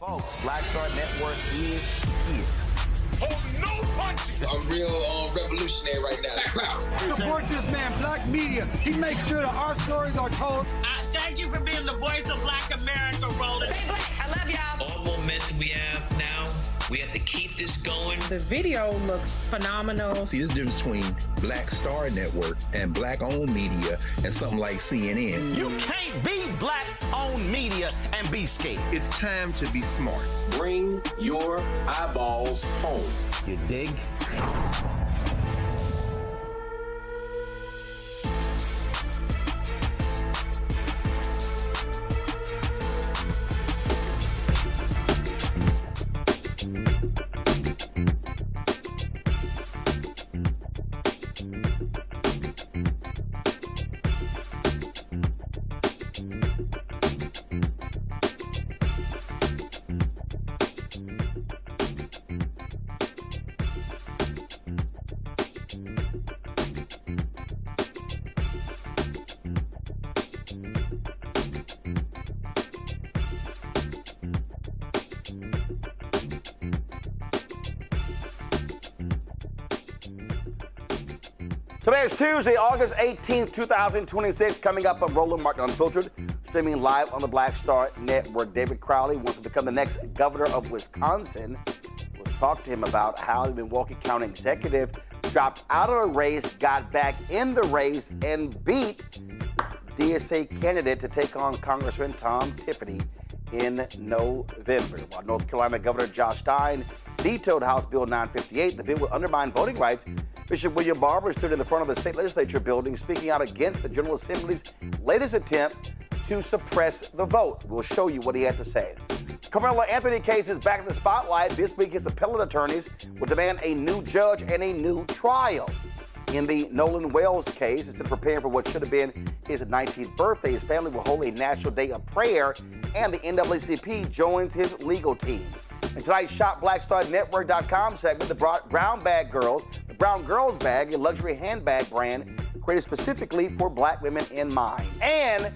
Folks, Black Star Network is here. Hold no punches! I'm real revolutionary right now. Black power. Support this man, Black media. He makes sure that our stories are told. Thank you for being the voice of Black America, Roland. Stay black. I love y'all. All momentum we have now, we have to keep this going. The video looks phenomenal. See, there's a difference between Black Star Network and Black-owned media and something like CNN. You can't be Black-owned media and be scared. It's time to be smart. Bring your eyeballs home. You dig? Today is Tuesday, August 18th, 2026. Coming up on Roland Martin Unfiltered, streaming live on the Black Star Network. David Crowley wants to become the next governor of Wisconsin. We'll talk to him about how the Milwaukee County executive dropped out of a race, got back in the race, and beat DSA candidate to take on Congressman Tom Tiffany in November. While North Carolina Governor Josh Stein vetoed House Bill 958, the bill would undermine voting rights. Bishop William Barber stood in the front of the state legislature building speaking out against the General Assembly's latest attempt to suppress the vote. We'll show you what he had to say. Karmelo Anthony case is back in the spotlight. This week, his appellate attorneys will demand a new judge and a new trial. In the Nola Wells case, instead of preparing for what should have been his 19th birthday, his family will hold a national day of prayer, and the NAACP joins his legal team. In tonight's ShopBlackStarNetwork.com segment, the Brown Girls bag, a luxury handbag brand created specifically for Black women in mind. And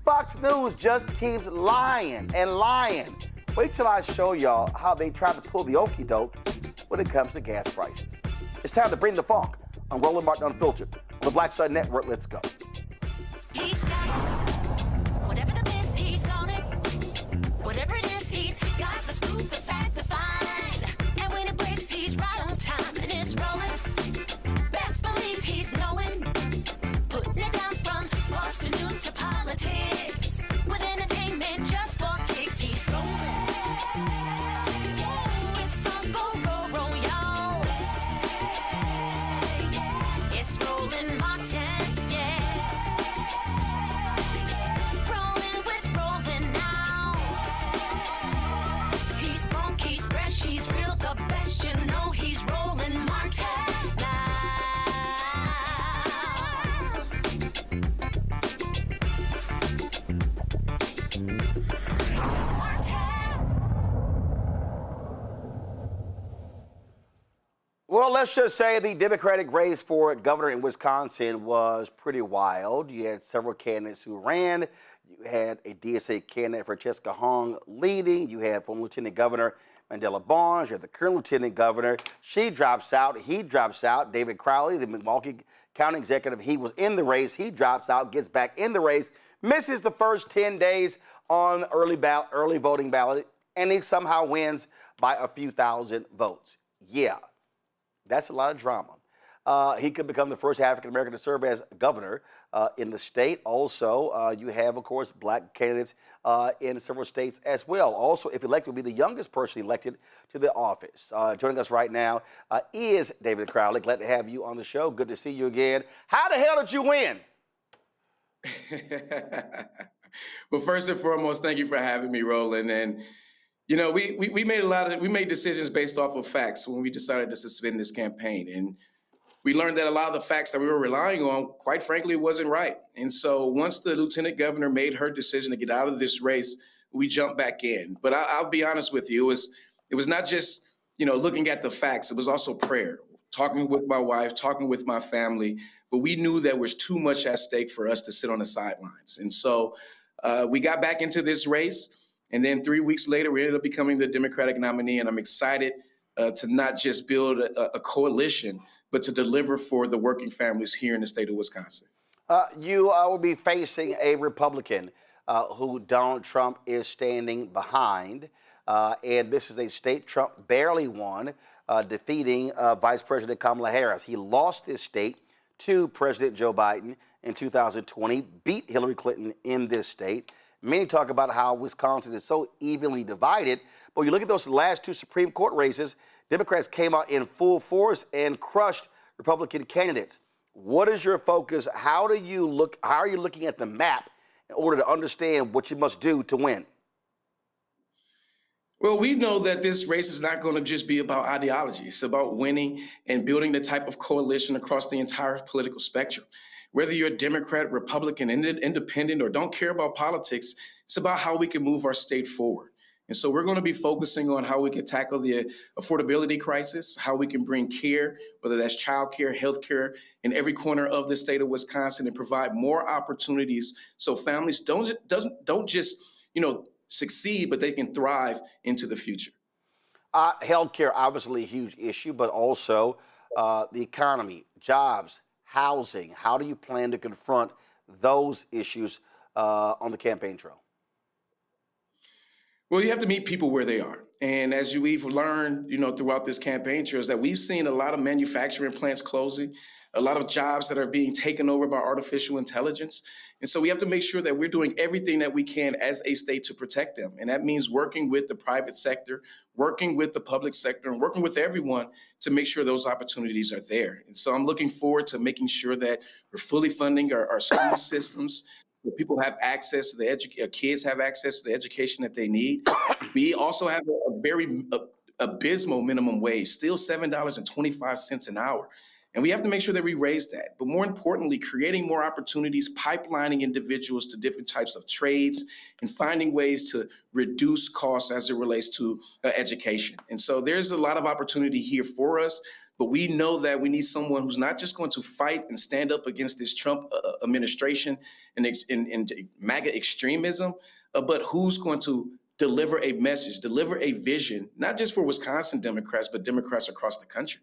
Fox News just keeps lying and lying. Wait till I show y'all how they try to pull the okie doke when it comes to gas prices. It's time to bring the funk on Roland Martin Unfiltered on the Black Star Network. Let's go. He's got it. Whatever the miss, he's on it. Whatever it is, he's got the scoop, the fact, the find. And when it breaks, he's right on time and it's rolling. Best believe he's knowing. Putting it down from sports to news to politics. With entertainment just for kicks, he's rolling. It's on go, y'all. It's Roland Martin, yeah. Rolling with Roland now. He's funk, he's fresh, he's real, the best, you know he's Roland Martin now. Well, let's just say the Democratic race for governor in Wisconsin was pretty wild. You had several candidates who ran. You had a DSA candidate, Francesca Hong, leading. You had former Lieutenant Governor Mandela Barnes. You had the current Lieutenant Governor. She drops out. He drops out. David Crowley, the Milwaukee County executive, he was in the race. He drops out, gets back in the race, misses the first 10 days on early voting ballot, and he somehow wins by a few thousand votes. Yeah. That's a lot of drama. He could become the first African-American to serve as governor in the state. Also, you have, of course, Black candidates in several states as well. Also, if elected, will be the youngest person elected to the office. Joining us right now is David Crowley. Glad to have you on the show. Good to see you again. How the hell did you win? Well, first and foremost, thank you for having me, Roland. And you know, we made decisions based off of facts when we decided to suspend this campaign. And we learned that a lot of the facts that we were relying on, quite frankly, wasn't right. And so once the lieutenant governor made her decision to get out of this race, we jumped back in. But I'll be honest with you, it was not just, looking at the facts. It was also prayer, talking with my wife, talking with my family. But we knew there was too much at stake for us to sit on the sidelines. And so we got back into this race. And then 3 weeks later, we ended up becoming the Democratic nominee. And I'm excited to not just build a coalition, but to deliver for the working families here in the state of Wisconsin. You will be facing a Republican who Donald Trump is standing behind. And this is a state Trump barely won, defeating Vice President Kamala Harris. He lost this state to President Joe Biden in 2020, beat Hillary Clinton in this state. Many talk about how Wisconsin is so evenly divided, but you look at those last two Supreme Court races, Democrats came out in full force and crushed Republican candidates. What is your focus? How are you looking at the map in order to understand what you must do to win? Well, we know that this race is not going to just be about ideology. It's about winning and building the type of coalition across the entire political spectrum. Whether you're a Democrat, Republican, independent, or don't care about politics, it's about how we can move our state forward. And so we're going to be focusing on how we can tackle the affordability crisis, how we can bring care, whether that's child care, health care, in every corner of the state of Wisconsin, and provide more opportunities so families don't just, succeed, but they can thrive into the future. Healthcare, obviously a huge issue, but also the economy, jobs, housing. How do you plan to confront those issues on the campaign trail? Well, you have to meet people where they are. And as we've learned, throughout this campaign trail, is that we've seen a lot of manufacturing plants closing, a lot of jobs that are being taken over by artificial intelligence. And so we have to make sure that we're doing everything that we can as a state to protect them. And that means working with the private sector, working with the public sector, and working with everyone to make sure those opportunities are there. And so I'm looking forward to making sure that we're fully funding our school systems, so people have access to kids have access to the education that they need. We also have a very abysmal minimum wage, still $7.25 an hour. And we have to make sure that we raise that. But more importantly, creating more opportunities, pipelining individuals to different types of trades, and finding ways to reduce costs as it relates to education. And so there's a lot of opportunity here for us. But we know that we need someone who's not just going to fight and stand up against this Trump administration and MAGA extremism, but who's going to deliver a message, deliver a vision, not just for Wisconsin Democrats, but Democrats across the country.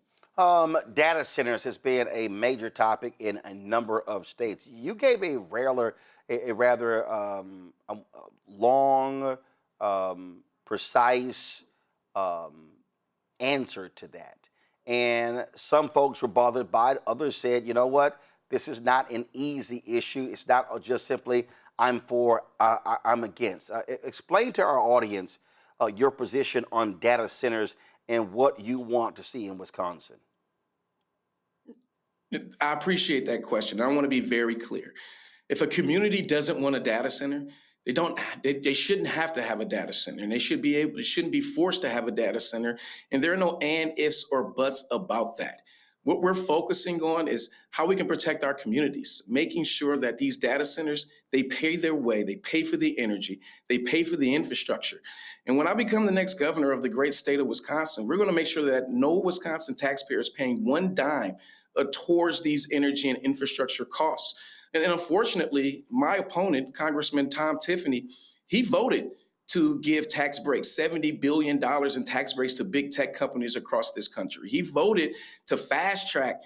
Data centers has been a major topic in a number of states. You gave a rather long, precise answer to that. And some folks were bothered by it. Others said, you know what, this is not an easy issue. It's not just simply I'm for, I'm against. Explain to our audience your position on data centers and what you want to see in Wisconsin. I appreciate that question. I want to be very clear. If a community doesn't want a data center, they shouldn't have to have a data center, and they shouldn't be forced to have a data center. And there are no and, ifs, or buts about that. What we're focusing on is how we can protect our communities, making sure that these data centers, they pay their way, they pay for the energy, they pay for the infrastructure. And when I become the next governor of the great state of Wisconsin, we're going to make sure that no Wisconsin taxpayer is paying one dime towards these energy and infrastructure costs. And unfortunately, my opponent, Congressman Tom Tiffany, he voted to give tax breaks, $70 billion in tax breaks to big tech companies across this country. He voted to fast track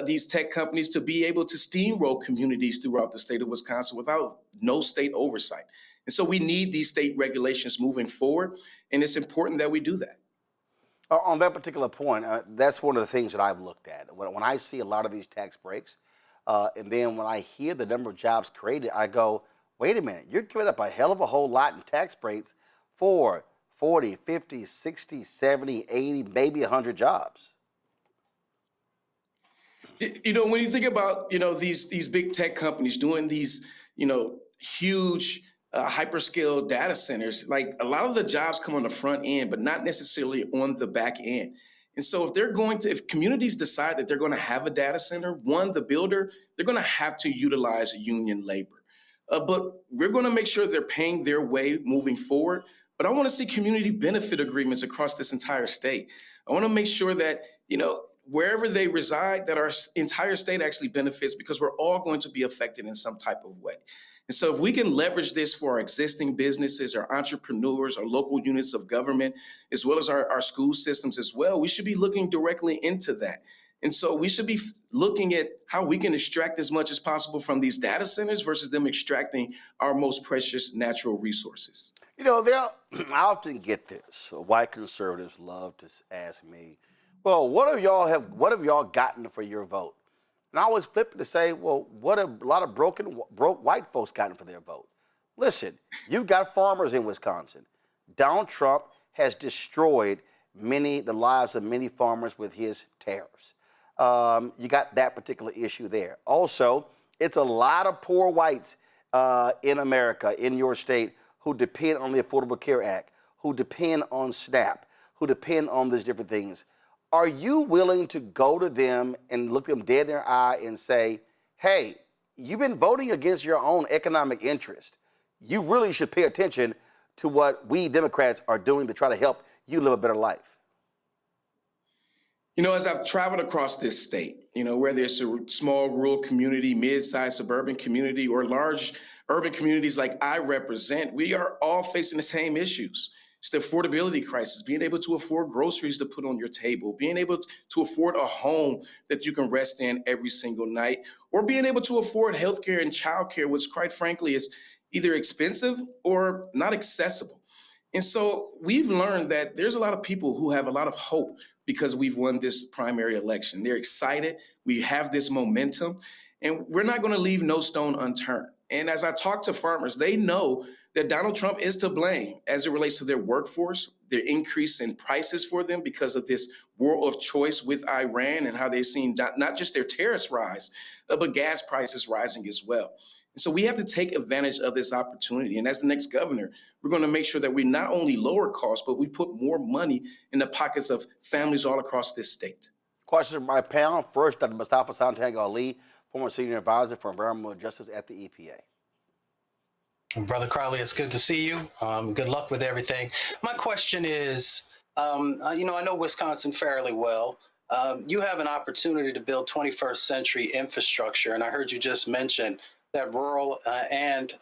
these tech companies to be able to steamroll communities throughout the state of Wisconsin without no state oversight. And so we need these state regulations moving forward, and it's important that we do that. On that particular point, that's one of the things that I've looked at. When I see a lot of these tax breaks, and then when I hear the number of jobs created, I go, wait a minute, you're giving up a hell of a whole lot in tax breaks for 40, 50, 60, 70, 80, maybe 100 jobs. When you think about, these big tech companies doing these, huge hyperscale data centers, like a lot of the jobs come on the front end, but not necessarily on the back end. And so if communities decide that they're going to have a data center, the builder, they're going to have to utilize union labor. But we're going to make sure they're paying their way moving forward. But I want to see community benefit agreements across this entire state. I want to make sure that, wherever they reside, that our entire state actually benefits because we're all going to be affected in some type of way. And so if we can leverage this for our existing businesses, our entrepreneurs, our local units of government, as well as our school systems as well, we should be looking directly into that. And so we should be looking at how we can extract as much as possible from these data centers versus them extracting our most precious natural resources. You know, I often get this. White conservatives love to ask me, well, what have y'all gotten for your vote? And I always flip it to say, well, what have a lot of broke white folks gotten for their vote? Listen, you've got farmers in Wisconsin. Donald Trump has destroyed the lives of many farmers with his tariffs. You got that particular issue there. Also, it's a lot of poor whites in America, in your state, who depend on the Affordable Care Act, who depend on SNAP, who depend on these different things. Are you willing to go to them and look them dead in their eye and say, hey, you've been voting against your own economic interest. You really should pay attention to what we Democrats are doing to try to help you live a better life? You know, as I've traveled across this state, you know, whether it's a small rural community, mid-sized suburban community, or large urban communities like I represent, we are all facing the same issues. It's the affordability crisis, being able to afford groceries to put on your table, being able to afford a home that you can rest in every single night, or being able to afford healthcare and childcare, which quite frankly is either expensive or not accessible. And so we've learned that there's a lot of people who have a lot of hope because we've won this primary election. They're excited. We have this momentum, and we're not going to leave no stone unturned. And as I talk to farmers, they know that Donald Trump is to blame as it relates to their workforce, their increase in prices for them because of this war of choice with Iran and how they've seen not just their tariffs rise, but gas prices rising as well. And so we have to take advantage of this opportunity. And as the next governor, we're going to make sure that we not only lower costs, but we put more money in the pockets of families all across this state. Question from my panel. First, Dr. Mustafa Santiago Ali, former senior advisor for environmental justice at the EPA. Brother Crowley, it's good to see you. Good luck with everything. My question is, you know, I know Wisconsin fairly well. You have an opportunity to build 21st century infrastructure, and I heard you just mention that rural and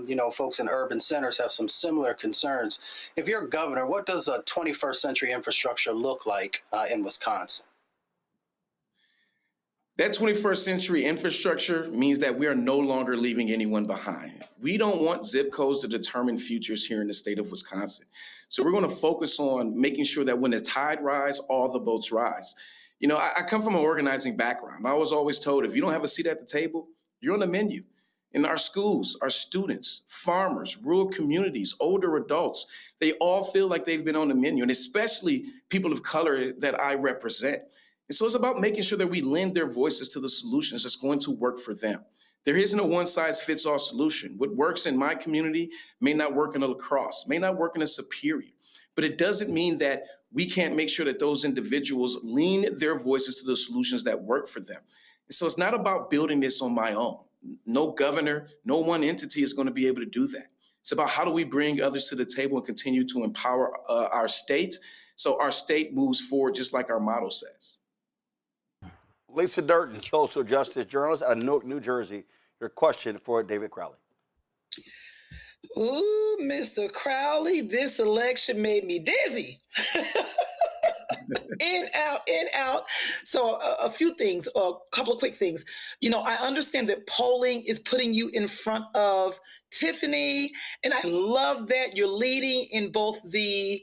you know, folks in urban centers have some similar concerns. If you're governor, what does a 21st century infrastructure look like in Wisconsin? That 21st century infrastructure means that we are no longer leaving anyone behind. We don't want zip codes to determine futures here in the state of Wisconsin. So we're going to focus on making sure that when the tide rises, all the boats rise. You know, I come from an organizing background. I was always told if you don't have a seat at the table, you're on the menu. In our schools, our students, farmers, rural communities, older adults, they all feel like they've been on the menu, and especially people of color that I represent. And so it's about making sure that we lend their voices to the solutions that's going to work for them. There isn't a one-size-fits-all solution. What works in my community may not work in a La Crosse, may not work in a Superior, but it doesn't mean that we can't make sure that those individuals lean their voices to the solutions that work for them. And so it's not about building this on my own. No governor, no one entity is going to be able to do that. It's about how do we bring others to the table and continue to empower our state so our state moves forward just like our motto says. Lisa Durden, social justice journalist out of Newark, New Jersey. Your question for David Crowley. Ooh, Mr. Crowley, this election made me dizzy. In, out. So a few things, a couple of quick things. You know, I understand that polling is putting you in front of Tiffany, and I love that you're leading in both the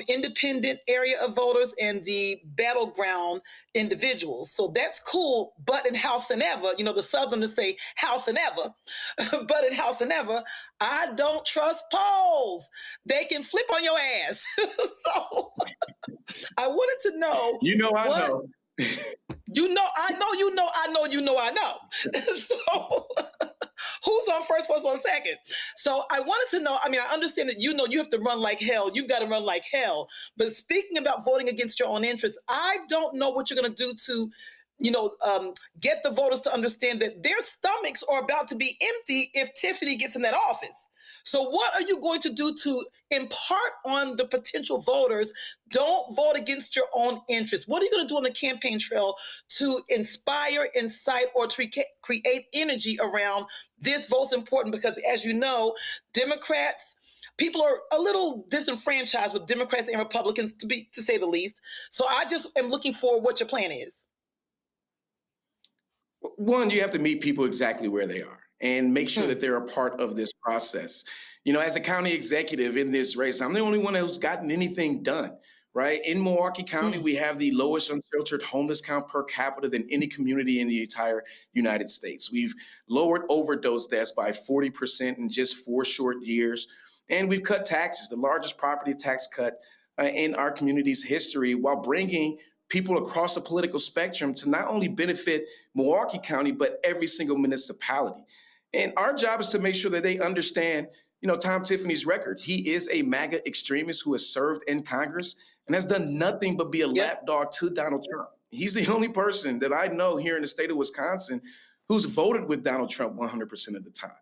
independent area of voters and the battleground individuals. So that's cool, but in House and ever, you know, the Southerners say House and ever, but in House and ever, I don't trust polls. They can flip on your ass. So I wanted to know. You know, I know. I know. So who's on first, what's on second? So I wanted to know, I mean, I understand that you know you have to run like hell. You've got to run like hell. But speaking about voting against your own interests, I don't know what you're going to do to get the voters to understand that their stomachs are about to be empty if Tiffany gets in that office. So what are you going to do to impart on the potential voters? Don't vote against your own interests. What are you going to do on the campaign trail to inspire, incite, or to create energy around this vote's important? Because as you know, Democrats, people are a little disenfranchised with Democrats and Republicans, to say the least. So I just am looking for what your plan is. One, you have to meet people exactly where they are and make sure that they're a part of this process. As a county executive in this race, I'm the only one who's gotten anything done, right? In Milwaukee County, we have the lowest unsheltered homeless count per capita than any community in the entire United States. We've lowered overdose deaths by 40% in just 4 short years. And we've cut taxes, the largest property tax cut in our community's history, while bringing people across the political spectrum to not only benefit Milwaukee County, but every single municipality. And our job is to make sure that they understand, Tom Tiffany's record. He is a MAGA extremist who has served in Congress and has done nothing but be a lapdog to Donald Trump. He's the only person that I know here in the state of Wisconsin who's voted with Donald Trump 100% of the time.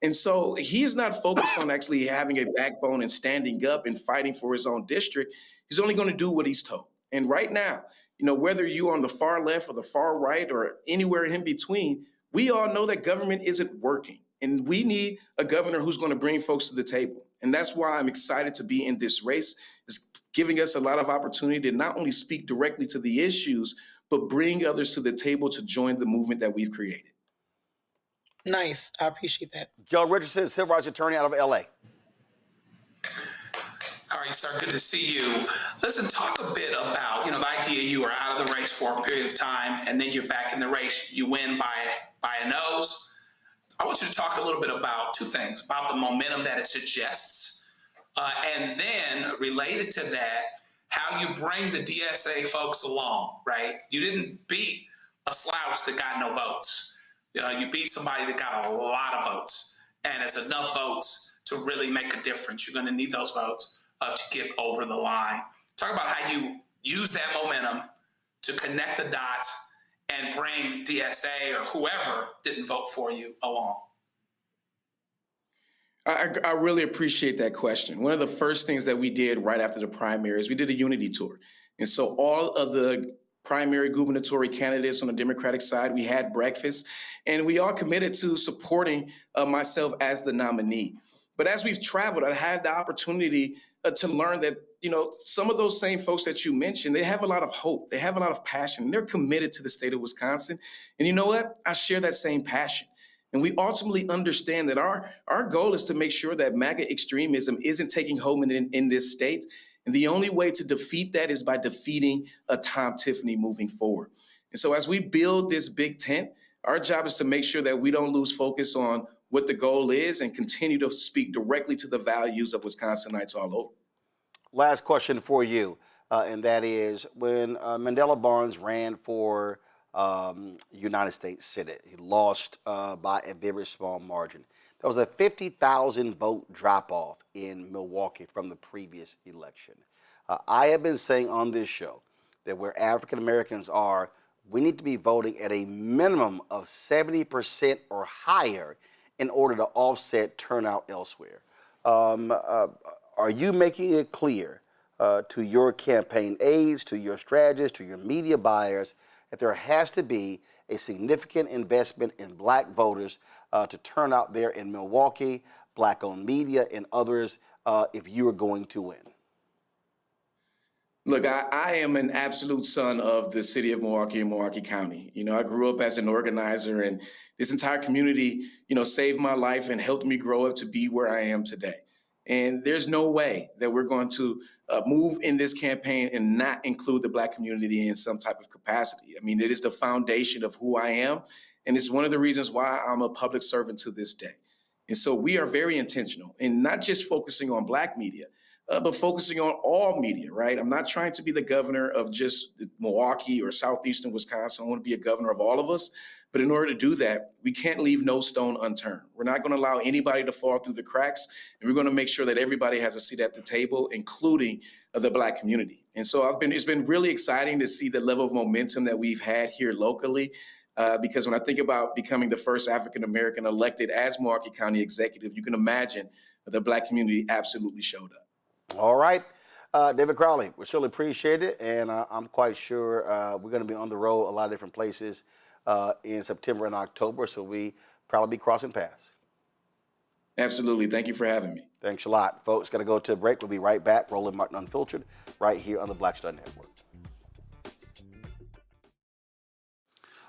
And so he is not focused on actually having a backbone and standing up and fighting for his own district. He's only going to do what he's told. And right now, whether you're on the far left or the far right or anywhere in between, we all know that government isn't working. And we need a governor who's going to bring folks to the table. And that's why I'm excited to be in this race. It's giving us a lot of opportunity to not only speak directly to the issues, but bring others to the table to join the movement that we've created. Nice. I appreciate that. Joe Richardson, civil rights attorney out of L.A. All right, sir, good to see you. Listen, talk a bit about, the idea you were out of the race for a period of time and then you're back in the race. You win by a nose. I want you to talk a little bit about 2 things, about the momentum that it suggests, and then related to that, how you bring the DSA folks along, right? You didn't beat a slouch that got no votes. You beat somebody that got a lot of votes, and it's enough votes to really make a difference. You're going to need those votes to get over the line. Talk about how you use that momentum to connect the dots and bring DSA or whoever didn't vote for you along. I really appreciate that question. One of the first things that we did right after the primaries, we did a unity tour. And so all of the primary gubernatorial candidates on the Democratic side, we had breakfast, and we all committed to supporting myself as the nominee. But as we've traveled, I had the opportunity to learn that, some of those same folks that you mentioned, they have a lot of hope. They have a lot of passion. They're committed to the state of Wisconsin. And you know what? I share that same passion. And we ultimately understand that our goal is to make sure that MAGA extremism isn't taking hold in this state. And the only way to defeat that is by defeating Tom Tiffany moving forward. And so as we build this big tent, our job is to make sure that we don't lose focus on what the goal is and continue to speak directly to the values of Wisconsinites all over. Last question for you, and that is when Mandela Barnes ran for United States Senate, he lost by a very small margin. There was a 50,000 vote drop-off in Milwaukee from the previous election. I have been saying on this show that where African Americans are, we need to be voting at a minimum of 70% or higher in order to offset turnout elsewhere. Are you making it clear to your campaign aides, to your strategists, to your media buyers, that there has to be a significant investment in black voters to turn out there in Milwaukee, black-owned media, and others if you are going to win? Look, I am an absolute son of the city of Milwaukee and Milwaukee County. I grew up as an organizer, and this entire community, saved my life and helped me grow up to be where I am today. And there's no way that we're going to move in this campaign and not include the black community in some type of capacity. I mean, it is the foundation of who I am, and it's one of the reasons why I'm a public servant to this day. And so we are very intentional in not just focusing on black media, but focusing on all media, right? I'm not trying to be the governor of just Milwaukee or southeastern Wisconsin. I want to be a governor of all of us. But in order to do that, we can't leave no stone unturned. We're not going to allow anybody to fall through the cracks, and we're going to make sure that everybody has a seat at the table, including the Black community. And so it's been really exciting to see the level of momentum that we've had here locally, because when I think about becoming the first African-American elected as Milwaukee County executive, you can imagine the Black community absolutely showed up. All right. David Crowley, we surely appreciate it, and I'm quite sure we're going to be on the road a lot of different places in September and October, so we probably be crossing paths. Absolutely. Thank you for having me. Thanks a lot. Folks, got to go to a break. We'll be right back. Roland Martin Unfiltered right here on the Black Star Network.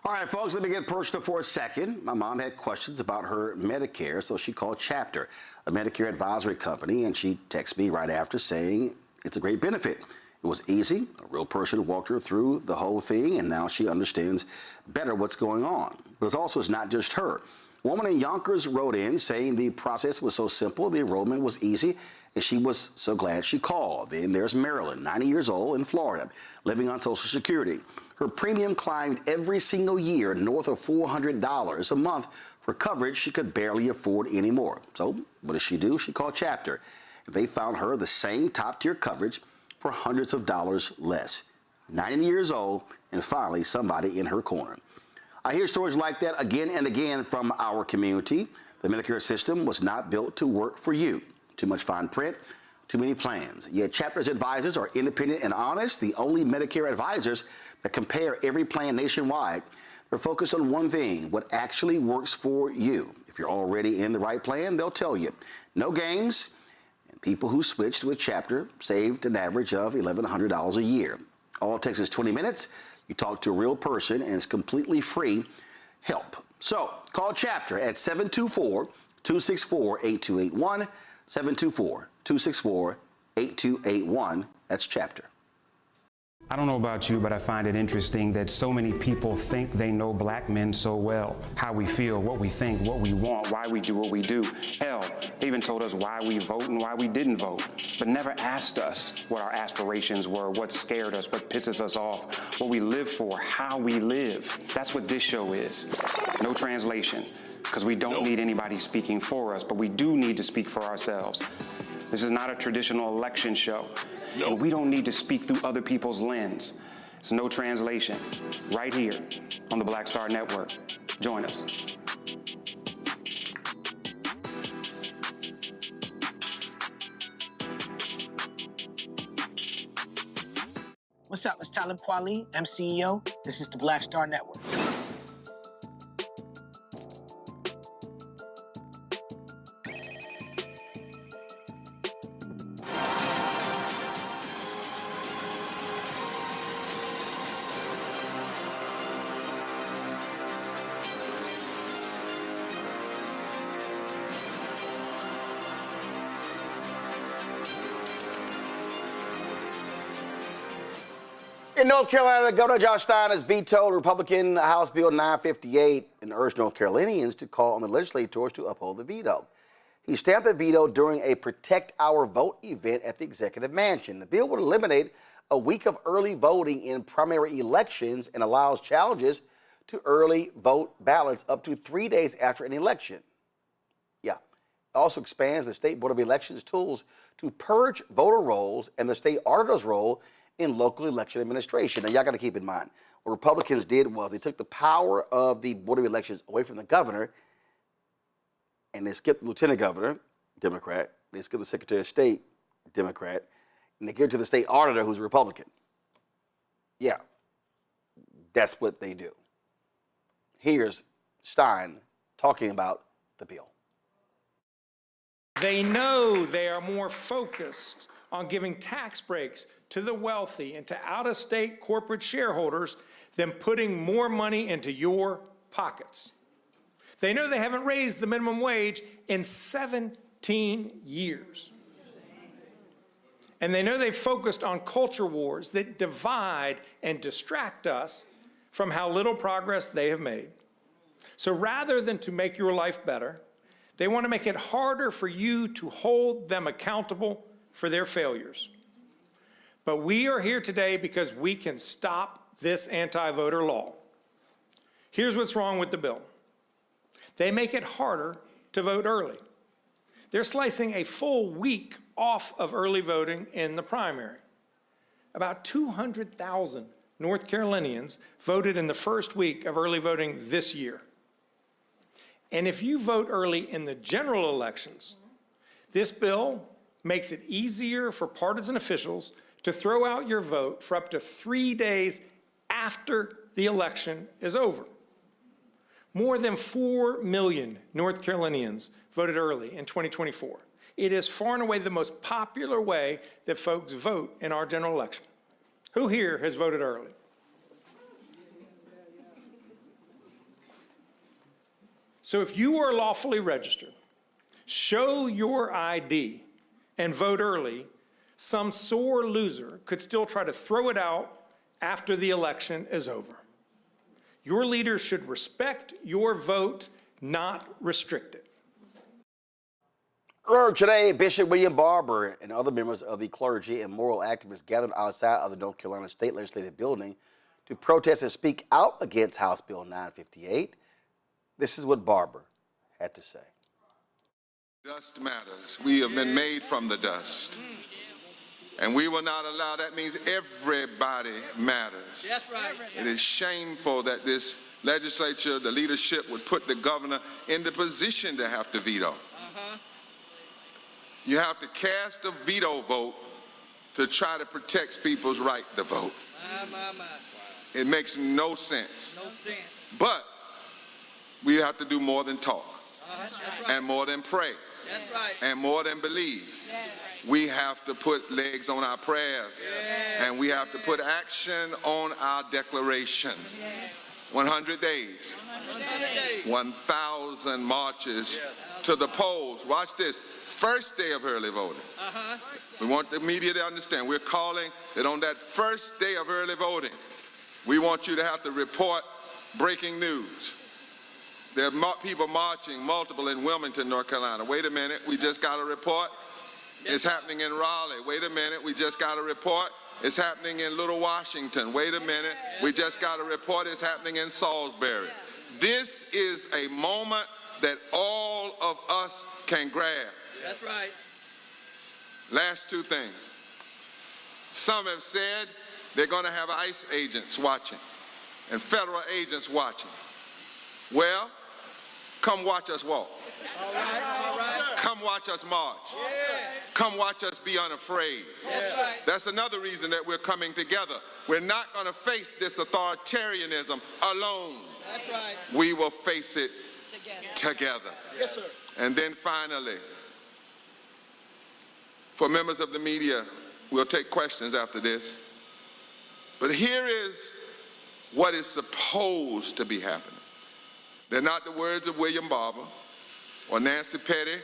All right, folks, let me get personal for a second. My mom had questions about her Medicare, so she called Chapter, a Medicare advisory company, and she texted me right after saying it's a great benefit. It was easy. A real person walked her through the whole thing, and now she understands better what's going on. But it's not just her. A woman in Yonkers wrote in saying the process was so simple, the enrollment was easy, and she was so glad she called. Then there's Marilyn, 90 years old, in Florida, living on Social Security. Her premium climbed every single year north of $400 a month for coverage she could barely afford anymore. So what does she do? She called Chapter. They found her the same top-tier coverage for hundreds of dollars less. 90 years old, and finally somebody in her corner. I hear stories like that again and again from our community. The Medicare system was not built to work for you. Too much fine print, too many plans. Yet Chapter's advisors are independent and honest, the only Medicare advisors that compare every plan nationwide. They're focused on one thing, what actually works for you. If you're already in the right plan, they'll tell you. No games. And people who switched with Chapter saved an average of $1,100 a year. All it takes is 20 minutes. You talk to a real person, and it's completely free help. So call Chapter at 724-264-8281, 724-264-8281. That's Chapter. I don't know about you, but I find it interesting that so many people think they know Black men so well. How we feel, what we think, what we want, why we do what we do. Hell, they even told us why we vote and why we didn't vote, but never asked us what our aspirations were, what scared us, what pisses us off, what we live for, how we live. That's what this show is. No translation, because we don't need anybody speaking for us, but we do need to speak for ourselves. This is not a traditional election show. And we don't need to speak through other people's lens. It's no translation. Right here on the Black Star Network. Join us. What's up? It's Talib Kweli. I'm CEO. This is the Black Star Network. In North Carolina, Governor Josh Stein has vetoed Republican House Bill 958 and urged North Carolinians to call on the legislators to uphold the veto. He stamped the veto during a Protect Our Vote event at the Executive Mansion. The bill would eliminate a week of early voting in primary elections and allows challenges to early vote ballots up to 3 days after an election. Yeah. It also expands the State Board of Elections tools to purge voter rolls and the state auditor's role in local election administration. Now, y'all got to keep in mind, what Republicans did was they took the power of the Board of Elections away from the governor, and they skipped the lieutenant governor, Democrat. They skipped the Secretary of State, Democrat, and they gave it to the state auditor, who's a Republican. Yeah, that's what they do. Here's Stein talking about the bill. They know they are more focused on giving tax breaks to the wealthy and to out-of-state corporate shareholders than putting more money into your pockets. They know they haven't raised the minimum wage in 17 years. And they know they've focused on culture wars that divide and distract us from how little progress they have made. So rather than to make your life better, they want to make it harder for you to hold them accountable for their failures. But we are here today because we can stop this anti-voter law. Here's what's wrong with the bill. They make it harder to vote early. They're slicing a full week off of early voting in the primary. About 200,000 North Carolinians voted in the first week of early voting this year. And if you vote early in the general elections, this bill makes it easier for partisan officials to throw out your vote for up to 3 days after the election is over. More than 4 million North Carolinians voted early in 2024. It is far and away the most popular way that folks vote in our general election. Who here has voted early? So if you are lawfully registered, show your ID and vote early, some sore loser could still try to throw it out after the election is over. Your leaders should respect your vote, not restrict it. Earlier today, Bishop William Barber and other members of the clergy and moral activists gathered outside of the North Carolina State Legislative Building to protest and speak out against House Bill 958. This is what Barber had to say. Dust matters. We have been made from the dust. And we will not allow, that means everybody matters. That's right. It is shameful that this legislature, the leadership, would put the governor in the position to have to veto. You have to cast a veto vote to try to protect people's right to vote. It makes no sense. No sense. But we have to do more than talk, Right. and more than pray, That's right. and more than believe. We have to put legs on our prayers, and we have to put action on our declarations. 100 days, 1,000 marches to the polls. Watch this, first day of early voting. We want the media to understand, we're calling that on that first day of early voting, we want you to have to report breaking news. There are people marching, multiple in Wilmington, North Carolina. Wait a minute, we just got a report. It's happening in Raleigh. Wait a minute, we just got a report. It's happening in Little Washington. Wait a minute, we just got a report. It's happening in Salisbury. This is a moment that all of us can grab. That's right. Last two things. Some have said they're going to have ICE agents watching and federal agents watching. Well, come watch us walk. All right. Come watch us march. Come watch us be unafraid. That's another reason that we're coming together. We're not going to face this authoritarianism alone. That's right. We will face it together. Yes, sir. And then finally, for members of the media, we'll take questions after this. But here is what is supposed to be happening. They're not the words of William Barber or Nancy Petty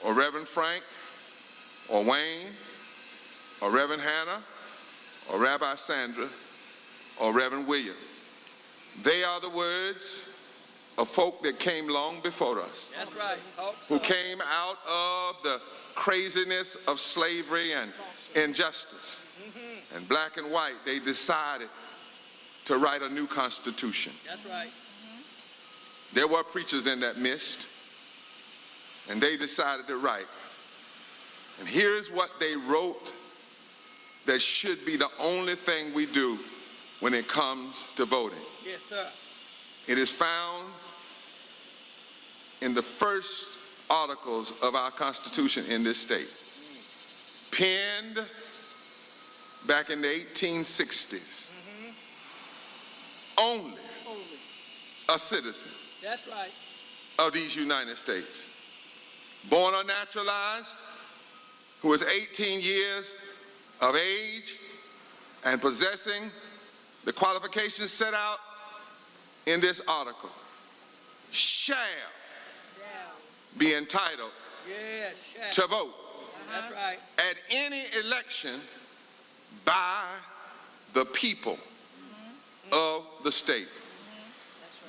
or Reverend Frank or Wayne or Reverend Hannah or Rabbi Sandra or Reverend William. They are the words of folk that came long before us. That's right. Who came out of the craziness of slavery and injustice. And black and white, they decided to write a new constitution. That's right. There were preachers in that midst, and they decided to write. And here's what they wrote that should be the only thing we do when it comes to voting. Yes, sir. It is found in the first articles of our Constitution in this state, penned back in the 1860s. Only a citizen That's right. of these United States, born or naturalized, who is 18 years of age and possessing the qualifications set out in this article, shall be entitled to vote That's right. at any election by the people of the state.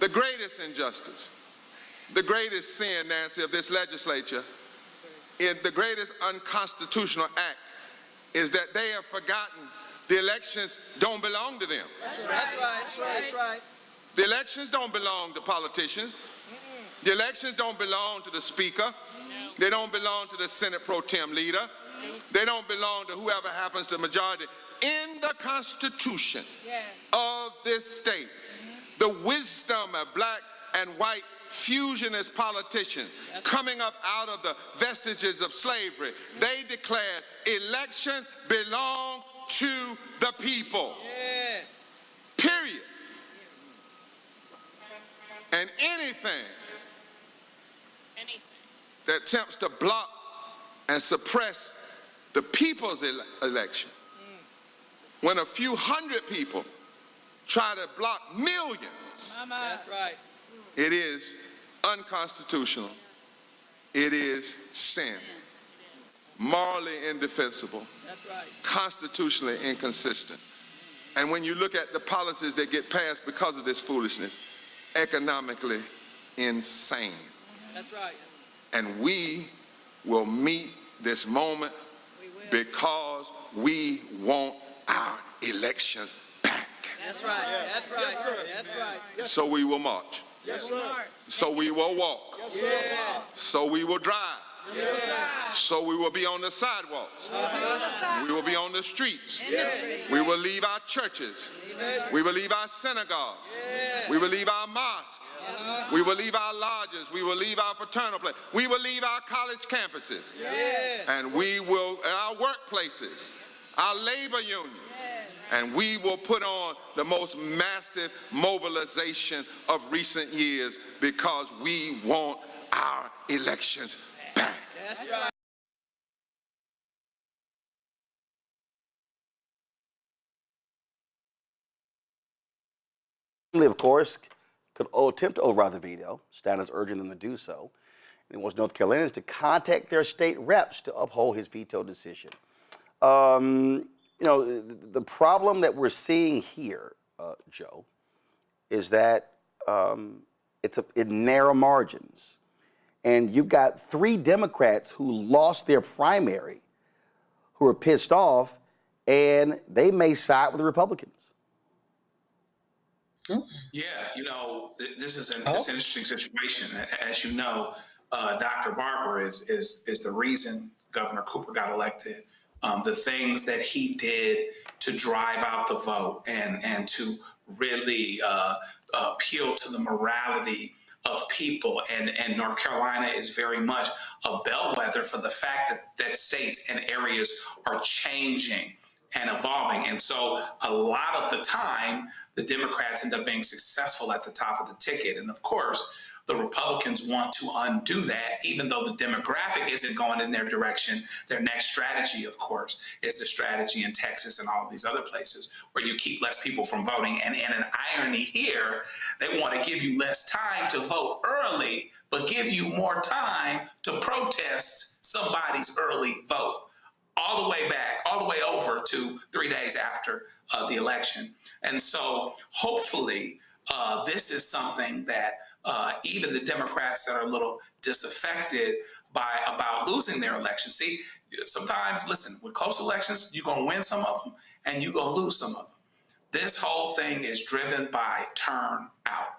The greatest injustice, the greatest sin, Nancy, of this legislature the greatest unconstitutional act is that they have forgotten the elections don't belong to them. That's right. That's right. The elections don't belong to politicians. The elections don't belong to the speaker. They don't belong to the Senate pro tem leader. They don't belong to whoever happens to the majority. In the Constitution of this state, the wisdom of black and white fusionist politicians coming up out of the vestiges of slavery, they declared elections belong to the people. Period. And anything that attempts to block and suppress the people's election, when a few hundred people try to block millions, That's right. it is unconstitutional. It is sin. Morally indefensible. That's right. Constitutionally inconsistent. And when you look at the policies that get passed because of this foolishness, economically insane. That's right. And we will meet this moment because we want our elections back. That's right. That's right. Yes, sir. That's right. So we will march. Yes, sir. So we will walk. Yes, sir. So we will drive. Yes, sir. So we will be on the sidewalks. We will be on the streets. Yes. We will leave our churches. We will leave our synagogues. We will leave our mosques. We will leave our lodges. We will leave our fraternal places. We will leave our college campuses. And we will, our workplaces, our labor unions, and we will put on the most massive mobilization of recent years because we want our elections back. That's right. Of course, could attempt to override the veto. Stein is urging them to do so. And he wants North Carolinians to contact their state reps to uphold his veto decision. You know, the problem that we're seeing here, Joe, is that it's in narrow margins. And you've got 3 Democrats who lost their primary, who are pissed off, and they may side with the Republicans. Yeah, you know, this is an interesting situation. As you know, Dr. Barber is the reason Governor Cooper got elected. The things that he did to drive out the vote and to really appeal to the morality of people. And North Carolina is very much a bellwether for the fact that states and areas are changing and evolving. And so a lot of the time, the Democrats end up being successful at the top of the ticket. And of course, the Republicans want to undo that, even though the demographic isn't going in their direction. Their next strategy, of course, is the strategy in Texas and all of these other places where you keep less people from voting. And in an irony here, they want to give you less time to vote early, but give you more time to protest somebody's early vote. All the way back, all the way over to 3 days after the election. And so hopefully this is something that even the Democrats that are a little disaffected about losing their election. See, sometimes, listen, with close elections, you're going to win some of them and you're going to lose some of them. This whole thing is driven by turnout,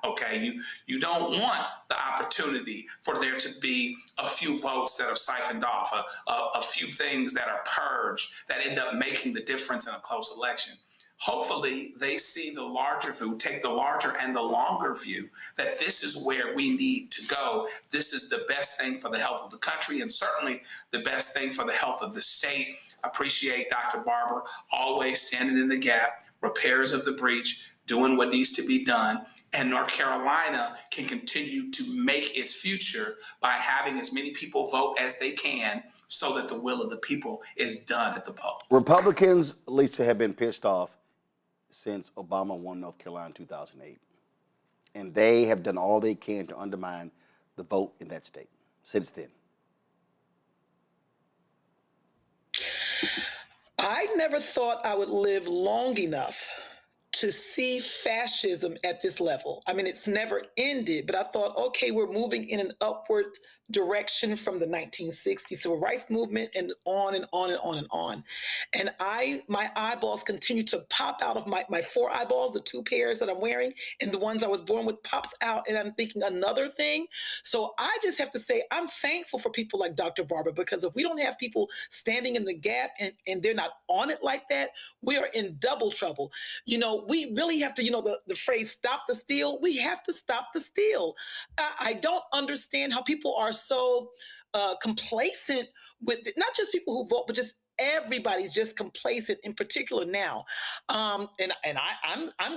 okay? You don't want the opportunity for there to be a few votes that are siphoned off, a few things that are purged that end up making the difference in a close election. Hopefully, they see the larger view, take the larger and the longer view, that this is where we need to go. This is the best thing for the health of the country and certainly the best thing for the health of the state. I appreciate Dr. Barber always standing in the gap, repairs of the breach, doing what needs to be done, and North Carolina can continue to make its future by having as many people vote as they can so that the will of the people is done at the poll. Republicans, Lisa, have been pissed off since Obama won North Carolina in 2008. And they have done all they can to undermine the vote in that state since then. I never thought I would live long enough to see fascism at this level. I mean, it's never ended, but I thought, okay, we're moving in an upward direction from the 1960s civil rights movement and on and on and on and on. And my eyeballs continue to pop out of my 4 eyeballs, the 2 pairs that I'm wearing, and the ones I was born with pops out, and I'm thinking another thing. So I just have to say, I'm thankful for people like Dr. Barber, because if we don't have people standing in the gap and they're not on it like that, we are in double trouble. You know, we really have to, you know, the phrase stop the steal, we have to stop the steal. I don't understand how people are so complacent with it. Not just people who vote, but just everybody's just complacent, in particular now. I'm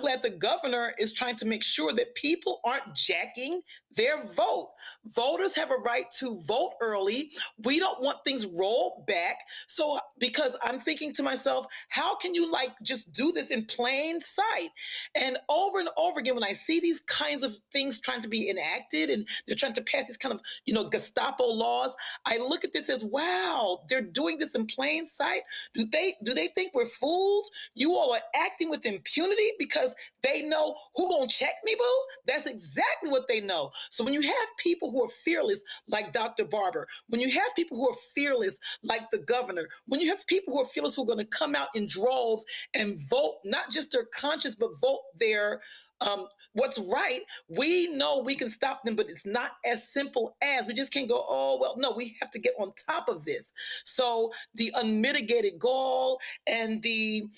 glad the governor is trying to make sure that people aren't jacking their vote. Voters have a right to vote early. We don't want things rolled back. So, because I'm thinking to myself, how can you just do this in plain sight? And over again, when I see these kinds of things trying to be enacted and they're trying to pass these kind of, you know, Gestapo laws, I look at this as, wow, they're doing this in plain sight. Do they think we're fools? You all are acting with impunity because they know who gonna check me, boo? That's exactly what they know. So when you have people who are fearless like Dr. Barber, when you have people who are fearless like the governor, when you have people who are fearless who are going to come out in droves and vote not just their conscience, but vote their what's right, we know we can stop them, but it's not as simple as we just can't go, oh, well, no, we have to get on top of this. So the unmitigated gall and the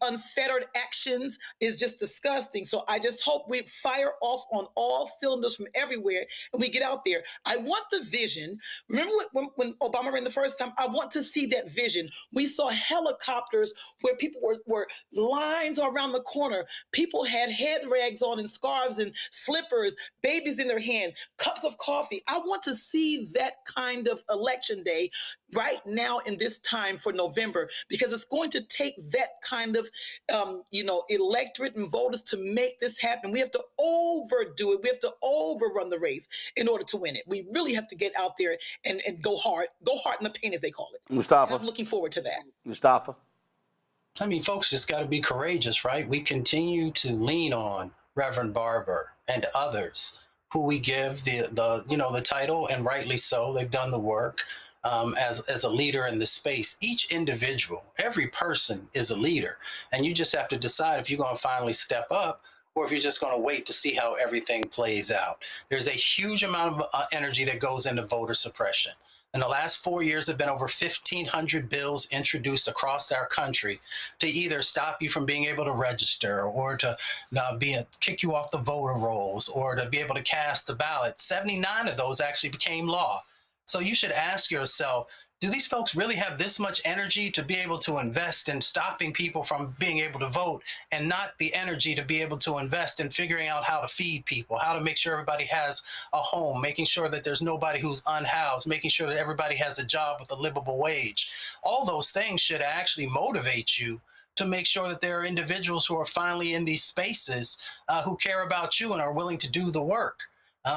unfettered actions is just disgusting. So I just hope we fire off on all cylinders from everywhere and we get out there. I want the vision. Remember when Obama ran the first time? I want to see that vision. We saw helicopters where people were lines around the corner. People had head rags on and scarves and slippers, babies in their hand, cups of coffee. I want to see that kind of election day right now in this time for November, because it's going to take that kind of, electorate and voters to make this happen. We have to overdo it. We have to overrun the race in order to win it. We really have to get out there and go hard in the paint, as they call it. Mustafa. And I'm looking forward to that. Mustafa. I mean, folks just got to be courageous, right? We continue to lean on Reverend Barber and others who we give the title, and rightly so. They've done the work as a leader in this space. Each individual, every person is a leader, and you just have to decide if you're going to finally step up or if you're just going to wait to see how everything plays out. There's a huge amount of energy that goes into voter suppression. In the last 4 years, there have been over 1,500 bills introduced across our country to either stop you from being able to register or to kick you off the voter rolls or to be able to cast the ballot. 79 of those actually became law. So you should ask yourself, do these folks really have this much energy to be able to invest in stopping people from being able to vote, and not the energy to be able to invest in figuring out how to feed people, how to make sure everybody has a home, making sure that there's nobody who's unhoused, making sure that everybody has a job with a livable wage? All those things should actually motivate you to make sure that there are individuals who are finally in these spaces who care about you and are willing to do the work.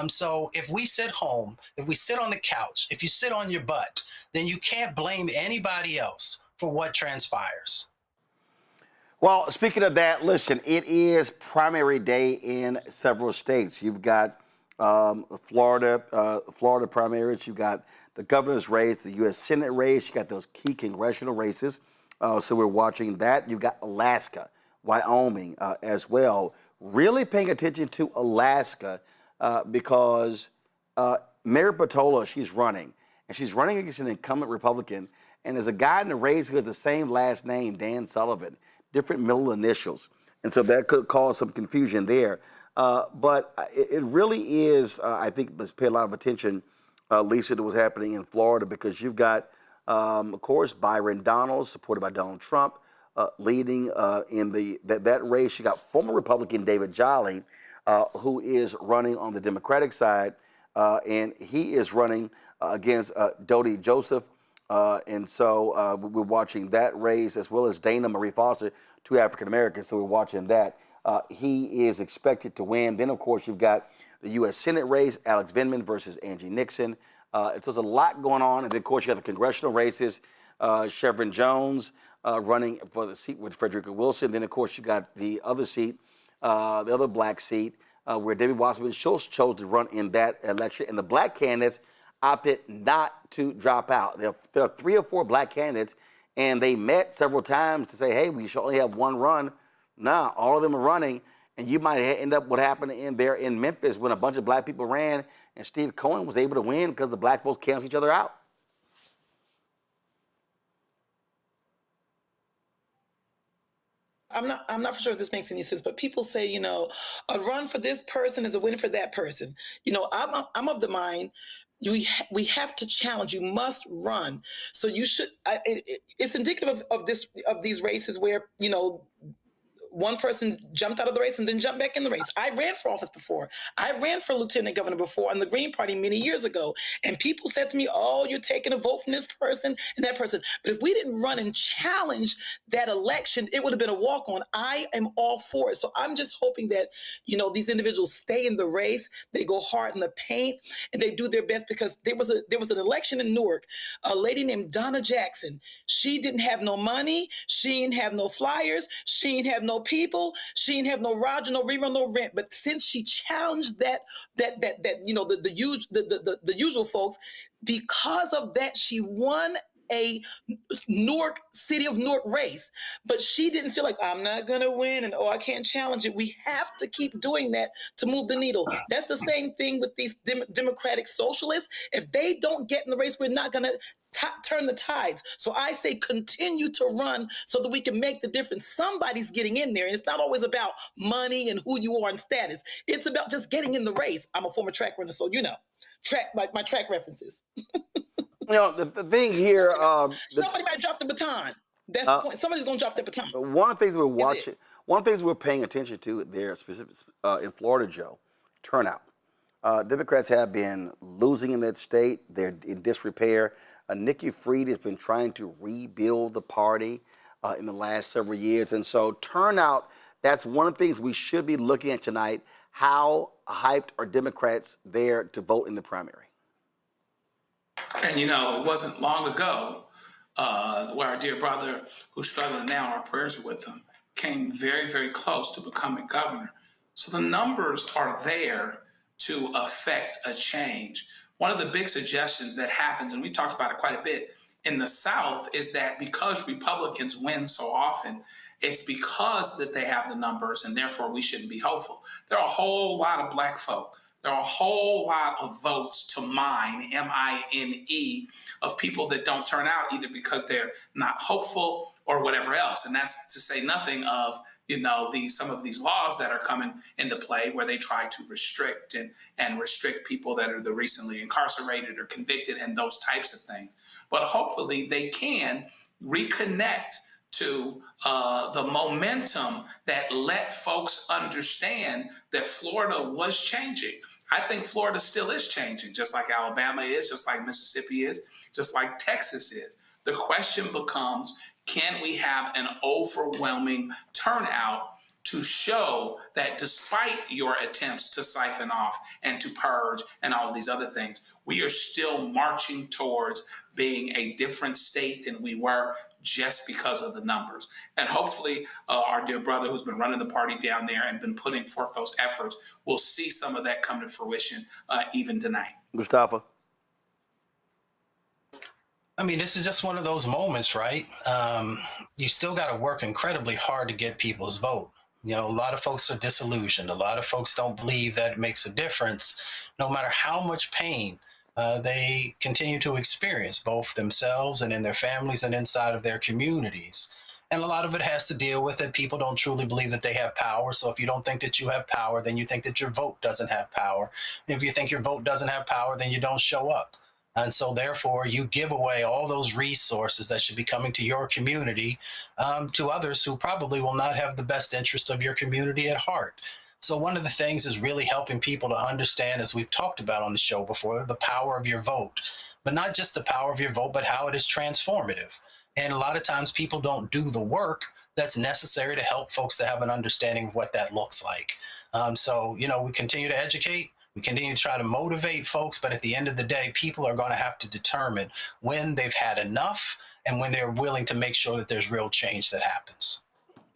So if we sit home, if we sit on the couch, if you sit on your butt, then you can't blame anybody else for what transpires. Well, speaking of that, listen, it is primary day in several states. You've got Florida primaries. You've got the governor's race, the U.S. Senate race. You got those key congressional races. So we're watching that. You've got Alaska, Wyoming as well. Really paying attention to Alaska because Mayor Patola, she's running. And she's running against an incumbent Republican. And there's a guy in the race who has the same last name, Dan Sullivan, different middle initials. And so that could cause some confusion there. But it really is, I think, let's pay a lot of attention, Lisa, to what's happening in Florida, because you've got, of course, Byron Donalds, supported by Donald Trump, leading in that race. You got former Republican David Jolly, who is running on the Democratic side, and he is running against Dodie Joseph. And so we're watching that race, as well as Dana Marie Foster, two African Americans. So we're watching that. He is expected to win. Then, of course, you've got the U.S. Senate race, Alex Vindman versus Angie Nixon. So there's a lot going on. And then, of course, you have the congressional races. Chevron Jones running for the seat with Frederica Wilson. Then, of course, you got the other seat, the other black seat, where David Wasserman Schultz chose to run in that election. And the black candidates opted not to drop out. There are 3 or 4 black candidates, and they met several times to say, hey, we should only have one run. Nah, all of them are running. And you might end up what happened in Memphis when a bunch of black people ran and Steve Cohen was able to win because the black folks canceled each other out. I'm not for sure if this makes any sense, but people say, you know, a run for this person is a win for that person. You know, I'm of the mind we have to challenge. You must run. So you should. It's indicative of these races where, you know, one person jumped out of the race and then jumped back in the race. I ran for office before. I ran for lieutenant governor before on the Green Party many years ago. And people said to me, oh, you're taking a vote from this person and that person. But if we didn't run and challenge that election, it would have been a walk-on. I am all for it. So I'm just hoping that, you know, these individuals stay in the race, they go hard in the paint, and they do their best, because there was an election in Newark, a lady named Donna Jackson. She didn't have no money. She didn't have no flyers. She didn't have no people. She didn't have no Roger, no rerun, no rent. But since she challenged that you know, the usual folks, because of that, she won a Newark, city of Newark race. But she didn't feel like, I'm not going to win and, oh, I can't challenge it. We have to keep doing that to move the needle. That's the same thing with these democratic socialists. If they don't get in the race, we're not going to turn the tides. So I say continue to run so that we can make the difference. Somebody's getting in there. And it's not always about money and who you are and status. It's about just getting in the race. I'm a former track runner, so you know, my track references. You know, the thing here... somebody might drop the baton. That's the point. Somebody's going to drop the baton. One of the things we're watching, one of the things we're paying attention to there, specific in Florida, Joe, turnout. Democrats have been losing in that state. They're in disrepair. Nikki Fried has been trying to rebuild the party in the last several years. And so turnout, that's one of the things we should be looking at tonight. How hyped are Democrats there to vote in the primary? And, you know, it wasn't long ago where our dear brother, who's struggling now, our prayers are with him, came very, very close to becoming governor. So the numbers are there to affect a change. One of the big suggestions that happens, and we talked about it quite a bit, in the South is that because Republicans win so often, it's because that they have the numbers and therefore we shouldn't be hopeful. There are a whole lot of black folk. There are a whole lot of votes to mine, M-I-N-E, of people that don't turn out either because they're not hopeful or whatever else. And that's to say nothing of, you know, some of these laws that are coming into play where they try to restrict and restrict people that are the recently incarcerated or convicted and those types of things. But hopefully they can reconnect to the momentum that let folks understand that Florida was changing. I think Florida still is changing, just like Alabama is, just like Mississippi is, just like Texas is. The question becomes, can we have an overwhelming turnout to show that despite your attempts to siphon off and to purge and all of these other things, we are still marching towards being a different state than we were just because of the numbers. And hopefully our dear brother who's been running the party down there and been putting forth those efforts will see some of that come to fruition even tonight. Mustafa. I mean, this is just one of those moments, right? You still got to work incredibly hard to get people's vote. You know, a lot of folks are disillusioned. A lot of folks don't believe that it makes a difference, no matter how much pain they continue to experience, both themselves and in their families and inside of their communities. And a lot of it has to deal with that people don't truly believe that they have power. So if you don't think that you have power, then you think that your vote doesn't have power. And if you think your vote doesn't have power, then you don't show up. And so therefore, you give away all those resources that should be coming to your community to others who probably will not have the best interest of your community at heart. So one of the things is really helping people to understand, as we've talked about on the show before, the power of your vote, but not just the power of your vote, but how it is transformative. And a lot of times people don't do the work that's necessary to help folks to have an understanding of what that looks like. So, you know, we continue to educate. We continue to try to motivate folks, but at the end of the day, people are going to have to determine when they've had enough and when they're willing to make sure that there's real change that happens.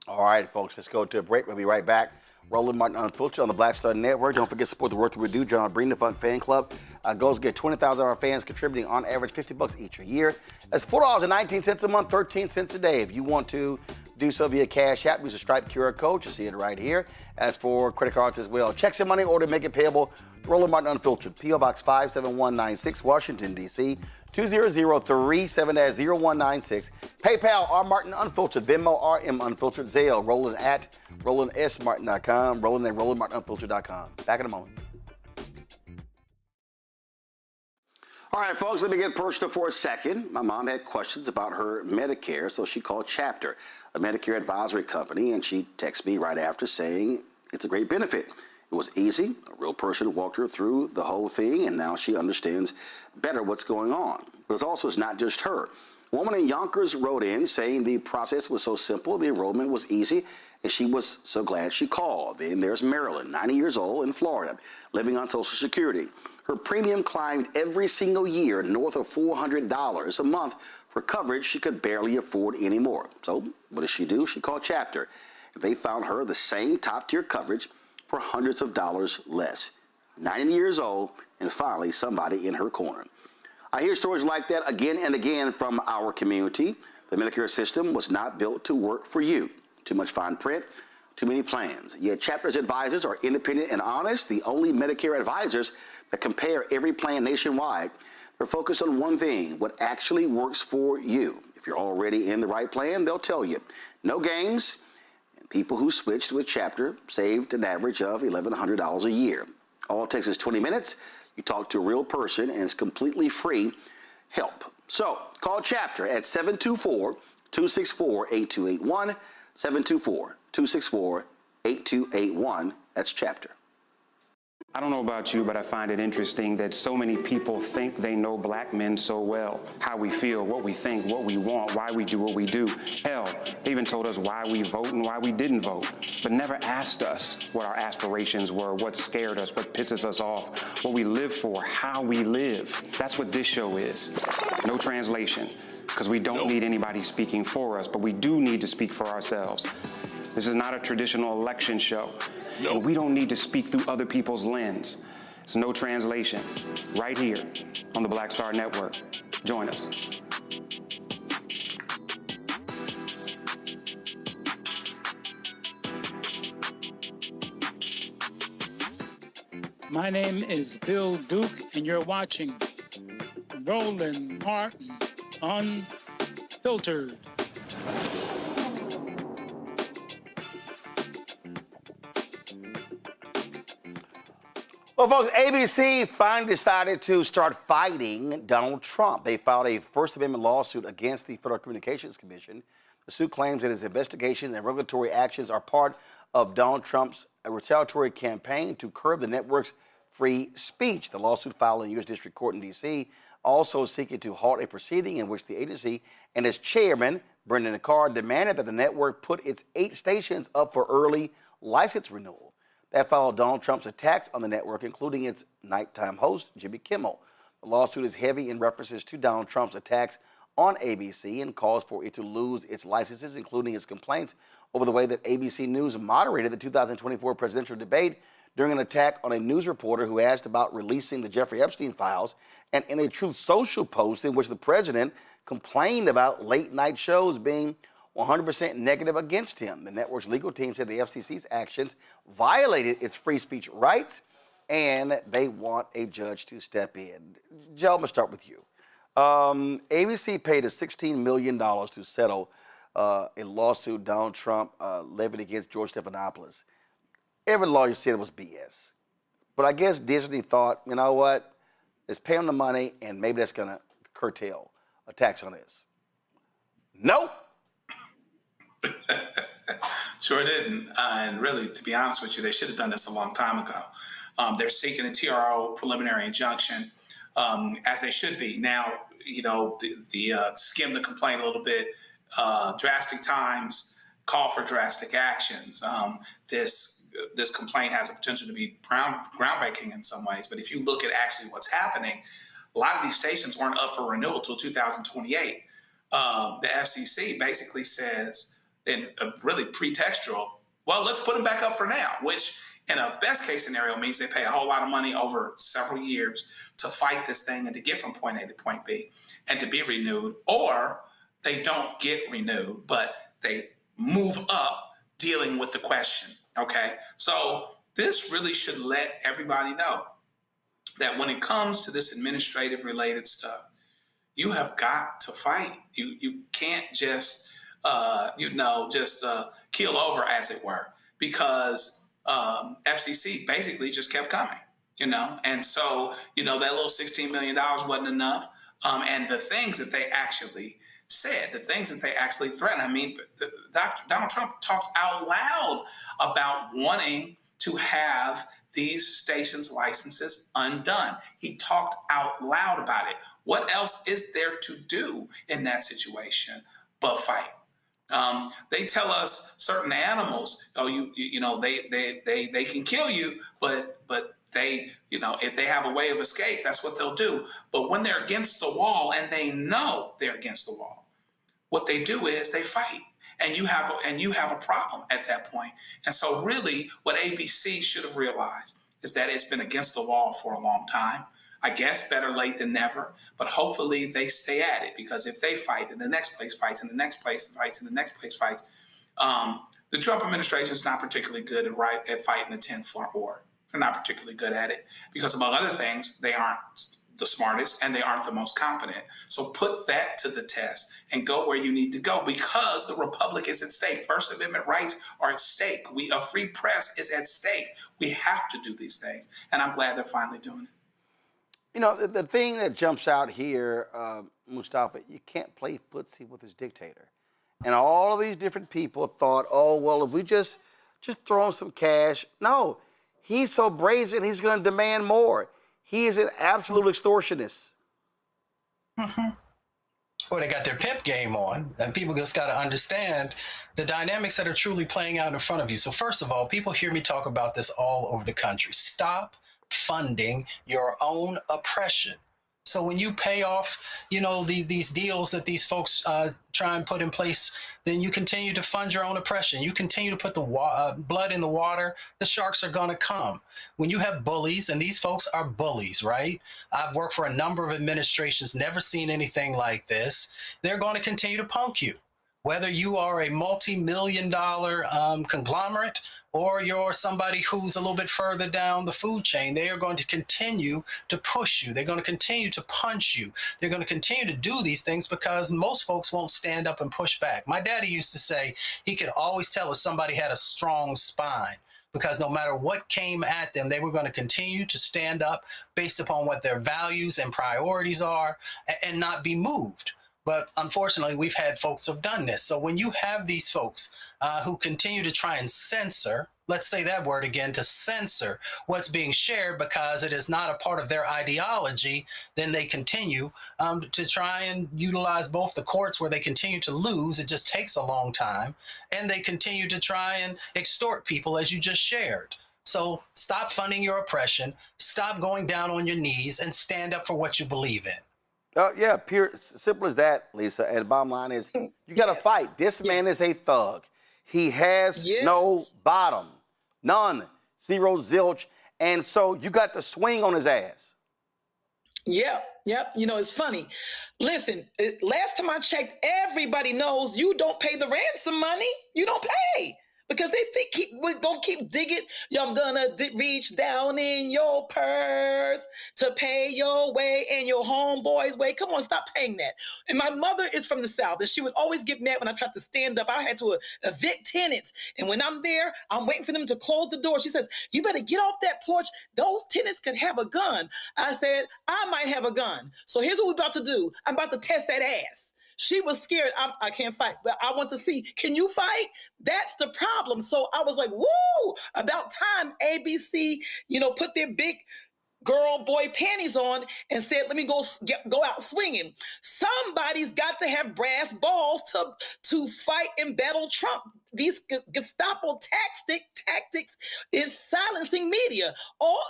All right, folks, let's go to a break. We'll be right back. Roland Martin Unfiltered on the Black Star Network. Don't forget to support the work that we do. John Breen, the Fun Fan Club. Goals get 20,000 of our fans contributing on average $50 each a year. That's $4.19 a month, 13 cents a day. If you want to do so via Cash App, use a Stripe QR code. You see it right here. As for credit cards as well, checks and money order, make it payable. Roland Martin Unfiltered, P.O. Box 57196, Washington, D.C. 20037-0196. PayPal, R. Martin Unfiltered. Venmo, RM Unfiltered. Zelle, Roland at RolandSMartin.com. Roland at RolandMartinUnfiltered.com. Back in a moment. All right, folks, let me get personal for a second. My mom had questions about her Medicare, so she called Chapter, a Medicare advisory company, and she texted me right after saying it's a great benefit. It was easy. A real person walked her through the whole thing, and now she understands better what's going on. But it's not just her. A woman in Yonkers wrote in saying the process was so simple, the enrollment was easy, and she was so glad she called. Then there's Marilyn, 90 years old, in Florida, living on Social Security. Her premium climbed every single year north of $400 a month for coverage she could barely afford anymore. So what does she do? She called Chapter. They found her the same top-tier coverage for hundreds of dollars less. 90 years old, and finally somebody in her corner. I hear stories like that again and again from our community. The Medicare system was not built to work for you. Too much fine print, too many plans. Yet Chapter's advisors are independent and honest, the only Medicare advisors that compare every plan nationwide. They're focused on one thing, what actually works for you. If you're already in the right plan, they'll tell you. No games. And people who switched with Chapter saved an average of $1,100 a year. All it takes is 20 minutes. You talk to a real person, and it's completely free help. So call Chapter at 724-264-8281, 724-264-8281. That's Chapter. I don't know about you, but I find it interesting that so many people think they know black men so well. How we feel, what we think, what we want, why we do what we do. Hell, they even told us why we vote and why we didn't vote, but never asked us what our aspirations were, what scared us, what pisses us off, what we live for, how we live. That's what this show is. No translation, because we don't need anybody speaking for us, but we do need to speak for ourselves. This is not a traditional election show. And we don't need to speak through other people's lens. It's no translation. Right here on the Black Star Network. Join us. My name is Bill Duke, and you're watching Roland Martin Unfiltered. Well, folks, ABC finally decided to start fighting Donald Trump. They filed a First Amendment lawsuit against the Federal Communications Commission. The suit claims that his investigations and regulatory actions are part of Donald Trump's retaliatory campaign to curb the network's free speech. The lawsuit filed in the U.S. District Court in D.C. also seeking to halt a proceeding in which the agency and its chairman, Brendan Carr, demanded that the network put its 8 stations up for early license renewal. That followed Donald Trump's attacks on the network, including its nighttime host, Jimmy Kimmel. The lawsuit is heavy in references to Donald Trump's attacks on ABC and calls for it to lose its licenses, including its complaints over the way that ABC News moderated the 2024 presidential debate during an attack on a news reporter who asked about releasing the Jeffrey Epstein files, and in a Truth Social post in which the president complained about late-night shows being 100% negative against him. The network's legal team said the FCC's actions violated its free speech rights, and they want a judge to step in. Joe, I'm going to start with you. ABC paid us $16 million to settle a lawsuit Donald Trump levied against George Stephanopoulos. Every lawyer said it was BS. But I guess Disney thought, you know what, let's pay them the money, and maybe that's going to curtail a tax on this. Nope. Sure didn't. And really, to be honest with you, they should have done this a long time ago. They're seeking a TRO, preliminary injunction, as they should be. Now, you know, the skim the complaint a little bit, drastic times, call for drastic actions. This complaint has a potential to be groundbreaking in some ways. But if you look at actually what's happening, a lot of these stations weren't up for renewal till 2028. the FCC basically says, in a really pretextual, well, let's put them back up for now, which in a best case scenario means they pay a whole lot of money over several years to fight this thing and to get from point A to point B and to be renewed, or they don't get renewed, but they move up dealing with the question, okay? So this really should let everybody know that when it comes to this administrative related stuff, you have got to fight. You can't just, keel over, as it were, because FCC basically just kept coming, and so, that little $16 million wasn't enough. And the things that they actually said, the things that they actually threatened. I mean, Donald Trump talked out loud about wanting to have these stations' licenses undone. He talked out loud about it. What else is there to do in that situation but fight? They tell us certain animals, they can kill you, but they, if they have a way of escape, that's what they'll do. But when they're against the wall and they know they're against the wall, what they do is they fight, and you have a problem at that point. And so really what ABC should have realized is that it's been against the wall for a long time. I guess better late than never, but hopefully they stay at it, because if they fight and the next place fights and the next place fights and the next place fights, the Trump administration is not particularly good at fighting a 10-front war. They're not particularly good at it because, among other things, they aren't the smartest and they aren't the most competent. So put that to the test and go where you need to go, because the republic is at stake. First Amendment rights are at stake. A free press is at stake. We have to do these things, and I'm glad they're finally doing it. The thing that jumps out here, Mustafa, you can't play footsie with this dictator. And all of these different people thought, oh, well, if we just throw him some cash. No, he's so brazen, he's going to demand more. He is an absolute extortionist. Mm-hmm. Well, they got their pimp game on, and people just got to understand the dynamics that are truly playing out in front of you. So first of all, people hear me talk about this all over the country. Stop funding your own oppression. So when you pay off, these deals that these folks try and put in place, then you continue to fund your own oppression. You continue to put the blood in the water. The sharks are going to come. When you have bullies, and these folks are bullies, right? I've worked for a number of administrations, never seen anything like this. They're going to continue to punk you. Whether you are a multi-million-dollar conglomerate or you're somebody who's a little bit further down the food chain, they are going to continue to push you. They're going to continue to punch you. They're going to continue to do these things because most folks won't stand up and push back. My daddy used to say he could always tell if somebody had a strong spine, because no matter what came at them, they were going to continue to stand up based upon what their values and priorities are and not be moved. But unfortunately, we've had folks who have done this. So when you have these folks who continue to try and censor, let's say that word again, to censor what's being shared because it is not a part of their ideology, then they continue to try and utilize both the courts, where they continue to lose. It just takes a long time. And they continue to try and extort people, as you just shared. So stop funding your oppression, stop going down on your knees, and stand up for what you believe in. Yeah, simple as that, Lisa. And the bottom line is, you got to fight. This man is a thug. He has no bottom, none, zero, zilch. And so you got to swing on his ass. Yep. It's funny. Listen, last time I checked, everybody knows you don't pay the ransom money. You don't pay. Because they think we're going to keep digging. I'm going to reach down in your purse to pay your way and your homeboy's way. Come on, stop paying that. And my mother is from the South, and she would always get mad when I tried to stand up. I had to evict tenants. And when I'm there, I'm waiting for them to close the door. She says, you better get off that porch. Those tenants could have a gun. I said, I might have a gun. So here's what we're about to do. I'm about to test that ass. She was scared. I can't fight, but I want to see, can you fight? That's the problem. So I was like, woo, about time ABC, put their big girl, boy panties on and said, let me go out swinging. Somebody's got to have brass balls to fight and battle Trump. these Gestapo tactics is silencing media. All,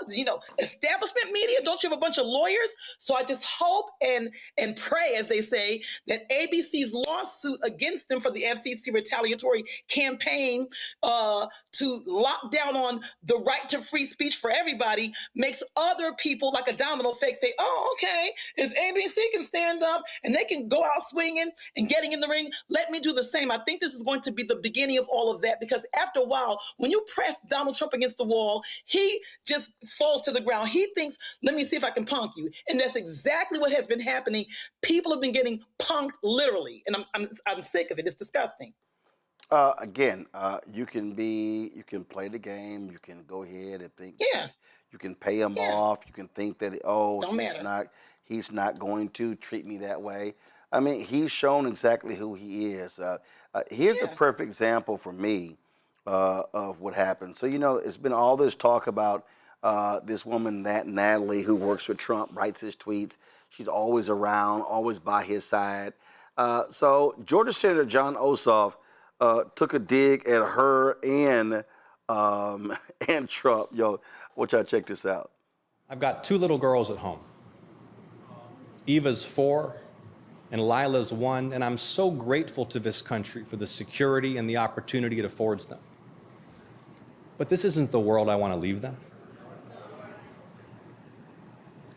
establishment media, don't you have a bunch of lawyers? So I just hope and pray, as they say, that ABC's lawsuit against them for the FCC retaliatory campaign to lock down on the right to free speech for everybody makes other people, like a domino effect, say, oh, okay, if ABC can stand up and they can go out swinging and getting in the ring, let me do the same. I think this is going to be the beginning of all of that, because after a while, when you press Donald Trump against the wall, he just falls to the ground. He thinks, let me see if I can punk you. And that's exactly what has been happening. People have been getting punked literally, and I'm sick of it. It's disgusting. Again, you can play the game. You can go ahead and think. Yeah. You can pay him off. You can think that, he's not going to treat me that way. I mean, he's shown exactly who he is. Here's a perfect example for me of what happened. So, it's been all this talk about this woman, Natalie, who works for Trump, writes his tweets. She's always around, always by his side. So Georgia Senator John Ossoff took a dig at her and Trump. Yo, want y'all check this out. I've got 2 little girls at home. Eva's 4 and Lila's 1, and I'm so grateful to this country for the security and the opportunity it affords them. But this isn't the world I want to leave them.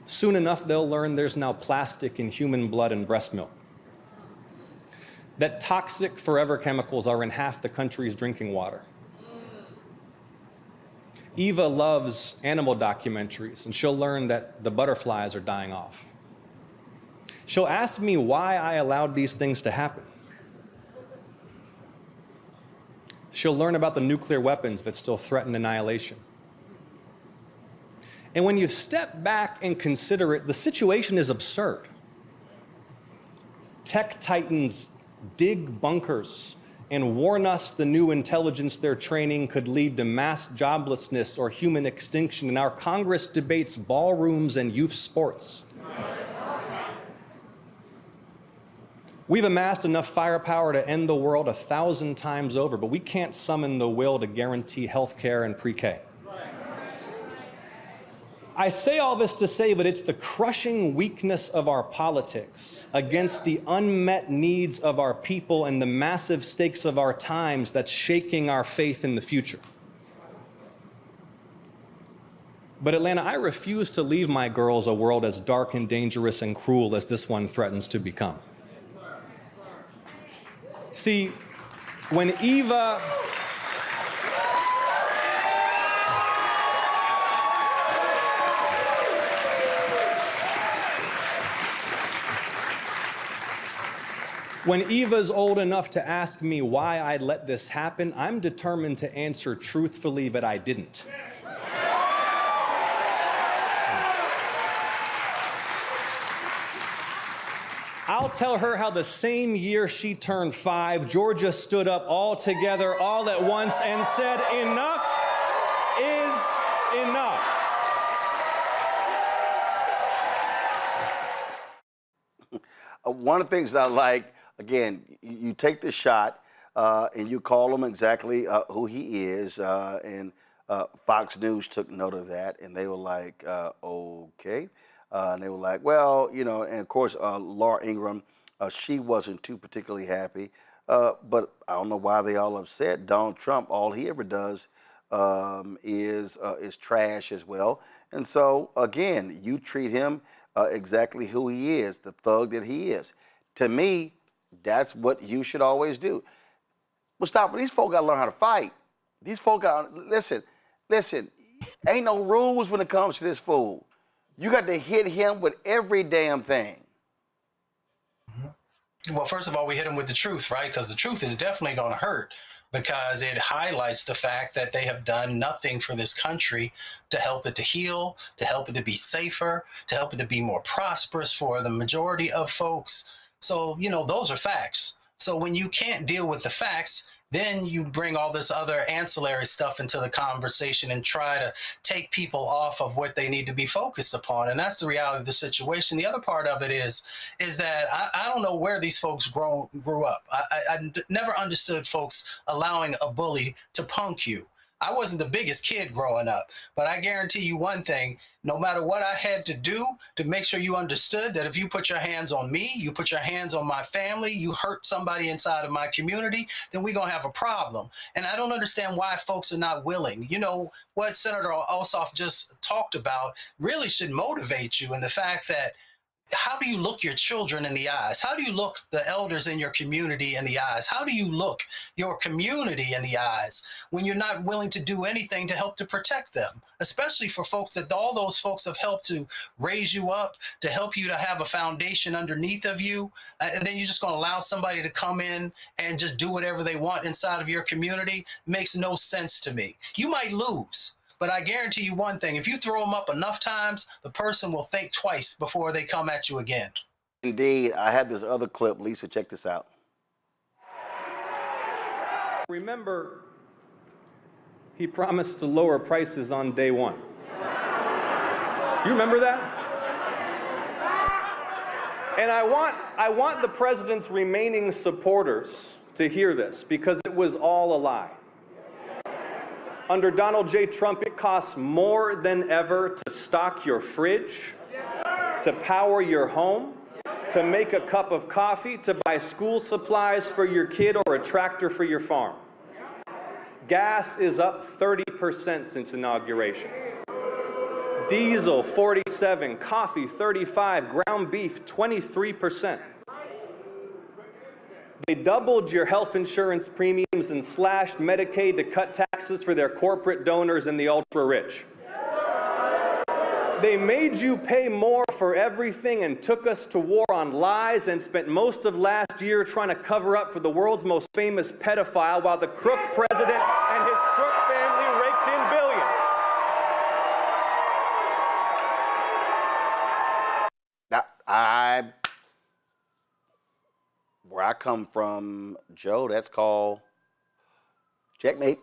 Soon enough, they'll learn there's now plastic in human blood and breast milk, that toxic forever chemicals are in half the country's drinking water. Eva loves animal documentaries, and she'll learn that the butterflies are dying off. She'll ask me why I allowed these things to happen. She'll learn about the nuclear weapons that still threaten annihilation. And when you step back and consider it, the situation is absurd. Tech titans dig bunkers and warn us the new intelligence they're training could lead to mass joblessness or human extinction, and our Congress debates ballrooms and youth sports. We've amassed enough firepower to end the world 1,000 times over, but we can't summon the will to guarantee health care and pre-K. I say all this to say that it's the crushing weakness of our politics against the unmet needs of our people and the massive stakes of our times that's shaking our faith in the future. But Atlanta, I refuse to leave my girls a world as dark and dangerous and cruel as this one threatens to become. See, when Eva... When Eva's old enough to ask me why I let this happen, I'm determined to answer truthfully that I didn't. I'll tell her how the same year she turned 5, Georgia stood up all together, all at once, and said, enough is enough. One of the things that I like, again, you take the shot and you call him exactly who he is, and Fox News took note of that, and they were like, okay. And they were like, well, and of course, Laura Ingraham, she wasn't too particularly happy, but I don't know why they all upset. Donald Trump, all he ever does is trash as well. And so, again, you treat him exactly who he is, the thug that he is. To me, that's what you should always do. Mustafa, these folk got to learn how to fight. These folk got to, listen, ain't no rules when it comes to this fool. You got to hit him with every damn thing. Well, first of all, we hit him with the truth, right? Because the truth is definitely going to hurt, because it highlights the fact that they have done nothing for this country to help it to heal, to help it to be safer, to help it to be more prosperous for the majority of folks. So, those are facts. So when you can't deal with the facts, Then you bring all this other ancillary stuff into the conversation and try to take people off of what they need to be focused upon. And that's the reality of the situation. The other part of it is that I don't know where these folks grew up. I never understood folks allowing a bully to punk you. I wasn't the biggest kid growing up, but I guarantee you one thing, no matter what I had to do to make sure you understood that if you put your hands on me, you put your hands on my family, you hurt somebody inside of my community, then we're going to have a problem. And I don't understand why folks are not willing. You know, what Senator Ossoff just talked about really should motivate you in the fact that how do you look your children in the eyes? How do you look the elders in your community in the eyes? How do you look your community in the eyes when you're not willing to do anything to help to protect them? Especially for folks that all those folks have helped to raise you up, to help you to have a foundation underneath of you. And then you're just going to allow somebody to come in and just do whatever they want inside of your community. Makes no sense to me. You might lose. But I guarantee you one thing, if you throw them up enough times, the person will think twice before they come at you again. Indeed. I have this other clip. Lisa, check this out. Remember, he promised to lower prices on day one. You remember that? And I want the president's remaining supporters to hear this, because it was all a lie. Under Donald J. Trump, it costs more than ever to stock your fridge, to power your home, to make a cup of coffee, to buy school supplies for your kid or a tractor for your farm. Gas is up 30% since inauguration. Diesel, 47%, coffee, 35%, ground beef, 23%. They doubled your health insurance premiums and slashed Medicaid to cut taxes for their corporate donors and the ultra-rich. They made you pay more for everything and took us to war on lies and spent most of last year trying to cover up for the world's most famous pedophile while the crook president and his crook family raked in billions. Now, where I come from, Joe, that's called checkmate.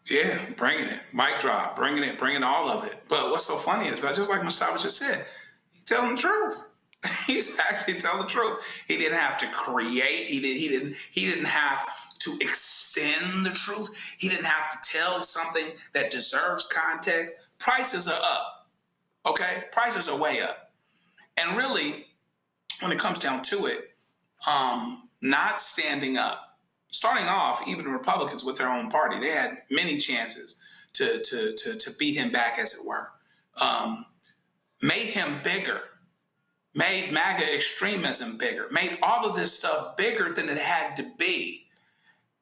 Yeah, bringing it. Mic drop, bringing all of it. But what's so funny is, just like Mustafa just said, he's telling the truth. He's actually telling the truth. He didn't have to create. He didn't have to extend the truth. He didn't have to tell something that deserves context. Prices are up. Okay? Prices are way up. And really, when it comes down to it, not standing up, starting off, even Republicans with their own party, they had many chances to beat him back, as it were. Made him bigger, made MAGA extremism bigger, made all of this stuff bigger than it had to be.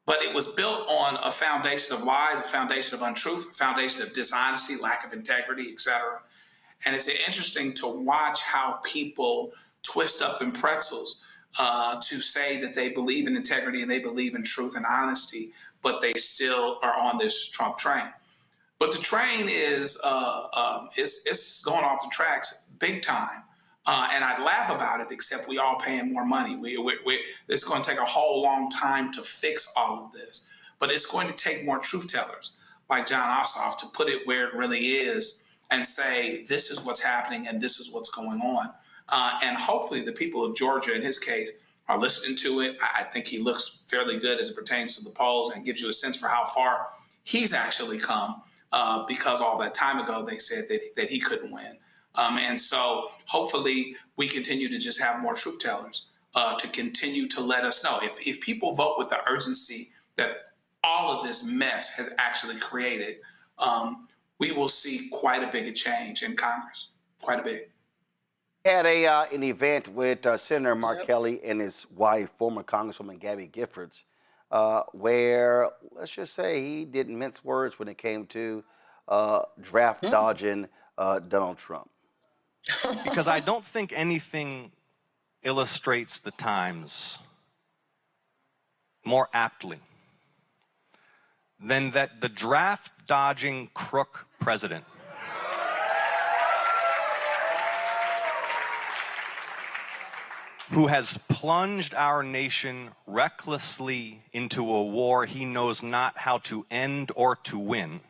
But it was built on a foundation of lies, a foundation of untruth, a foundation of dishonesty, lack of integrity, etc. And it's interesting to watch how people twist up in pretzels to say that they believe in integrity and they believe in truth and honesty, but they still are on this Trump train. But the train is it's going off the tracks big time. And I'd laugh about it, except we all paying more money. It's going to take a whole long time to fix all of this. But it's going to take more truth tellers like John Ossoff to put it where it really is and say, this is what's happening and this is what's going on. And hopefully the people of Georgia, in his case, are listening to it. I think he looks fairly good as it pertains to the polls and gives you a sense for how far he's actually come, because all that time ago they said that he couldn't win. And so hopefully we continue to just have more truth tellers to continue to let us know. If people vote with the urgency that all of this mess has actually created, we will see quite a big change in Congress, quite a big. Had an event with Senator Mark Kelly and his wife, former Congresswoman Gabby Giffords, where, let's just say, he didn't mince words when it came to draft dodging Donald Trump. Because I don't think anything illustrates the times more aptly than that the draft-dodging crook president who has plunged our nation recklessly into a war he knows not how to end or to win,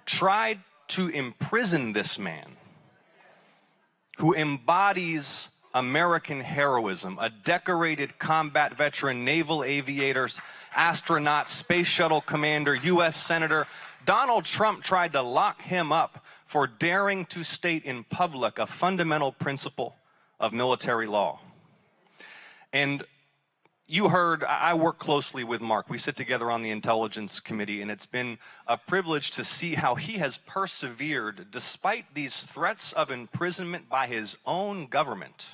tried to imprison this man who embodies American heroism, a decorated combat veteran, naval aviators, astronaut, space shuttle commander, U.S. Senator. Donald Trump tried to lock him up for daring to state in public a fundamental principle of military law. And you heard, I work closely with Mark. We sit together on the Intelligence Committee, and it's been a privilege to see how he has persevered despite these threats of imprisonment by his own government,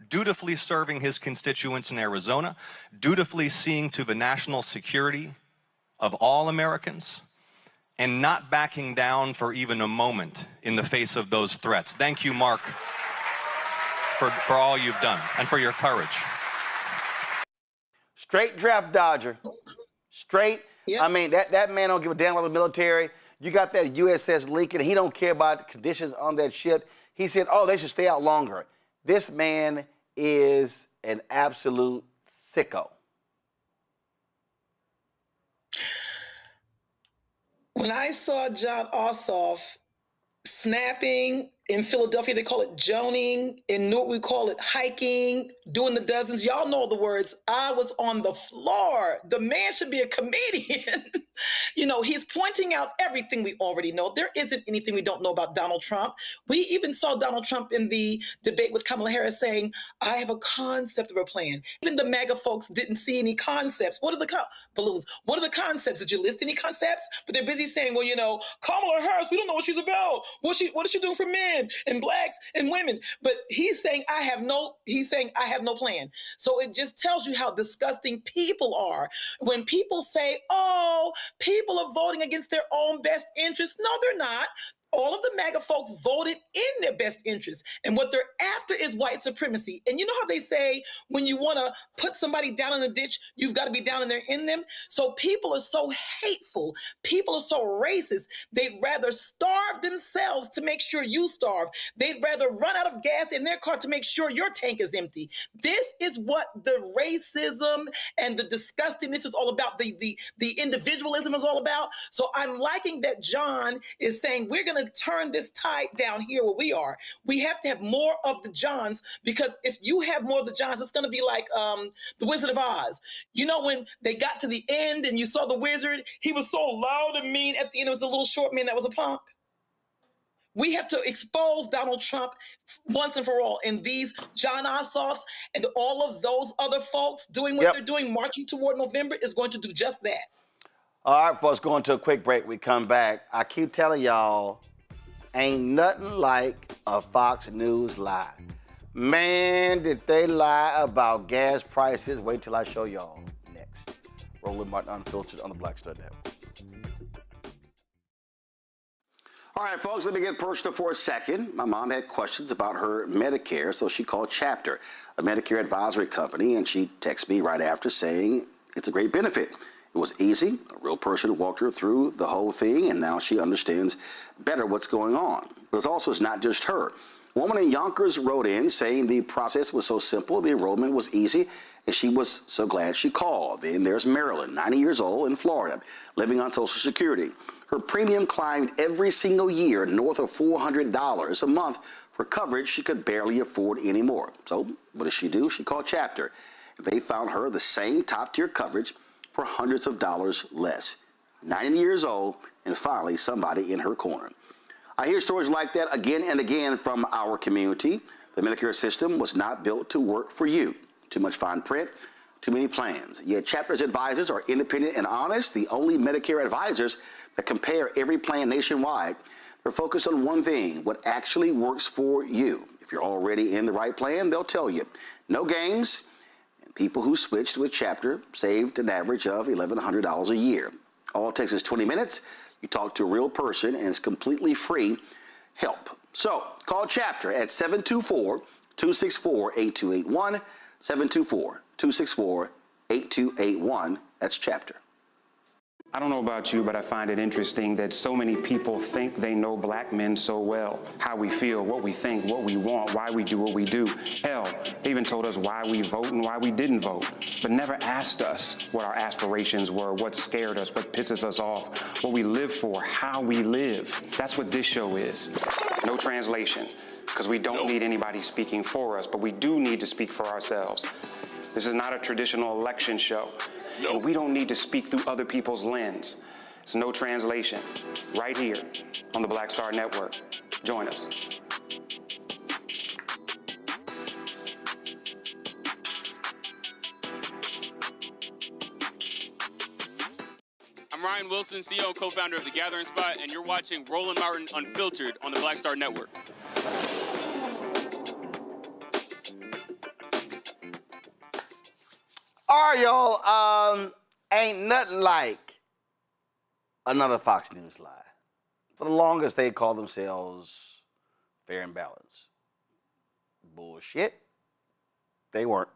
dutifully serving his constituents in Arizona, dutifully seeing to the national security of all Americans, and not backing down for even a moment in the face of those threats. Thank you, Mark, for all you've done and for your courage. Straight draft dodger. Straight. Yep. I mean, that man don't give a damn about the military. You got that USS Lincoln. He don't care about the conditions on that ship. He said, oh, they should stay out longer. This man is an absolute sicko. When I saw John Ossoff snapping in Philadelphia, they call it joning. In Newark, we call it hiking, doing the dozens. Y'all know the words. I was on the floor. The man should be a comedian. You know, he's pointing out everything we already know. There isn't anything we don't know about Donald Trump. We even saw Donald Trump in the debate with Kamala Harris saying, I have a concept of a plan. Even the MAGA folks didn't see any concepts. What are the balloons? What are the concepts? Did you list any concepts? But they're busy saying, well, you know, Kamala Harris, we don't know what she's about. What is she doing for men and blacks and women? But he's saying, I have no plan. So it just tells you how disgusting people are. When people say, oh, people are voting against their own best interests. No, they're not. All of the MAGA folks voted in their best interest. And what they're after is white supremacy. And you know how they say when you want to put somebody down in a ditch, you've got to be down in them. So people are so hateful. People are so racist. They'd rather starve themselves to make sure you starve. They'd rather run out of gas in their car to make sure your tank is empty. This is what the racism and the disgustingness is all about. The individualism is all about. So I'm liking that John is saying we're going to turn this tide down here where we are. We have to have more of the Johns, because if you have more of the Johns, it's going to be like the Wizard of Oz. You know, when they got to the end and you saw the wizard, he was so loud and mean. At the end, it was a little short man that was a punk. We have to expose Donald Trump once and for all. And these John Ossoffs and all of those other folks doing what they're doing, marching toward November, is going to do just that. All right, folks, going to a quick break. We come back. I keep telling y'all, ain't nothing like a Fox News lie. Man, did they lie about gas prices. Wait till I show y'all next. Roland Martin Unfiltered on the Black Star Network. All right, folks, let me get personal for a second. My mom had questions about her Medicare, so she called Chapter, a Medicare advisory company, and she texted me right after saying it's a great benefit. It was easy. A real person walked her through the whole thing, and now she understands better what's going on. But it's not just her. A woman in Yonkers wrote in saying the process was so simple, the enrollment was easy, and she was so glad she called. Then there's Marilyn, 90 years old, in Florida, living on Social Security. Her premium climbed every single year north of $400 a month for coverage she could barely afford anymore. So what does she do? She called Chapter. They found her the same top-tier coverage for hundreds of dollars less. 90 years old, and finally somebody in her corner. I hear stories like that again and again from our community. The Medicare system was not built to work for you. Too much fine print, too many plans. Yet Chapter's advisors are independent and honest, the only Medicare advisors that compare every plan nationwide. They're focused on one thing, what actually works for you. If you're already in the right plan, they'll tell you. No games. People who switched with Chapter saved an average of $1,100 a year. All it takes is 20 minutes. You talk to a real person, and it's completely free help. So call Chapter at 724-264-8281, 724-264-8281. That's Chapter. I don't know about you, but I find it interesting that so many people think they know black men so well. How we feel, what we think, what we want, why we do what we do. Hell, they even told us why we vote and why we didn't vote, but never asked us what our aspirations were, what scared us, what pisses us off, what we live for, how we live. That's what this show is. No translation, because we don't need anybody speaking for us, but we do need to speak for ourselves. This is not a traditional election show. And we don't need to speak through other people's lens. It's no translation. Right here on the Black Star Network. Join us. I'm Ryan Wilson, CEO and co-founder of The Gathering Spot, and you're watching Roland Martin Unfiltered on the Black Star Network. All right, y'all. Ain't nothing like another Fox News lie. For the longest, they called themselves fair and balanced. Bullshit. They weren't.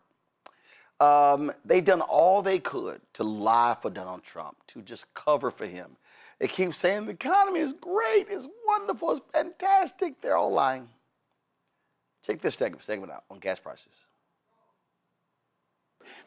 They done all they could to lie for Donald Trump, to just cover for him. They keep saying the economy is great, it's wonderful, it's fantastic. They're all lying. Check this segment out on gas prices.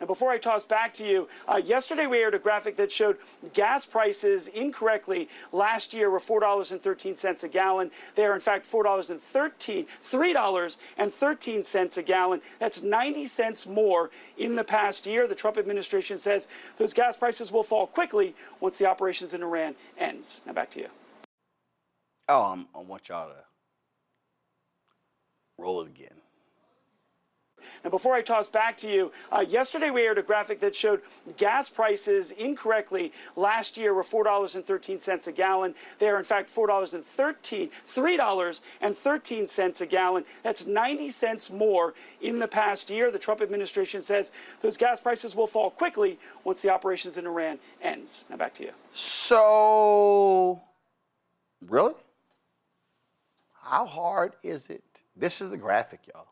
Now, before I toss back to you, yesterday we aired a graphic that showed gas prices incorrectly last year were $4.13 a gallon. They are, in fact, $3.13 a gallon. That's 90 cents more in the past year. The Trump administration says those gas prices will fall quickly once the operations in Iran ends. Now, back to you. Oh, I want y'all to roll it again. Now, before I toss back to you, yesterday we aired a graphic that showed gas prices incorrectly last year were $4.13 a gallon. They are, in fact, $3.13 a gallon. That's 90 cents more in the past year. The Trump administration says those gas prices will fall quickly once the operations in Iran ends. Now, back to you. So, really? How hard is it? This is the graphic, y'all.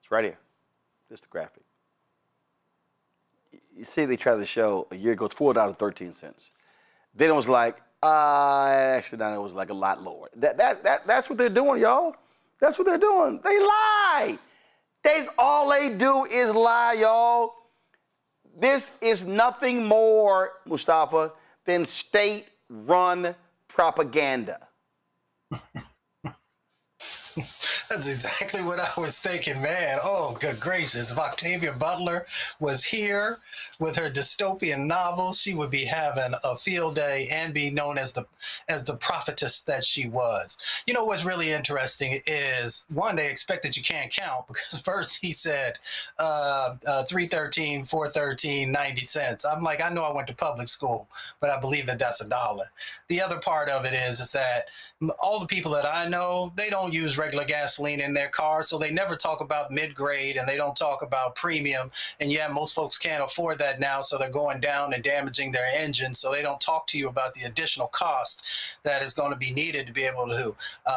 It's right here. This is the graphic. You see, they tried to show a year ago, it's $4.13. Then it was like, actually, now it was like a lot lower. That's what they're doing, y'all. That's what they're doing. They lie. That's all they do is lie, y'all. This is nothing more, Mustafa, than state-run propaganda. That's exactly what I was thinking, man. Oh, good gracious. If Octavia Butler was here with her dystopian novel, she would be having a field day and be known as the prophetess that she was. You know what's really interesting is, one, they expect that you can't count, because first he said $3.13, $4.13, 90 cents. I'm like, I know I went to public school, but I believe that that's $1. The other part of it is that all the people that I know, they don't use regular gasoline in their cars, so they never talk about mid-grade and they don't talk about premium. And yeah, most folks can't afford that now, so they're going down and damaging their engines, so they don't talk to you about the additional cost that is going to be needed to be able to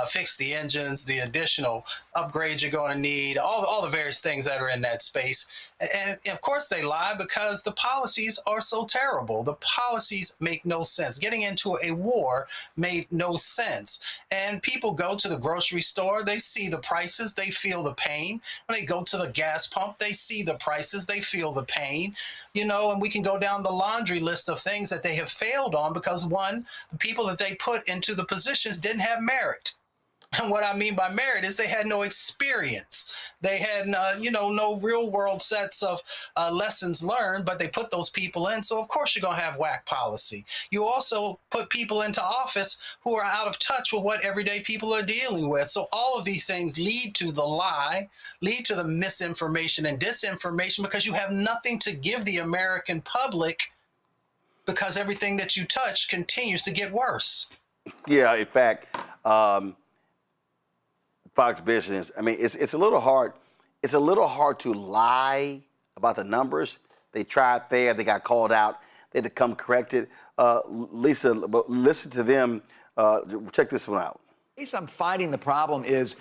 fix the engines, the additional upgrades you're going to need, all the various things that are in that space. And of course they lie because the policies are so terrible. The policies make no sense. Getting into a war made no sense. And people go to the grocery store, they see the prices, they feel the pain. When they go to the gas pump, they see the prices, they feel the pain. You know, and we can go down the laundry list of things that they have failed on because, one, the people that they put into the positions didn't have merit. And what I mean by merit is they had no experience. They had, no real world sets of lessons learned, but they put those people in. So, of course, you're going to have whack policy. You also put people into office who are out of touch with what everyday people are dealing with. So all of these things lead to the lie, lead to the misinformation and disinformation, because you have nothing to give the American public, because everything that you touch continues to get worse. Yeah, in fact, Fox Business, I mean, it's a little hard. It's a little hard to lie about the numbers. They tried there, they got called out, they had to come corrected. Lisa, listen to them. Check this one out. The case I'm finding the problem is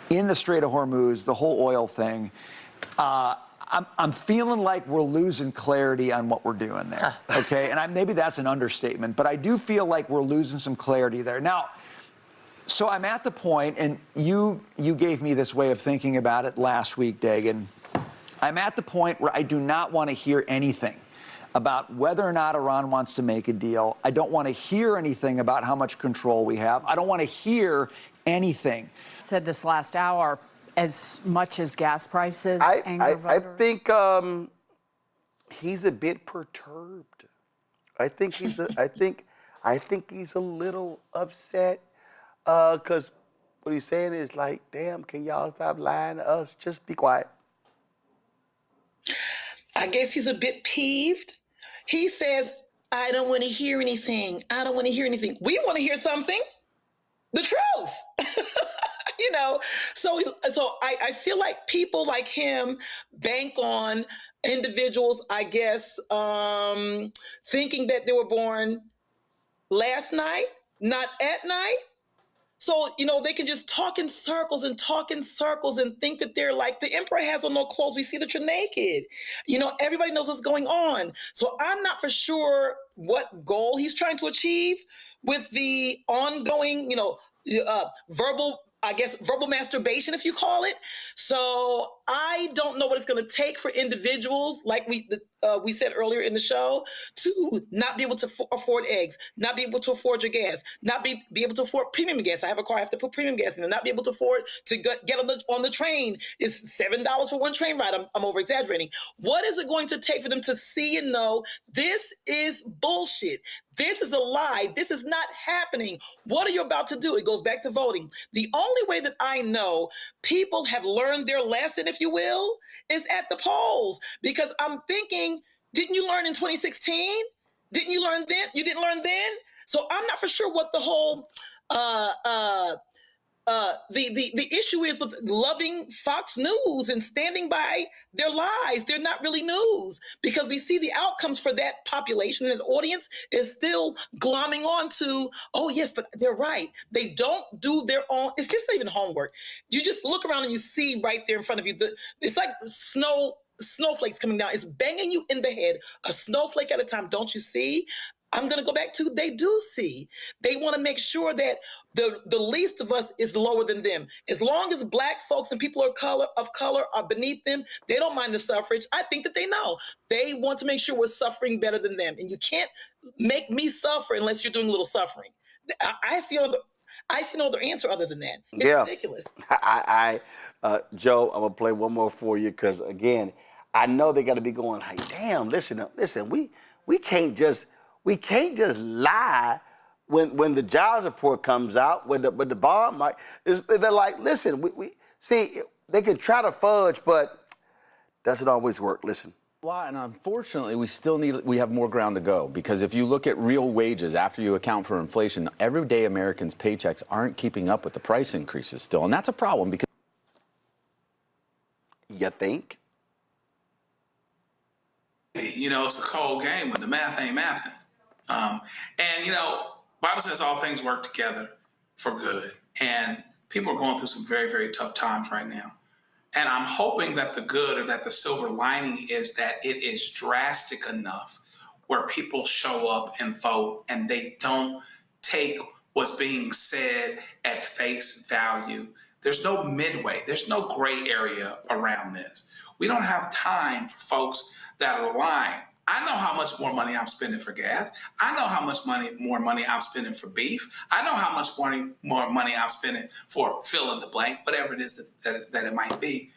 in the Strait of Hormuz, the whole oil thing. I'm feeling like we're losing clarity on what we're doing there, okay? And maybe that's an understatement, but I do feel like we're losing some clarity there. Now, so I'm at the point, and you gave me this way of thinking about it last week, Dagan. I'm at the point where I do not want to hear anything about whether or not Iran wants to make a deal. I don't want to hear anything about how much control we have. I don't want to hear anything. Said this last hour, as much as gas prices anger voters? I think he's a bit perturbed. I think he's a little upset because what he's saying is like, damn, can y'all stop lying to us? Just be quiet. I guess he's a bit peeved. He says, I don't want to hear anything. I don't want to hear anything. We want to hear something. The truth. You know, so I feel like people like him bank on individuals, I guess, thinking that they were born last night, not at night. So, you know, they can just talk in circles and think that they're like, the emperor has on no clothes. We see that you're naked. You know, everybody knows what's going on. So I'm not for sure what goal he's trying to achieve with the ongoing, you know, verbal masturbation, if you call it. So I don't know what it's going to take for individuals, like we said earlier in the show, to not be able to afford eggs, not be able to afford your gas, not be able to afford premium gas. I have a car, I have to put premium gas in it, not be able to afford to get on the train. It's $7 for one train ride. I'm over exaggerating. What is it going to take for them to see and know this is bullshit? This is a lie. This is not happening. What are you about to do? It goes back to voting. The only way that I know people have learned their lesson, if you will, is at the polls. Because I'm thinking, didn't you learn in 2016? Didn't you learn then? You didn't learn then? So I'm not for sure what the whole the issue is with loving Fox News and standing by their lies. They're not really news, because we see the outcomes for that population, and the audience is still glomming on to, oh yes, but they're right. They don't do their own. It's just not even homework. You just look around and you see right there in front of you. It's like snowflakes coming down. It's banging you in the head, a snowflake at a time. Don't you see? I'm going to go back to, they do see. They want to make sure that the least of us is lower than them. As long as black folks and people of color are beneath them, they don't mind the suffrage. I think that they know. They want to make sure we're suffering better than them. And you can't make me suffer unless you're doing a little suffering. I see no other answer other than that. It's ridiculous. Joe, I'm going to play one more for you because, again, I know they got to be going, hey, damn, listen, we can't just lie when the jobs report comes out, when the bond market, they're like, listen, we see, they can try to fudge, but doesn't always work. Listen. And unfortunately, we have more ground to go, because if you look at real wages after you account for inflation, everyday Americans' paychecks aren't keeping up with the price increases still, and that's a problem because. You think? You know, it's a cold game when the math ain't mathing. And, you know, Bible says all things work together for good. And people are going through some very, very tough times right now. And I'm hoping that the good, or that the silver lining, is that it is drastic enough where people show up and vote and they don't take what's being said at face value. There's no midway. There's no gray area around this. We don't have time for folks that are lying. I know how much more money I'm spending for gas. I know how much more money I'm spending for beef. I know how much more money I'm spending for fill in the blank, whatever it is that it might be.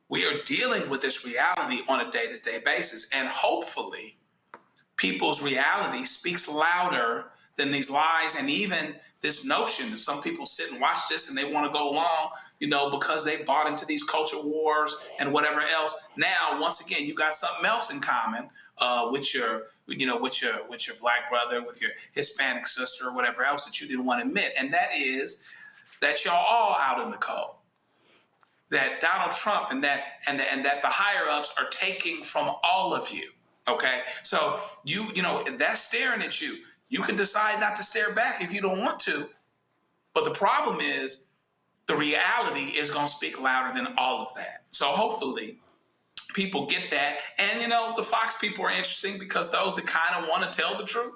We are dealing with this reality on a day-to-day basis, and hopefully people's reality speaks louder than these lies and even this notion that some people sit and watch this and they want to go along, you know, because they bought into these culture wars and whatever else. Now, once again, you got something else in common with your black brother, with your Hispanic sister, or whatever else that you didn't want to admit, and that is that y'all all out in the cold. That Donald Trump and that the higher ups are taking from all of you. Okay, so you know that's staring at you. You can decide not to stare back if you don't want to, but the problem is the reality is going to speak louder than all of that. So hopefully people get that. And, you know, the Fox people are interesting because those that kind of want to tell the truth,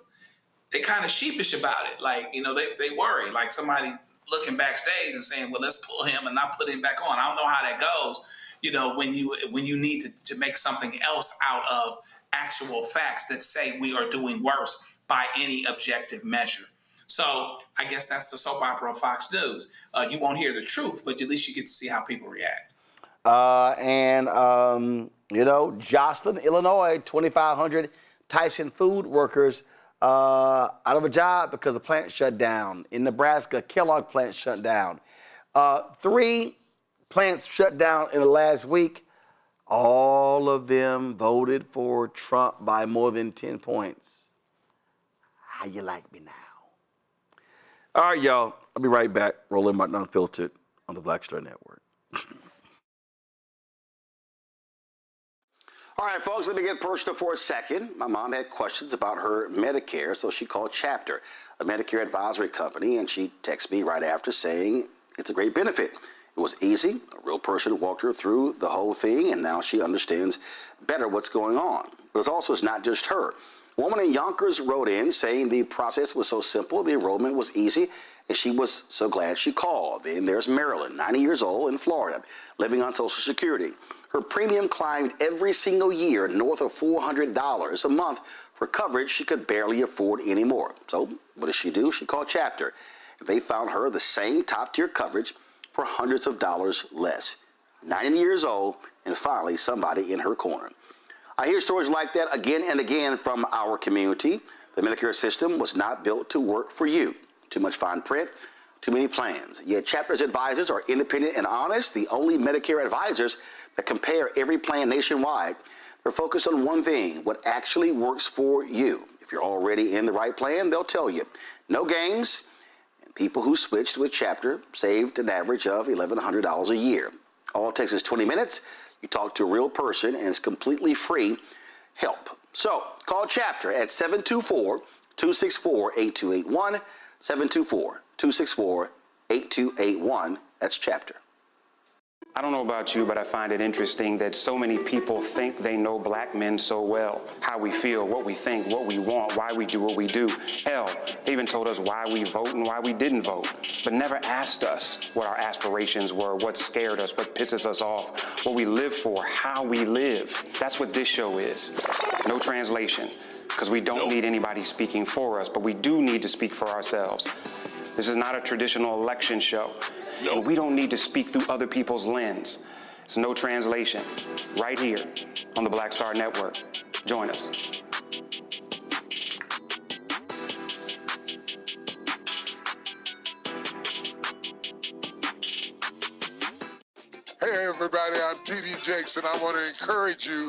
they kind of sheepish about it. Like, you know, they worry, like somebody looking backstage and saying, well, let's pull him and not put him back on. I don't know how that goes, you know, when you need to make something else out of actual facts that say we are doing worse by any objective measure. So I guess that's the soap opera of Fox News. You won't hear the truth, but at least you get to see how people react. You know, Jocelyn, Illinois, 2,500 Tyson food workers out of a job because the plant shut down. In Nebraska, Kellogg plant shut down. 3 plants shut down in the last week. All of them voted for Trump by more than 10 points. How you like me now? All right, y'all. I'll be right back. Roland Martin Unfiltered on the Black Star Network. All right, folks, let me get personal for a second. My mom had questions about her Medicare, so she called Chapter, a Medicare advisory company, and she texted me right after saying it's a great benefit. It was easy. A real person walked her through the whole thing, and now she understands better what's going on. But it's not just her. A woman in Yonkers wrote in saying the process was so simple, the enrollment was easy, and she was so glad she called. Then there's Marilyn, 90 years old, in Florida, living on Social Security. Her premium climbed every single year north of $400 a month for coverage she could barely afford anymore. So what does she do? She called Chapter. They found her the same top-tier coverage for hundreds of dollars less. 90 years old, and finally somebody in her corner. I hear stories like that again and again from our community. The Medicare system was not built to work for you. Too much fine print, too many plans. Yet Chapter's advisors are independent and honest, the only Medicare advisors that compare every plan nationwide. They're focused on one thing, what actually works for you. If you're already in the right plan, they'll tell you. No games, and people who switched with Chapter saved an average of $1,100 a year. All it takes is 20 minutes. You talk to a real person, and it's completely free help. So call Chapter at 724-264-8281, 724-264-8281. That's Chapter. I don't know about you, but I find it interesting that so many people think they know black men so well. How we feel, what we think, what we want, why we do what we do. Hell, they even told us why we vote and why we didn't vote, but never asked us what our aspirations were, what scared us, what pisses us off, what we live for, how we live. That's what this show is. No translation, because we don't need anybody speaking for us, but we do need to speak for ourselves. This is not a traditional election show. And we don't need to speak through other people's lens. It's no translation. Right here on the Black Star Network. Join us. Hey everybody, I'm T.D. Jakes, and I want to encourage you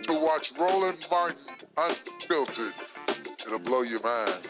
to watch Roland Martin Unfiltered. It'll blow your mind.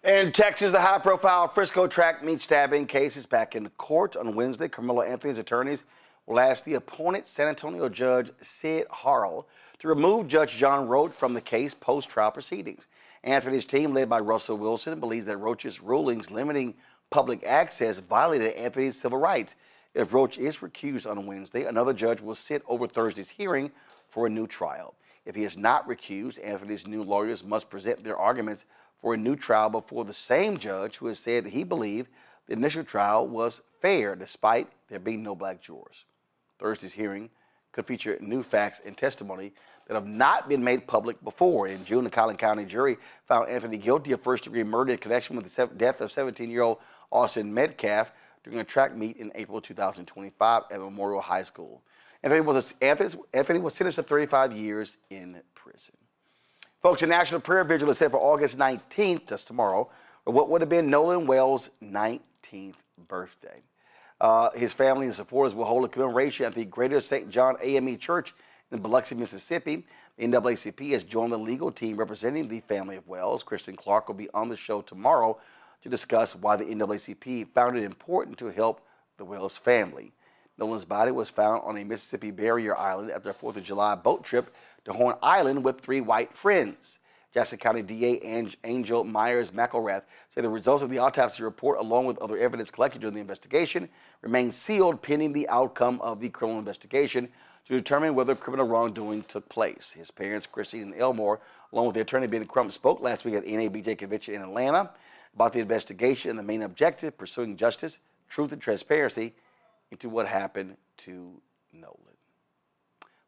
In Texas, the high-profile Frisco track meet stabbing case is back in court on Wednesday. Karmelo Anthony's attorneys will ask the appointed San Antonio judge Sid Harrell to remove Judge John Roach from the case post-trial proceedings. Anthony's team, led by Russell Wilson, believes that Roach's rulings limiting public access violated Anthony's civil rights. If Roach is recused on Wednesday, another judge will sit over Thursday's hearing for a new trial. If he is not recused, Anthony's new lawyers must present their arguments for a new trial before the same judge who has said he believed the initial trial was fair despite there being no black jurors. Thursday's hearing could feature new facts and testimony that have not been made public before. In June, the Collin County jury found Anthony guilty of first-degree murder in connection with the death of 17-year-old Austin Metcalf during a track meet in April 2025 at Memorial High School. Anthony was sentenced to 35 years in prison. Folks, a national prayer vigil is set for August 19th, that's tomorrow, for what would have been Nola Wells' 19th birthday. His family and supporters will hold a commemoration at the Greater St. John AME Church in Biloxi, Mississippi. The NAACP has joined the legal team representing the family of Wells. Kristen Clark will be on the show tomorrow to discuss why the NAACP found it important to help the Wells family. Nolan's body was found on a Mississippi barrier island after a 4th of July boat trip to Horn Island with 3 white friends. Jackson County DA Angel Myers McElrath said the results of the autopsy report, along with other evidence collected during the investigation, remain sealed pending the outcome of the criminal investigation to determine whether criminal wrongdoing took place. His parents, Christine and Elmore, along with their attorney Ben Crump, spoke last week at NABJ convention in Atlanta about the investigation and the main objective, pursuing justice, truth, and transparency into what happened to Nolan.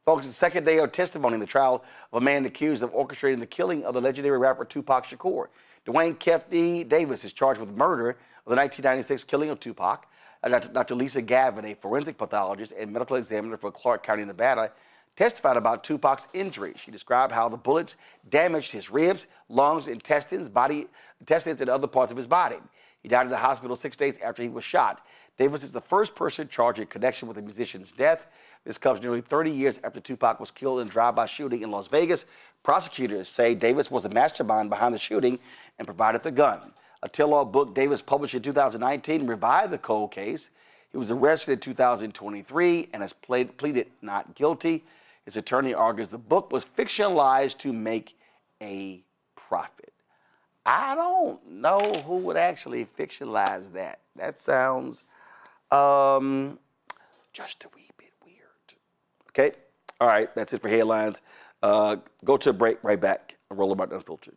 Folks, the second day of testimony in the trial of a man accused of orchestrating the killing of the legendary rapper Tupac Shakur. Dwayne Kefty Davis is charged with murder of the 1996 killing of Tupac. Dr. Lisa Gavin, a forensic pathologist and medical examiner for Clark County, Nevada, testified about Tupac's injuries. She described how the bullets damaged his ribs, lungs, intestines, and other parts of his body. He died in the hospital 6 days after he was shot. Davis is the first person charged in connection with the musician's death. This comes nearly 30 years after Tupac was killed in a drive-by shooting in Las Vegas. Prosecutors say Davis was the mastermind behind the shooting and provided the gun. A tell-all book Davis published in 2019 revived the cold case. He was arrested in 2023 and has pleaded not guilty. His attorney argues the book was fictionalized to make a profit. I don't know who would actually fictionalize that. That sounds just a wee bit weird. Okay? All right, that's it for headlines. Go to a break, right back. Roland Martin Unfiltered.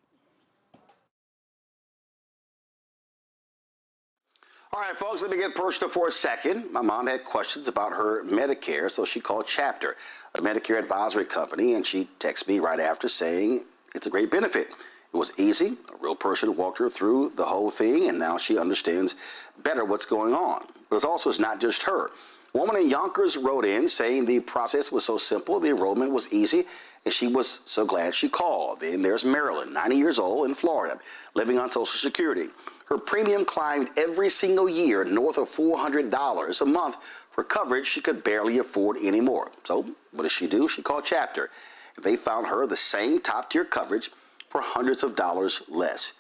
All right, folks, let me get personal for a second. My mom had questions about her Medicare, so she called Chapter, a Medicare advisory company, and she texted me right after saying it's a great benefit. It was easy. A real person walked her through the whole thing, and now she understands better what's going on. But it's not just her. A woman in Yonkers wrote in saying the process was so simple, the enrollment was easy, and she was so glad she called. Then there's Marilyn, 90 years old, in Florida, living on Social Security. Her premium climbed every single year north of $400 a month for coverage she could barely afford anymore. So what does she do? She called Chapter. They found her the same top-tier coverage for hundreds of dollars less.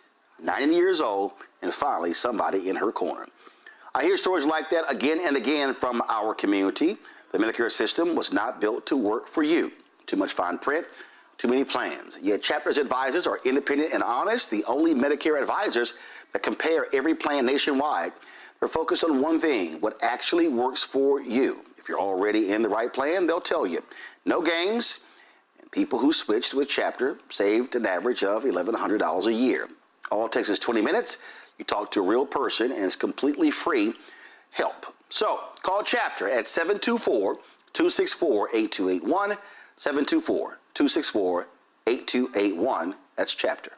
90 years old, and finally somebody in her corner. I hear stories like that again and again from our community. The Medicare system was not built to work for you. Too much fine print, too many plans. Yet Chapter's advisors are independent and honest, the only Medicare advisors that compare every plan nationwide. They're focused on one thing, what actually works for you. If you're already in the right plan, they'll tell you. No games. And people who switched with Chapter saved an average of $1,100 a year. All it takes is 20 minutes. You talk to a real person, and it's completely free help. So call Chapter at 724-264-8281, 724-264-8281. That's Chapter.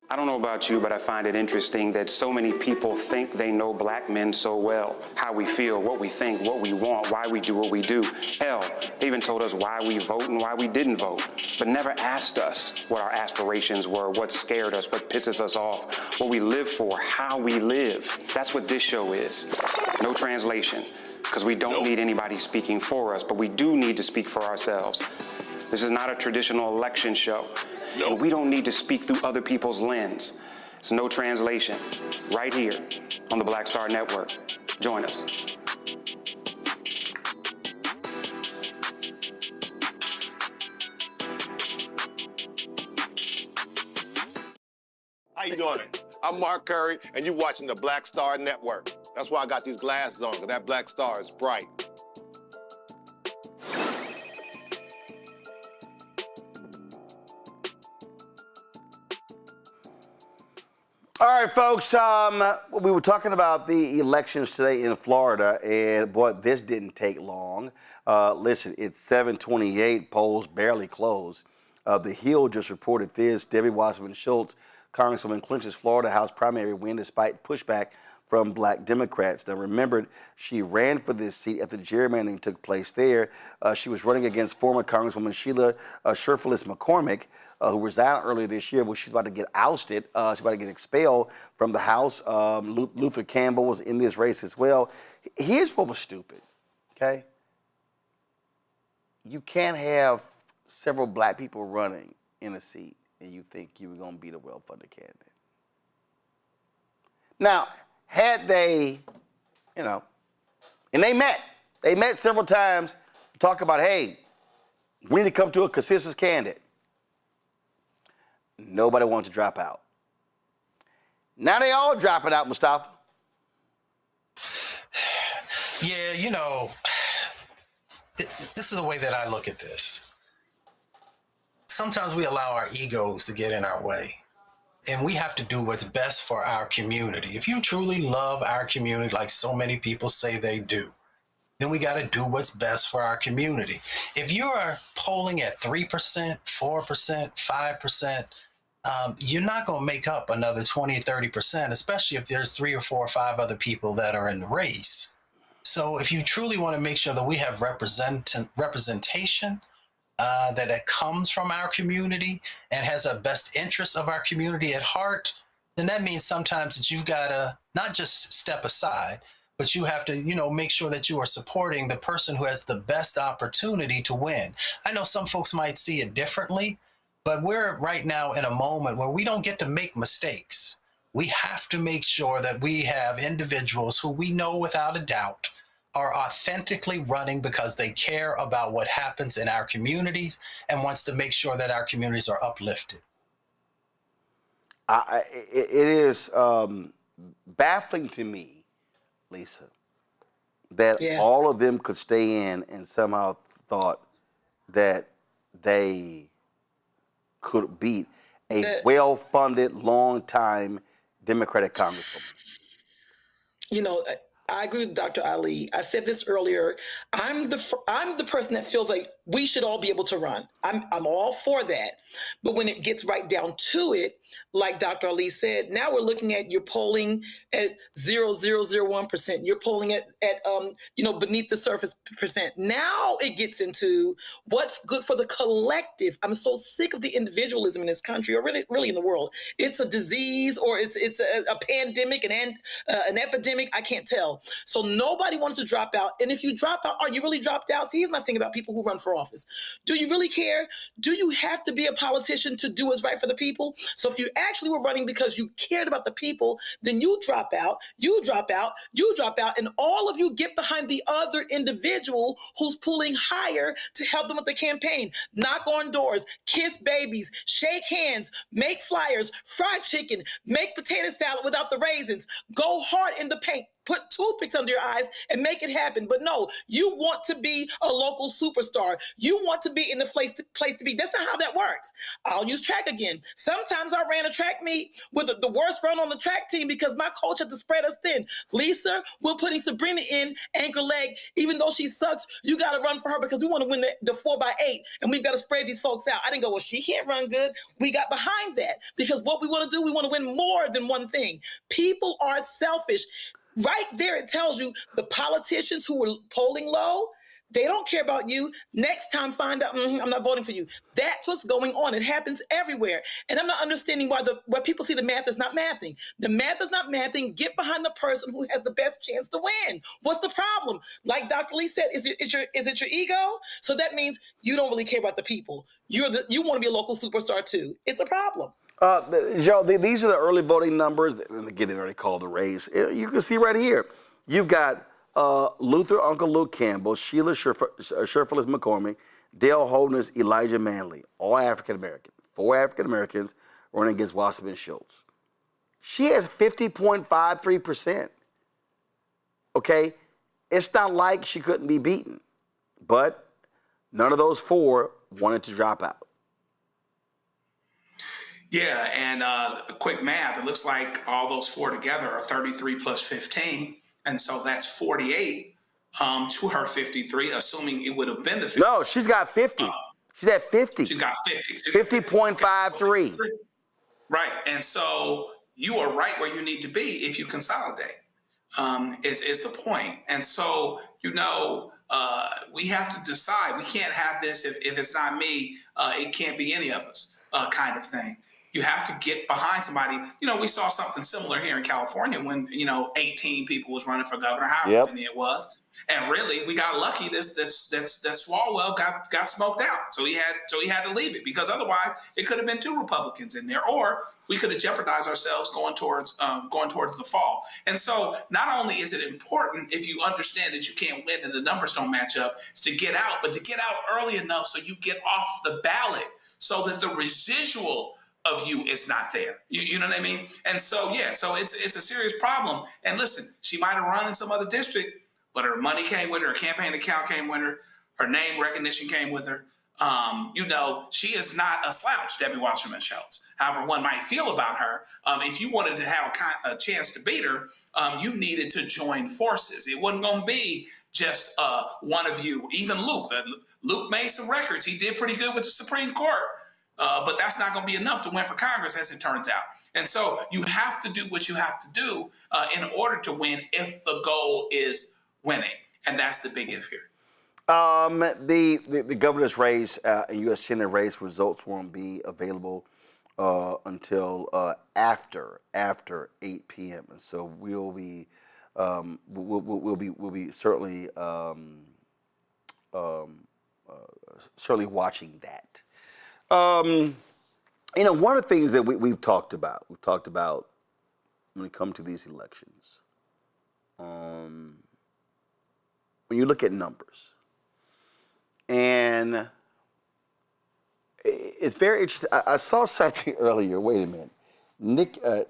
I don't know about you, but I find it interesting that so many people think they know black men so well. How we feel, what we think, what we want, why we do what we do. Hell, they even told us why we vote and why we didn't vote, but never asked us what our aspirations were, what scared us, what pisses us off, what we live for, how we live. That's what this show is. No translation, because we don't need anybody speaking for us, but we do need to speak for ourselves. This is not a traditional election show. And we don't need to speak through other people's lens. It's no translation. Right here on the Black Star Network. Join us. How you doing? I'm Mark Curry, and you're watching the Black Star Network. That's why I got these glasses on, because that black star is bright. All right, folks, we were talking about the elections today in Florida, and boy, this didn't take long. Listen, it's 7:28, polls barely closed. The Hill just reported this. Debbie Wasserman Schultz, Congresswoman clinches Florida House primary win despite pushback from black Democrats. Now, remember, she ran for this seat after the gerrymandering took place there. She was running against former Congresswoman Sheila Sherfilis McCormick, who resigned earlier this year. Well, she's about to get ousted. She's about to get expelled from the House. Luther Campbell was in this race as well. Here's what was stupid, okay? You can't have several black people running in a seat and you think you were going to be the well-funded candidate. Now, had they, and they met several times to talk about, hey, We need to come to a consensus candidate. Nobody wants to drop out. Now they all dropping out, Mustafa. Yeah, this is the way that I look at this. Sometimes we allow our egos to get in our way, and we have to do what's best for our community. If you truly love our community, like so many people say they do, then we got to do what's best for our community. If you are polling at 3%, 4%, 5%, you're not going to make up another 20, 30%, especially if there's 3 or 4 or 5 other people that are in the race. So if you truly want to make sure that we have representation that comes from our community and has a best interest of our community at heart, then that means sometimes that you've got to not just step aside, but you have to, make sure that you are supporting the person who has the best opportunity to win. I know some folks might see it differently, but we're right now in a moment where we don't get to make mistakes. We have to make sure that we have individuals who we know without a doubt are authentically running because they care about what happens in our communities and wants to make sure that our communities are uplifted. It is baffling to me, Lisa, that all of them could stay in and somehow thought that they could beat a well-funded, long-time Democratic congresswoman. I agree with Dr. Ali. I said this earlier. I'm the person that feels like we should all be able to run. I'm all for that. But when it gets right down to it, like Dr. Ali said, now we're looking at you're polling at 0.0001%. You're polling at beneath the surface percent. Now it gets into what's good for the collective. I'm so sick of the individualism in this country, or really in the world. It's a disease, or it's a pandemic, an epidemic. I can't tell. So nobody wants to drop out. And if you drop out, are you really dropped out? See, here's my thing about people who run for office. Do you really care? Do you have to be a politician to do what's right for the people? So if you actually were running because you cared about the people, then you drop out, and all of you get behind the other individual who's pulling higher to help them with the campaign. Knock on doors, kiss babies, shake hands, make flyers, fried chicken, make potato salad without the raisins, go hard in the paint. Put toothpicks under your eyes and make it happen. But no, you want to be a local superstar. You want to be in the place to be. That's not how that works. I'll use track again. Sometimes I ran a track meet with the worst run on the track team because my coach had to spread us thin. Lisa, we're putting Sabrina in anchor leg. Even though she sucks, you got to run for her because we want to win the 4x8 and we've got to spread these folks out. I didn't go, well, she can't run good. We got behind that because what we want to do, we want to win more than one thing. People are selfish. Right there, it tells you the politicians who were polling low, they don't care about you. Next time, find out, I'm not voting for you. That's what's going on. It happens everywhere. And I'm not understanding why people see the math is not mathing. The math is not mathing. Get behind the person who has the best chance to win. What's the problem? Like Dr. Lee said, is it your ego? So that means you don't really care about the people. You want to be a local superstar too. It's a problem. Joe, these are the early voting numbers. And again, they already called the race. You can see right here. You've got Luther, Uncle Luke Campbell, Sheila Sherfullis McCormick, Dale Holderness, Elijah Manley, all African-American. 4 African-Americans running against Wasserman Schultz. She has 50.53%. Okay? It's not like she couldn't be beaten. But none of those 4 wanted to drop out. Yeah, and the quick math, it looks like all those 4 together are 33 plus 15, and so that's 48 to her 53, assuming it would have been the 50. No, she's got 50. She's at 50. She's got 50. 50.53. Right, and so you are right where you need to be if you consolidate, is the point. And so, we have to decide. We can't have this if it's not me, it can't be any of us kind of thing. You have to get behind somebody. You know, we saw something similar here in California when, 18 people was running for governor, however many it was. And really, we got lucky that Swalwell got smoked out. So he had to leave it, because otherwise it could have been 2 Republicans in there, or we could have jeopardized ourselves going towards the fall. And so not only is it important, if you understand that you can't win and the numbers don't match up, is to get out, but to get out early enough so you get off the ballot, so that the residual of you is not there. You know what I mean? And so, so it's a serious problem. And listen, she might have run in some other district, but her money came with her, her campaign account came with her, her name recognition came with her. She is not a slouch, Debbie Wasserman Schultz. However one might feel about her, if you wanted to have a chance to beat her, you needed to join forces. It wasn't going to be just one of you. Even Luke. Luke made some records. He did pretty good with the Supreme Court. But that's not going to be enough to win for Congress, as it turns out. And so you have to do what you have to do in order to win, if the goal is winning. And that's the big if here. The governor's race, U.S. Senate race results won't be available until after 8 p.m. And so we'll be certainly certainly watching that. One of the things that we've talked about when it comes to these elections, when you look at numbers, and it's very interesting. I saw something earlier. Wait a minute.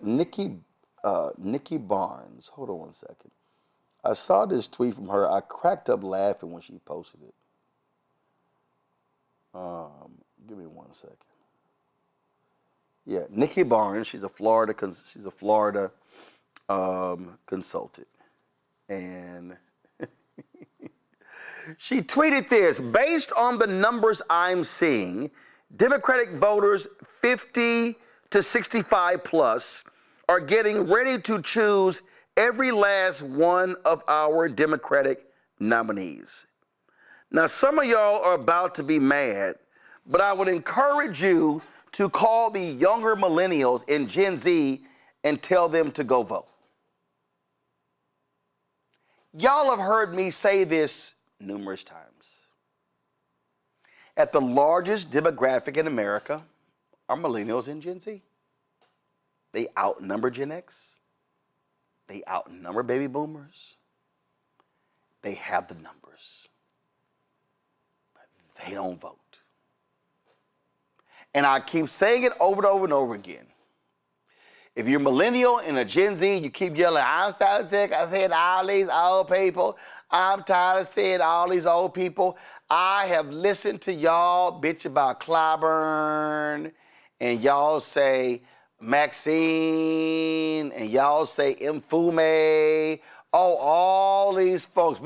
Nikki Barnes. Hold on one second. I saw this tweet from her. I cracked up laughing when she posted it. Give me one second. Yeah, Nikki Barnes. She's a Florida consultant, and she tweeted this: based on the numbers I'm seeing, Democratic voters 50 to 65 plus are getting ready to choose every last one of our Democratic nominees. Now, some of y'all are about to be mad, but I would encourage you to call the younger millennials and Gen Z and tell them to go vote. Y'all have heard me say this numerous times. At the largest demographic in America are millennials and Gen Z. They outnumber Gen X. They outnumber baby boomers. They have the numbers. But they don't vote. And I keep saying it over and over and over again. If you're a millennial and a Gen Z, you keep yelling, I'm so sick of seeing all these old people. I'm tired of seeing all these old people. I have listened to y'all bitch about Clyburn, and y'all say Maxine, and y'all say Mfume. Oh, all these folks.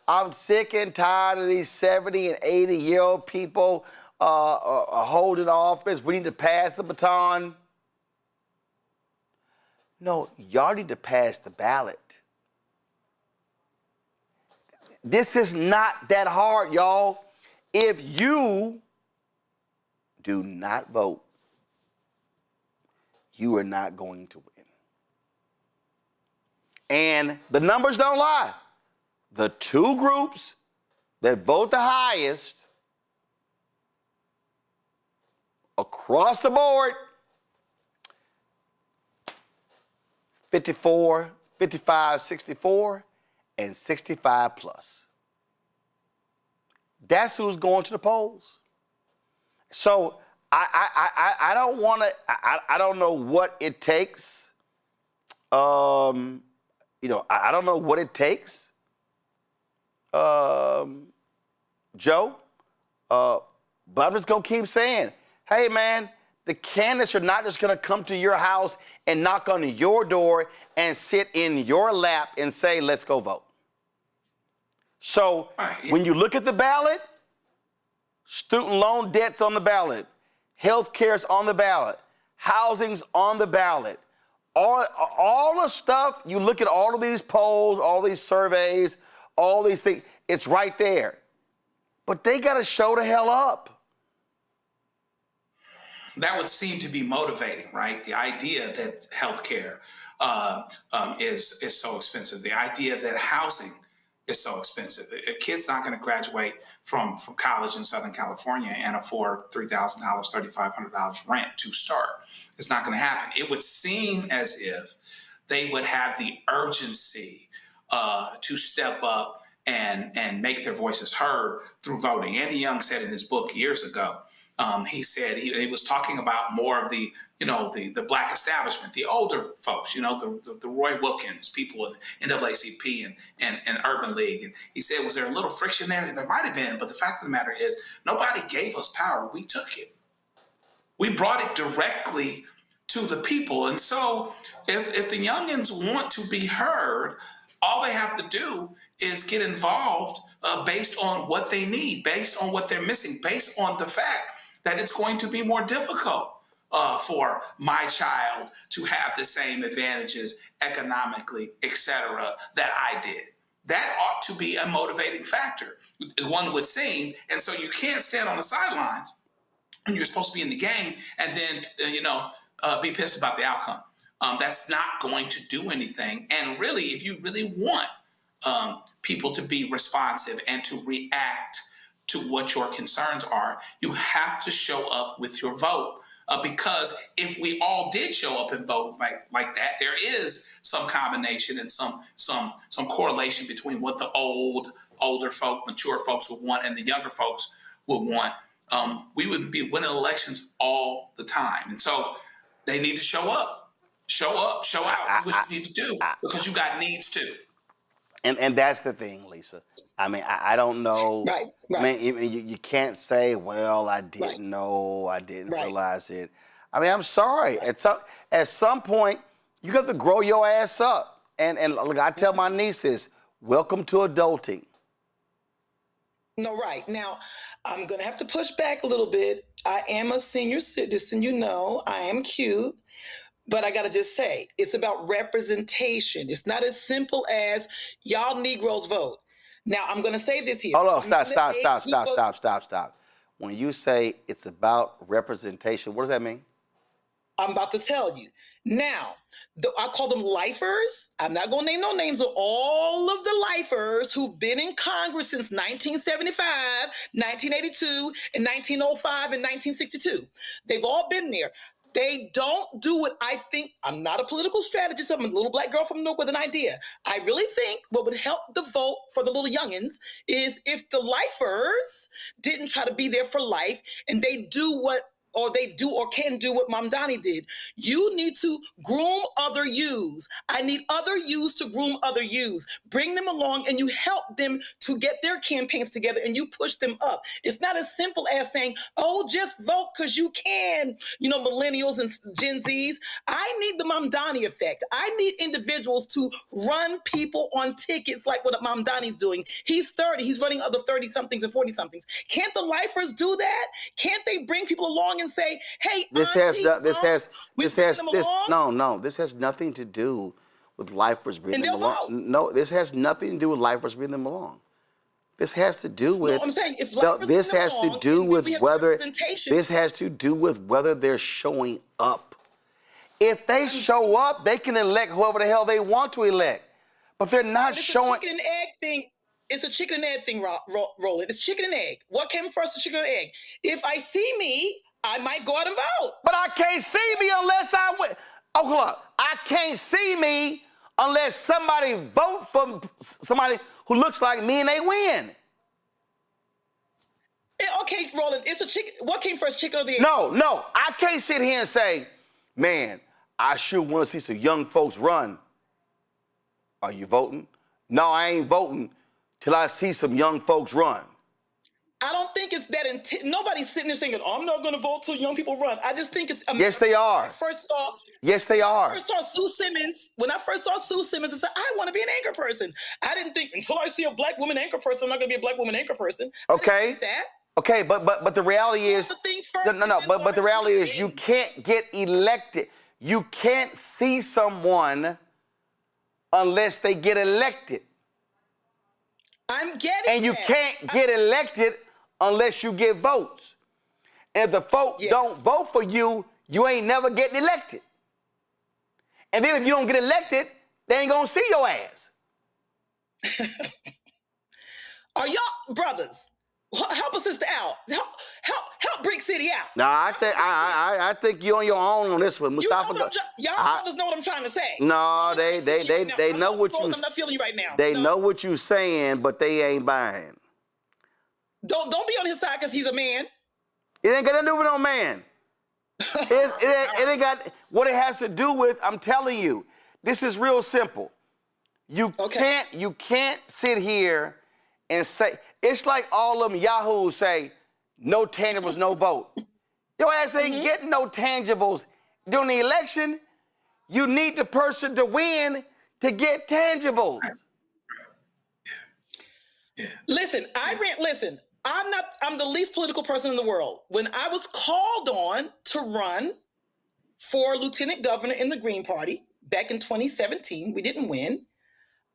I'm sick and tired of these 70 and 80-year-old people holding office. We need to pass the baton. No, y'all need to pass the ballot. This is not that hard, y'all. If you do not vote, you are not going to win. And the numbers don't lie. The two groups that vote the highest across the board, 54, 55, 64, and 65 plus. That's who's going to the polls. So I don't want to. I don't know what it takes. I don't know what it takes, Joe. But I'm just gonna keep saying, hey man, the candidates are not just gonna come to your house and knock on your door and sit in your lap and say, let's go vote. So when you look at the ballot, student loan debt's on the ballot, health care's on the ballot, housing's on the ballot. All the stuff, you look at all of these polls, all these surveys, all these things, it's right there. But they got to show the hell up. that would seem to be motivating, right? The idea that healthcare is so expensive, the idea that housing is so expensive. A kid's not going to graduate from college in Southern California and afford $3,000, $3,500 rent to start. It's not going to happen. It would seem as if they would have the urgency to step up and make their voices heard through voting. Andy Young said in his book years ago, he said he was talking about more of the Black establishment, the older folks, the Roy Wilkins, people in NAACP and Urban League. And he said, was there a little friction there? There might have been, but the fact of the matter is nobody gave us power. We took it. We brought it directly to the people. And so if the youngins want to be heard, all they have to do is get involved based on what they need, based on what they're missing, based on the fact that it's going to be more difficult for my child to have the same advantages economically, et cetera, that I did. That ought to be a motivating factor, one would seem. And so you can't stand on the sidelines when you're supposed to be in the game and then, be pissed about the outcome. That's not going to do anything. And really, if you really want people to be responsive and to react to what your concerns are, you have to show up with your vote. Because if we all did show up and vote like that, there is some combination and some correlation between what the older folk, mature folks would want and the younger folks would want. We would be winning elections all the time. And so they need to show up, show out, do what you need to do, because you got needs too. And that's the thing, Lisa. I mean, I don't know. Right. I mean, you can't say, well, I didn't know, I didn't realize it. I mean, I'm sorry. At some point, you have to grow your ass up. And look, I tell my nieces, welcome to adulting. No, right. Now, I'm going to have to push back a little bit. I am a senior citizen, I am cute. But I got to just say, it's about representation. It's not as simple as y'all Negroes vote. Now, I'm going to say this here. Hold on, stop. When you say it's about representation, what does that mean? I'm about to tell you. Now, I call them lifers. I'm not going to name no names of all of the lifers who've been in Congress since 1975, 1982, and 1905, and 1962. They've all been there. They don't do what I think. I'm not a political strategist. I'm a little black girl from Newark with an idea. I really think what would help the vote for the little youngins is if the lifers didn't try to be there for life and they do or can do what Mamdani did. You need to groom other yous. I need other yous to groom other yous. Bring them along and you help them to get their campaigns together and you push them up. It's not as simple as saying, oh, just vote because you can, millennials and Gen Zs. I need the Mamdani effect. I need individuals to run people on tickets like what Mamdani's doing. He's 30. He's running other 30-somethings and 40-somethings. Can't the lifers do that? Can't they bring people along and say, hey, this has nothing to do with lifers bringing them along. No, this has nothing to do with lifers bringing them along. This has to do with. No, I'm saying if lifers this has to do with whether this has to do with whether they're showing up. If they show up, they can elect whoever the hell they want to elect. But they're not showing. It's a chicken and egg thing. It's a chicken and egg thing, Roland. It's chicken and egg. What came first, the chicken and egg? If I see me, I might go out and vote. But I can't see me unless I win. Oh, hold on. I can't see me unless somebody vote for somebody who looks like me and they win. Okay, Roland, it's a chicken. What came first, chicken or the egg? No. I can't sit here and say, man, I sure want to see some young folks run. Are you voting? No, I ain't voting till I see some young folks run. I don't think it's that nobody's sitting there saying, I'm not going to vote till young people run. I just think it's... Yes, they are. Yes, they are. When I first saw Sue Simmons, I said, I want to be an anchor person. I didn't think, until I see a black woman anchor person, I'm not going to be a black woman anchor person. Okay. Okay, but the reality is... But the reality is you can't get elected. You can't see someone unless they get elected. I'm getting And you can't get elected unless you get votes. And if the folk don't vote for you, you ain't never getting elected. And then if you don't get elected, they ain't gonna see your ass. Are y'all brothers? Help a sister out. Help Brick City out. No, I think you're on your own on this one, Mustafa. Y'all brothers know what I'm trying to say. No, they know what you. I'm not feeling you right now. They know what you saying, but they ain't buying. Don't be on his side because he's a man. It ain't got nothing to do with no man. It ain't got what it has to do with. I'm telling you, this is real simple. You can't sit here and say it's like all them yahoos say, no tangibles, no vote. Your ass ain't getting no tangibles during the election. You need the person to win to get tangibles. Listen, I'm the least political person in the world. When I was called on to run for lieutenant governor in the Green Party back in 2017, we didn't win.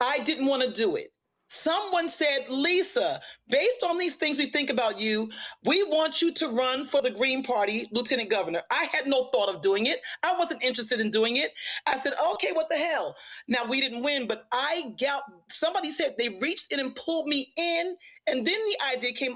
I didn't want to do it. Someone said, Lisa, based on these things we think about you, we want you to run for the Green Party lieutenant governor. I had no thought of doing it. I wasn't interested in doing it. I said, okay, what the hell? Now, we didn't win, but somebody said they reached in and pulled me in. And then the idea came,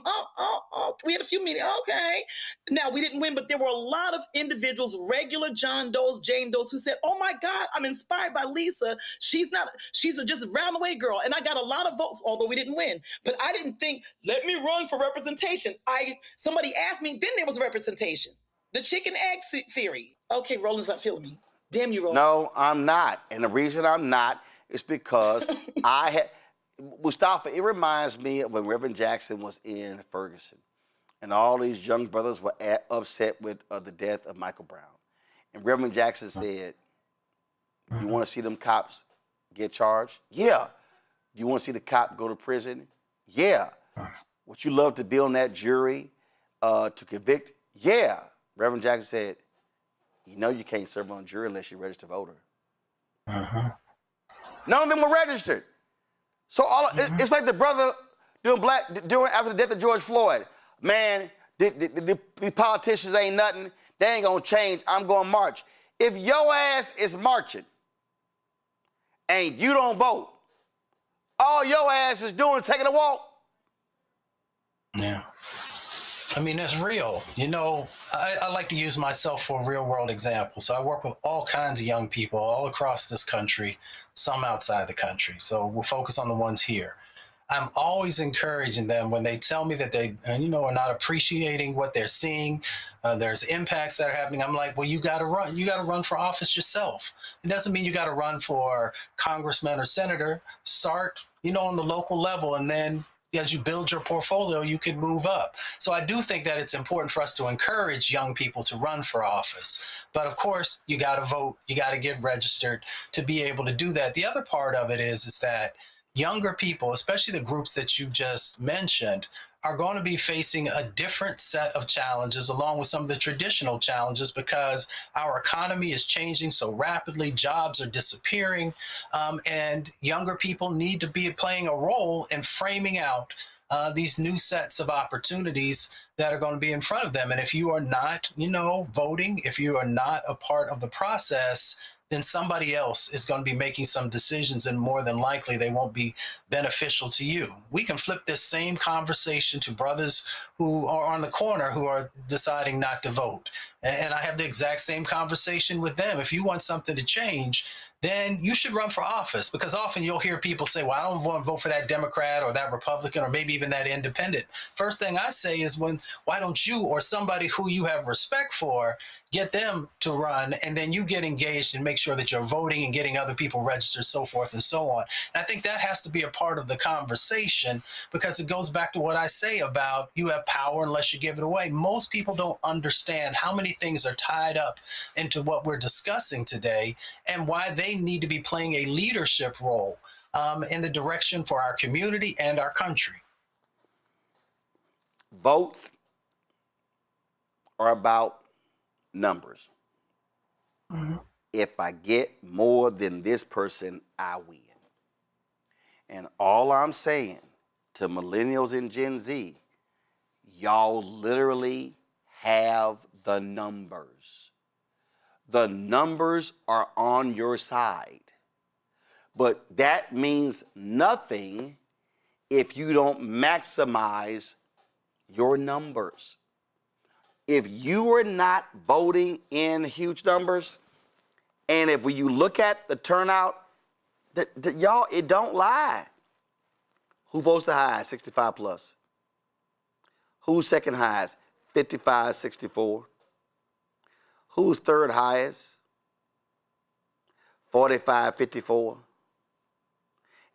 we had a few meetings, okay. Now, we didn't win, but there were a lot of individuals, regular John Does, Jane Does, who said, oh my God, I'm inspired by Lisa. She's a just round-the-way girl. And I got a lot of votes, although we didn't win. But I didn't think, let me run for representation. Somebody asked me, then there was representation. The chicken egg theory. Okay, Roland's not feeling me. Damn you, Roland. No, I'm not. And the reason I'm not is because Mustafa, it reminds me of when Reverend Jackson was in Ferguson and all these young brothers were upset with the death of Michael Brown. And Reverend Jackson said, you want to see them cops get charged? Yeah. Do you want to see the cop go to prison? Yeah. Would you love to be on that jury to convict? Yeah. Reverend Jackson said, you know you can't serve on a jury unless you're a registered voter. None of them were registered. So it's like the brother doing after the death of George Floyd. Man, the politicians ain't nothing. They ain't gonna change. I'm gonna march. If your ass is marching and you don't vote, all your ass is doing is taking a walk. Yeah. I mean, that's real. You know, I like to use myself for a real world example. So I work with all kinds of young people all across this country, some outside the country. So we'll focus on the ones here. I'm always encouraging them when they tell me that they, are not appreciating what they're seeing. There's impacts that are happening. I'm like, well, you got to run. You got to run for office yourself. It doesn't mean you got to run for congressman or senator. Start, on the local level, and then as you build your portfolio, you can move up. So I do think that it's important for us to encourage young people to run for office. But of course, you got to vote. You got to get registered to be able to do that. The other part of it is that younger people, especially the groups that you just mentioned, are going to be facing a different set of challenges along with some of the traditional challenges because our economy is changing so rapidly, jobs are disappearing, and younger people need to be playing a role in framing out these new sets of opportunities that are going to be in front of them. And if you are not, voting, if you are not a part of the process, then somebody else is going to be making some decisions, and more than likely they won't be beneficial to you. We can flip this same conversation to brothers who are on the corner who are deciding not to vote. And I have the exact same conversation with them. If you want something to change, then you should run for office, because often you'll hear people say, well, I don't want to vote for that Democrat or that Republican or maybe even that independent. First thing I say is, why don't you or somebody who you have respect for get them to run, and then you get engaged and make sure that you're voting and getting other people registered, so forth and so on. And I think that has to be a part of the conversation, because it goes back to what I say about you have power unless you give it away. Most people don't understand how many things are tied up into what we're discussing today and why they need to be playing a leadership role in the direction for our community and our country. Votes are about numbers. If I get more than this person, I win. And all I'm saying to millennials and Gen Z, y'all literally have the numbers. The numbers are on your side. But that means nothing if you don't maximize your numbers. If you are not voting in huge numbers, and if when you look at the turnout, y'all, it don't lie. Who votes the highest? 65 plus. Who's second highest? 55, 64. Who's third highest? 45, 54.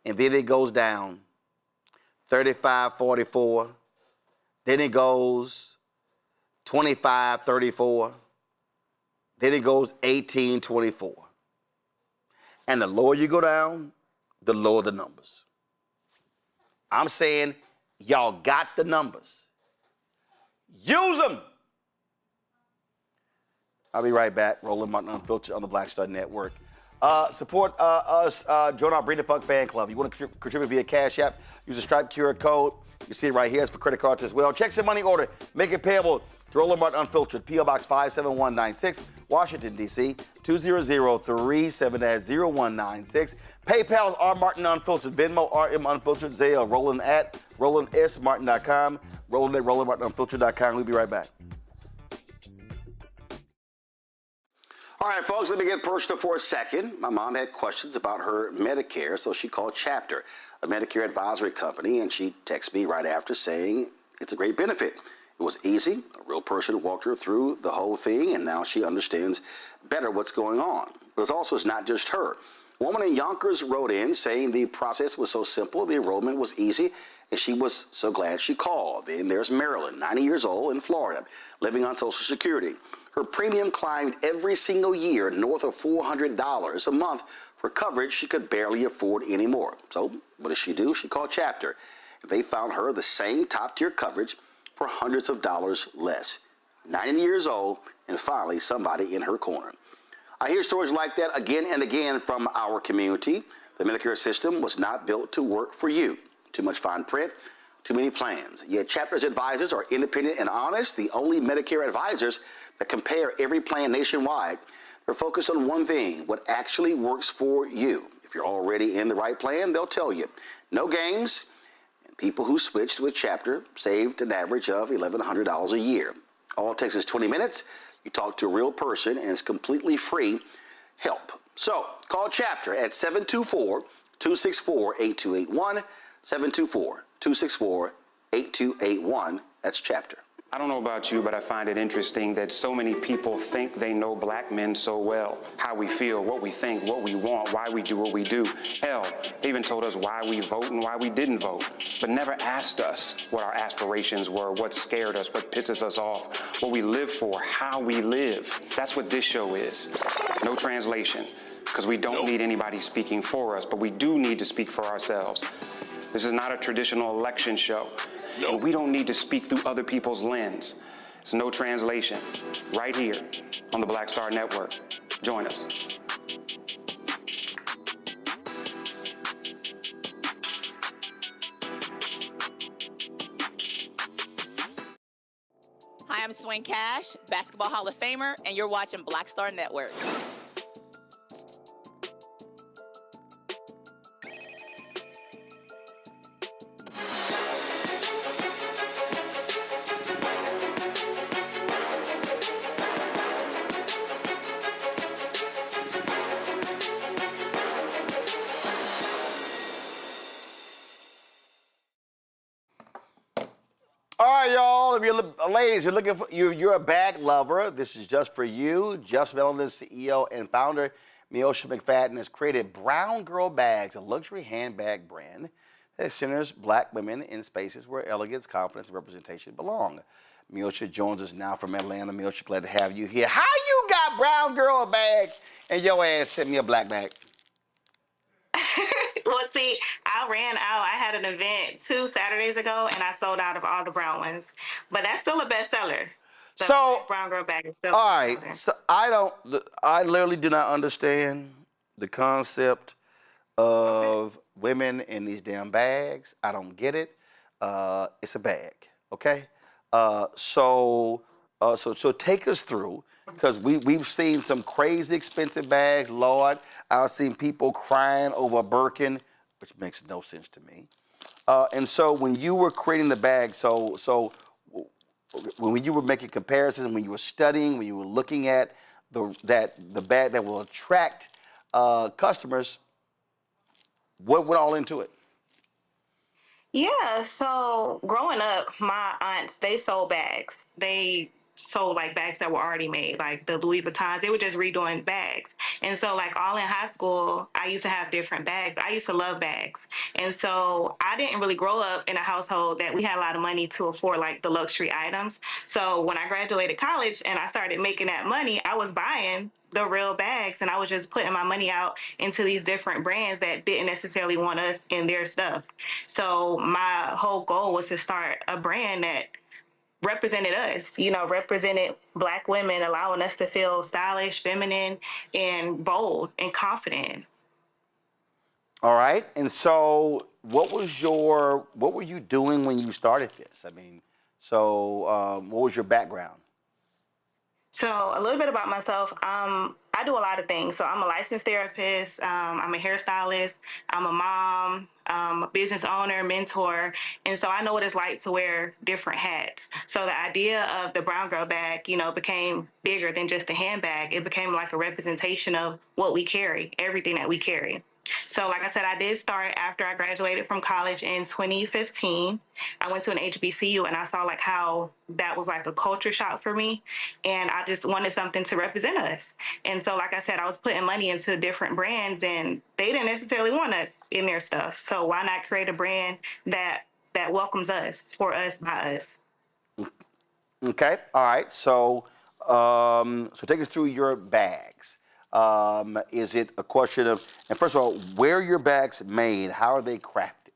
And then it goes down. 35, 44. Then it goes 25, 34. Then it goes 18, 24. And the lower you go down, the lower the numbers. I'm saying y'all got the numbers. Use them. I'll be right back. Roland Martin Unfiltered on the Black Star Network. Support us. Join our Breed the Fuck fan club. You want to contribute via Cash App, use the Stripe QR code. You see it right here. It's for credit cards as well. Checks and money order. Make it payable to Roland Martin Unfiltered. P.O. Box 57196, Washington, D.C. 20037. That's 0196. PayPal is R Martin Unfiltered. Venmo RM Unfiltered. Zelle Roland at RolandSMartin.com. Roland at RolandMartinUnfiltered.com. We'll be right back. All right, folks, let me get personal for a second. My mom had questions about her Medicare, so she called Chapter, a Medicare advisory company, and she texted me right after saying it's a great benefit. It was easy. A real person walked her through the whole thing, and now she understands better what's going on. But it's not just her. A woman in Yonkers wrote in saying the process was so simple, the enrollment was easy, and she was so glad she called. Then there's Marilyn, 90 years old, in Florida, living on Social Security. Her premium climbed every single year north of $400 a month for coverage she could barely afford anymore. So what does she do? She called Chapter. They found her the same top-tier coverage for hundreds of dollars less. 90 years old, and finally somebody in her corner. I hear stories like that again and again from our community. The Medicare system was not built to work for you. Too much fine print, too many plans. Yet Chapter's advisors are independent and honest, the only Medicare advisors that compare every plan nationwide. They're focused on one thing, what actually works for you. If you're already in the right plan, they'll tell you. No games. And people who switched with Chapter saved an average of $1,100 a year. All it takes is 20 minutes. You talk to a real person, and it's completely free help. So call Chapter at 724-264-8281, 724-264-8281. That's Chapter. I don't know about you, but I find it interesting that so many people think they know black men so well. How we feel, what we think, what we want, why we do what we do. Hell, they even told us why we vote and why we didn't vote, but never asked us what our aspirations were, what scared us, what pisses us off, what we live for, how we live. That's what this show is. No translation, because we don't need anybody speaking for us, but we do need to speak for ourselves. This is not a traditional election show. No. We don't need to speak through other people's lens. It's no translation. Right here on the Black Star Network. Join us. Hi, I'm Swing Cash, Basketball Hall of Famer, and you're watching Black Star Network. All right, y'all. If you're ladies, you're looking for you're a bag lover. This is just for you. Just Melanin, CEO and founder Miosha McFadden has created Brown Girl Bags, a luxury handbag brand that centers black women in spaces where elegance, confidence, and representation belong. Miosha joins us now from Atlanta. Miosha, glad to have you here. How you got Brown Girl bags and your ass sent me a black bag? Well, see, I ran out. I had an event 2 Saturdays ago, and I sold out of all the brown ones. But that's still a bestseller. The Brown Girl bag is still. All right. So I literally do not understand the concept of women in these damn bags. I don't get it. It's a bag, okay? So take us through, because we've seen some crazy expensive bags. Lord, I've seen people crying over a Birkin, which makes no sense to me. And so when you were creating the bag, so when you were making comparisons, when you were studying, when you were looking at the bag that will attract customers, what went all into it? Yeah, so growing up, my aunts, they sold bags. They sold like bags that were already made, like the Louis Vuittons. They were just redoing bags. And so like all in high school, I used to have different bags. I used to love bags. And so I didn't really grow up in a household that we had a lot of money to afford like the luxury items. So when I graduated college and I started making that money, I was buying the real bags, and I was just putting my money out into these different brands that didn't necessarily want us in their stuff. So my whole goal was to start a brand that represented us, represented Black women, allowing us to feel stylish, feminine, and bold and confident. All right. And so what were you doing when you started this? I mean, what was your background? So a little bit about myself. I do a lot of things. So I'm a licensed therapist. I'm a hairstylist. I'm a mom, a business owner, mentor. And so I know what it's like to wear different hats. So the idea of the Brown Girl bag, became bigger than just a handbag. It became like a representation of what we carry, everything that we carry. So like I said, I did start after I graduated from college in 2015. I went to an HBCU and I saw like how that was like a culture shock for me. And I just wanted something to represent us. And so like I said, I was putting money into different brands and they didn't necessarily want us in their stuff. So why not create a brand that welcomes us, for us, by us? Okay. All right. So take us through your bags. Is it a question of, and first of all, where are your bags made? How are they crafted?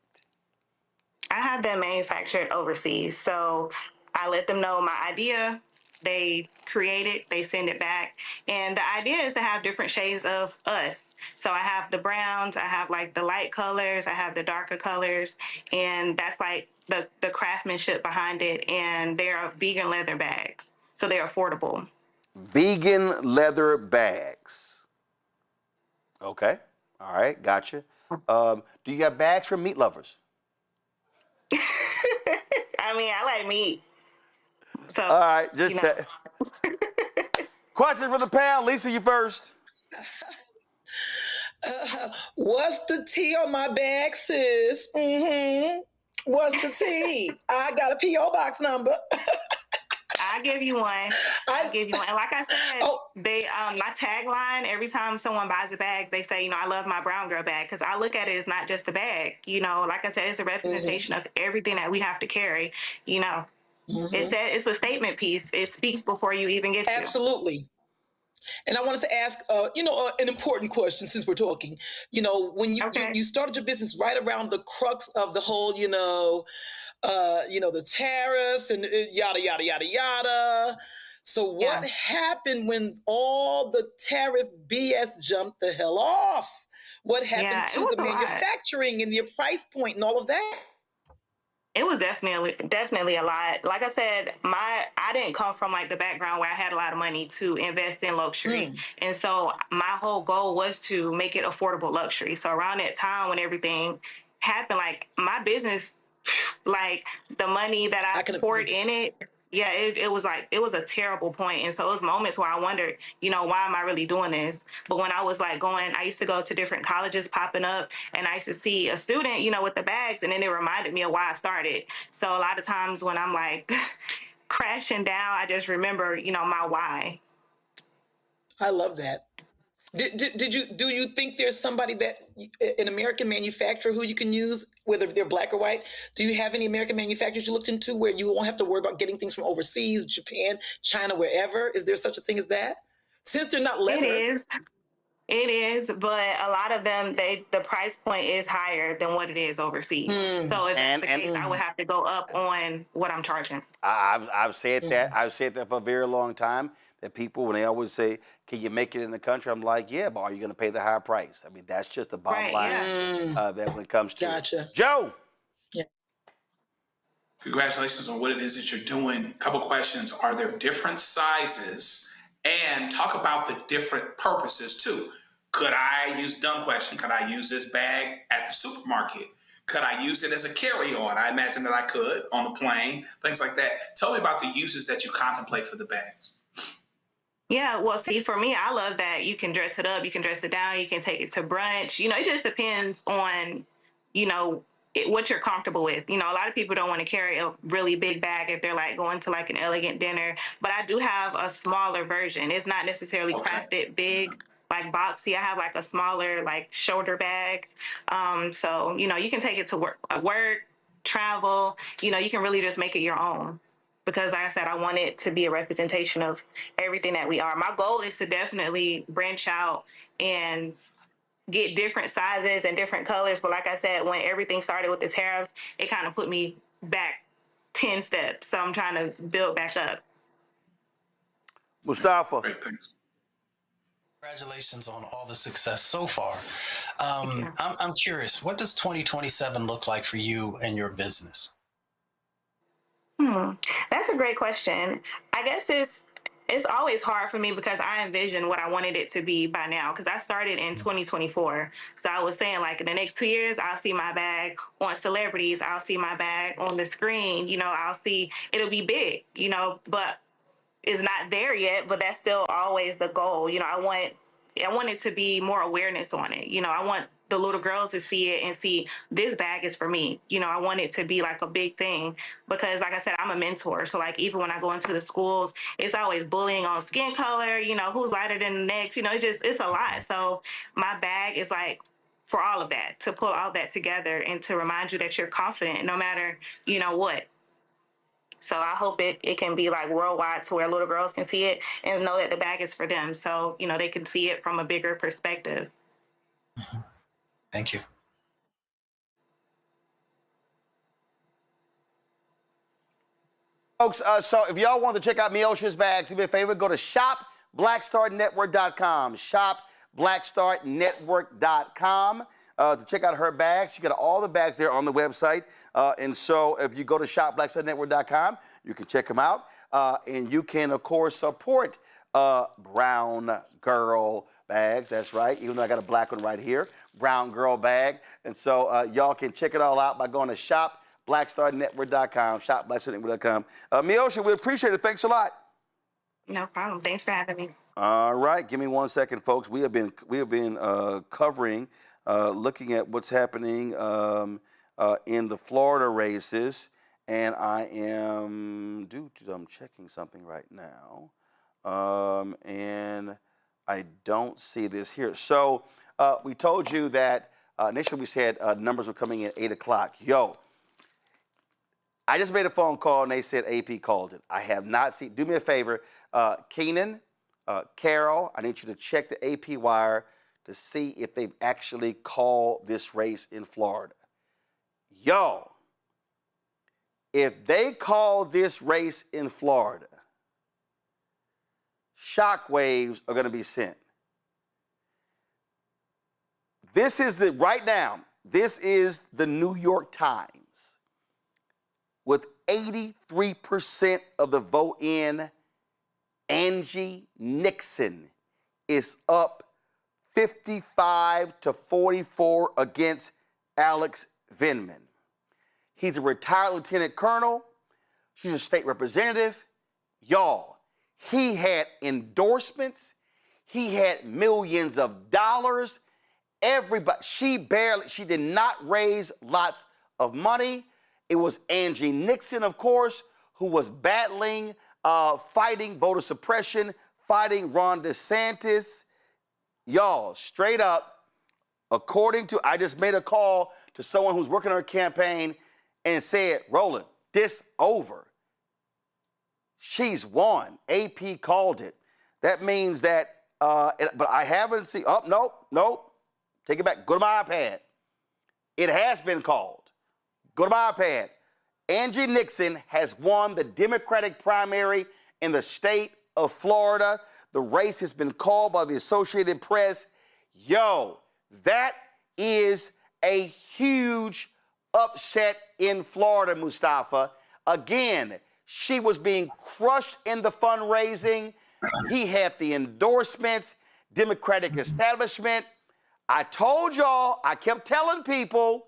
I have them manufactured overseas. So I let them know my idea. They create it, they send it back. And the idea is to have different shades of us. So I have the browns, I have like the light colors, I have the darker colors. And that's like the craftsmanship behind it. And they're vegan leather bags. So they're affordable. Vegan leather bags. Okay. All right. Gotcha. Do you have bags for meat lovers? I mean, I like meat. So, all right. Just check. Question for the panel. Lisa, you first. What's the T on my bag, sis? What's the T? I got a P.O. box number. I'll give you one. And like I said, my tagline, every time someone buys a bag, they say, I love my Brown Girl bag, because I look at it as not just a bag. Like I said, it's a representation of everything that we have to carry. It's a statement piece. It speaks before you even get to. Absolutely. And I wanted to ask, an important question since we're talking. When you started your business right around the crux of the whole, the tariffs and yada, yada, yada, yada. So what happened when all the tariff BS jumped the hell off? What happened to the manufacturing and your price point and all of that? It was definitely a lot. Like I said, I didn't come from like the background where I had a lot of money to invest in luxury. And so my whole goal was to make it affordable luxury. So around that time when everything happened, like my business, like the money that I poured in it, it was a terrible point. And so it was moments where I wondered, why am I really doing this? But when I was like I used to go to different colleges popping up, and I used to see a student, with the bags, and then it reminded me of why I started. So a lot of times when I'm like crashing down, I just remember, my why. I love that. Do you think there's somebody an American manufacturer who you can use, whether they're Black or white? Do you have any American manufacturers you looked into where you won't have to worry about getting things from overseas, Japan, China, wherever? Is there such a thing as that? Since they're not leather. It is, but a lot of them, the price point is higher than what it is overseas. So if that's the case, I would have to go up on what I'm charging. I've said that. I've said that for a very long time. That people, when they always say, "Can you make it in the country?" I'm like, "Yeah, but are you going to pay the higher price?" I mean, that's just the bottom line that when it comes to Gotcha. Joe. Yeah. Congratulations on what it is that you're doing. Couple questions. Are there different sizes? And talk about the different purposes too. Could I use, dumb question, could I use this bag at the supermarket? Could I use it as a carry-on? I imagine that I could on the plane, things like that. Tell me about the uses that you contemplate for the bags. Yeah, well, see, for me, I love that you can dress it up, you can dress it down, you can take it to brunch. It just depends on, what you're comfortable with. A lot of people don't want to carry a really big bag if they're like going to like an elegant dinner, but I do have a smaller version. It's not necessarily crafted big, like boxy. I have like a smaller, like shoulder bag. So, you can take it to work, travel, you can really just make it your own. Because like I said, I want it to be a representation of everything that we are. My goal is to definitely branch out and get different sizes and different colors. But like I said, when everything started with the tariffs, it kind of put me back 10 steps. So I'm trying to build back up. Mustafa. Great, thanks. Congratulations on all the success so far. I'm curious, what does 2027 look like for you and your business? That's a great question. I guess it's always hard for me because I envision what I wanted it to be by now, because I started in 2024. So I was saying, like, in the next 2 years, I'll see my bag on celebrities. I'll see my bag on the screen. It'll be big, but it's not there yet, but that's still always the goal. I want it to be more awareness on it. I want the little girls to see it and see this bag is for me. I want it to be like a big thing because, like I said, I'm a mentor. So like, even when I go into the schools, it's always bullying on skin color, who's lighter than the next, it's a lot. So my bag is like for all of that, to pull all that together and to remind you that you're confident no matter, what. So I hope it can be like worldwide to where little girls can see it and know that the bag is for them. So, they can see it from a bigger perspective. Thank you. Folks, so if y'all want to check out Miosha's bags, do me a favor, go to shopblackstarnetwork.com. Shopblackstarnetwork.com. To check out her bags. You got all the bags there on the website. And so if you go to shopblackstarnetwork.com, you can check them out. And you can, of course, support Brown Girl bags. That's right. Even though I got a black one right here. Brown Girl bag. And so y'all can check it all out by going to shopblackstarnetwork.com. Shopblackstarnetwork.com. Miosha, we appreciate it. Thanks a lot. No problem. Thanks for having me. All right. Give me 1 second, folks. We have been covering looking at what's happening in the Florida races, and I'm checking something right now, and I don't see this here. So we told you that initially we said numbers were coming in at 8 o'clock. I just made a phone call, and they said AP called it. I have not seen. Do me a favor, Keenan, Carol, I need you to check the AP wire to see if they've actually called this race in Florida. If they call this race in Florida, shockwaves are going to be sent. This is the New York Times with 83% of the vote in. Angie Nixon is up 55-44 against Alex Vindman. He's a retired lieutenant colonel. She's a state representative. He had endorsements. He had millions of dollars. She did not raise lots of money. It was Angie Nixon, of course, who was battling, fighting voter suppression, fighting Ron DeSantis. Straight up, I just made a call to someone who's working on her campaign and said, Roland, this over. She's won. AP called it. That means that, but I haven't seen, nope. Take it back. Go to my iPad. It has been called. Go to my iPad. Angie Nixon has won the Democratic primary in the state of Florida. The race has been called by the Associated Press. That is a huge upset in Florida, Mustafa. Again, she was being crushed in the fundraising. He had the endorsements, Democratic establishment. I told y'all, I kept telling people,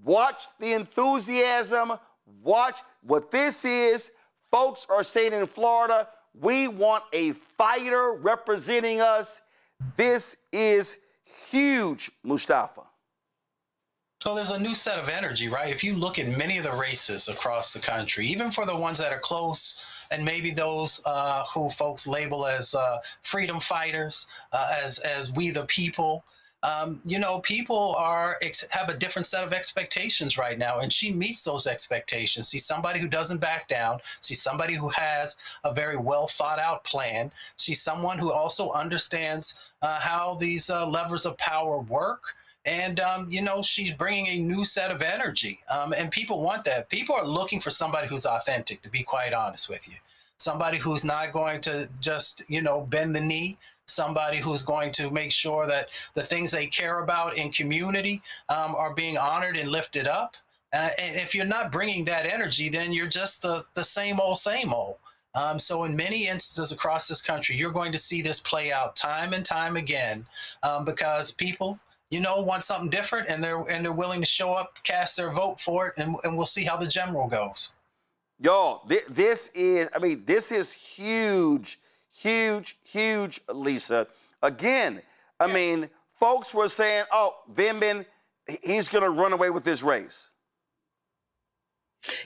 watch the enthusiasm, watch what this is. Folks are saying in Florida, we want a fighter representing us. This is huge, Mustafa. So there's a new set of energy, right? If you look at many of the races across the country, even for the ones that are close, and maybe those who folks label as freedom fighters, as we the people, you know, people have a different set of expectations right now, and she meets those expectations. She's somebody who doesn't back down. She's somebody who has a very well thought out plan. She's someone who also understands how these levers of power work. And, you know, she's bringing a new set of energy. And people want that. People are looking for somebody who's authentic, to be quite honest with you. Somebody who's not going to just, you know, bend the knee. Somebody who's going to make sure that the things they care about in community are being honored and lifted up. And if you're not bringing that energy, then you're just the same old, same old. So in many instances across this country, you're going to see this play out time and time again because people, you know, want something different, and they're willing to show up, cast their vote for it, and we'll see how the general goes. Y'all, this is huge, huge, huge, Lisa. Again, I mean, folks were saying, oh, Vindman, he's going to run away with this race.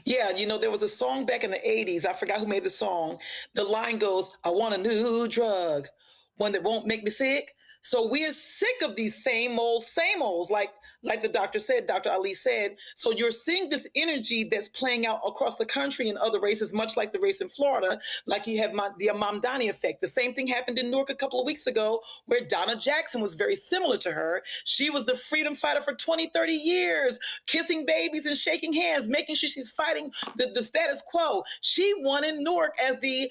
Yeah, you know, there was a song back in the 80s. I forgot who made the song. The line goes, I want a new one that won't make me sick. So we're sick of these same olds, like the doctor said, Dr. Ali said. So you're seeing this energy that's playing out across the country in other races, much like the race in Florida, like you have the Mamdani effect. The same thing happened in Newark a couple of weeks ago, where Donna Jackson was very similar to her. She was the freedom fighter for 20, 30 years, kissing babies and shaking hands, making sure she's fighting the status quo. She won in Newark as the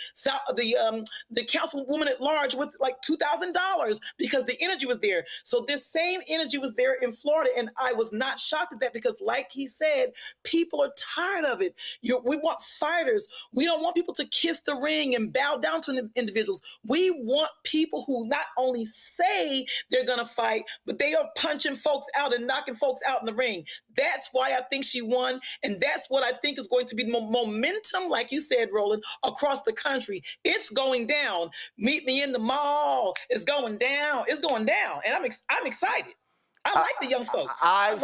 councilwoman at large with like $2,000 because the energy was there. So this same energy was there in Florida, and I was not shocked at that because, like he said, people are tired of it. We want fighters. We don't want people to kiss the ring and bow down to individuals. We want people who not only say they're going to fight, but they are punching folks out and knocking folks out in the ring. That's why I think she won, and that's what I think is going to be the momentum, like you said, Roland, across the country. It's going down. Meet me in the mall. It's going down. It's going down, and I'm excited. I like the young folks. I've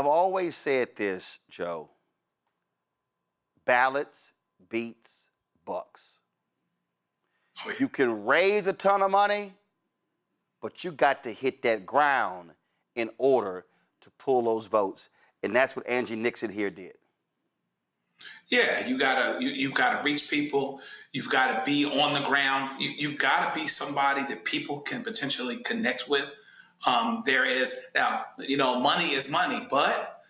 always said this, Joe. Ballots beats bucks. You can raise a ton of money, but you got to hit that ground in order to pull those votes, and that's what Angie Nixon here did. Yeah, you gotta reach people. You've got to be on the ground. You've got to be somebody that people can potentially connect with. There is now, you know, money is money, but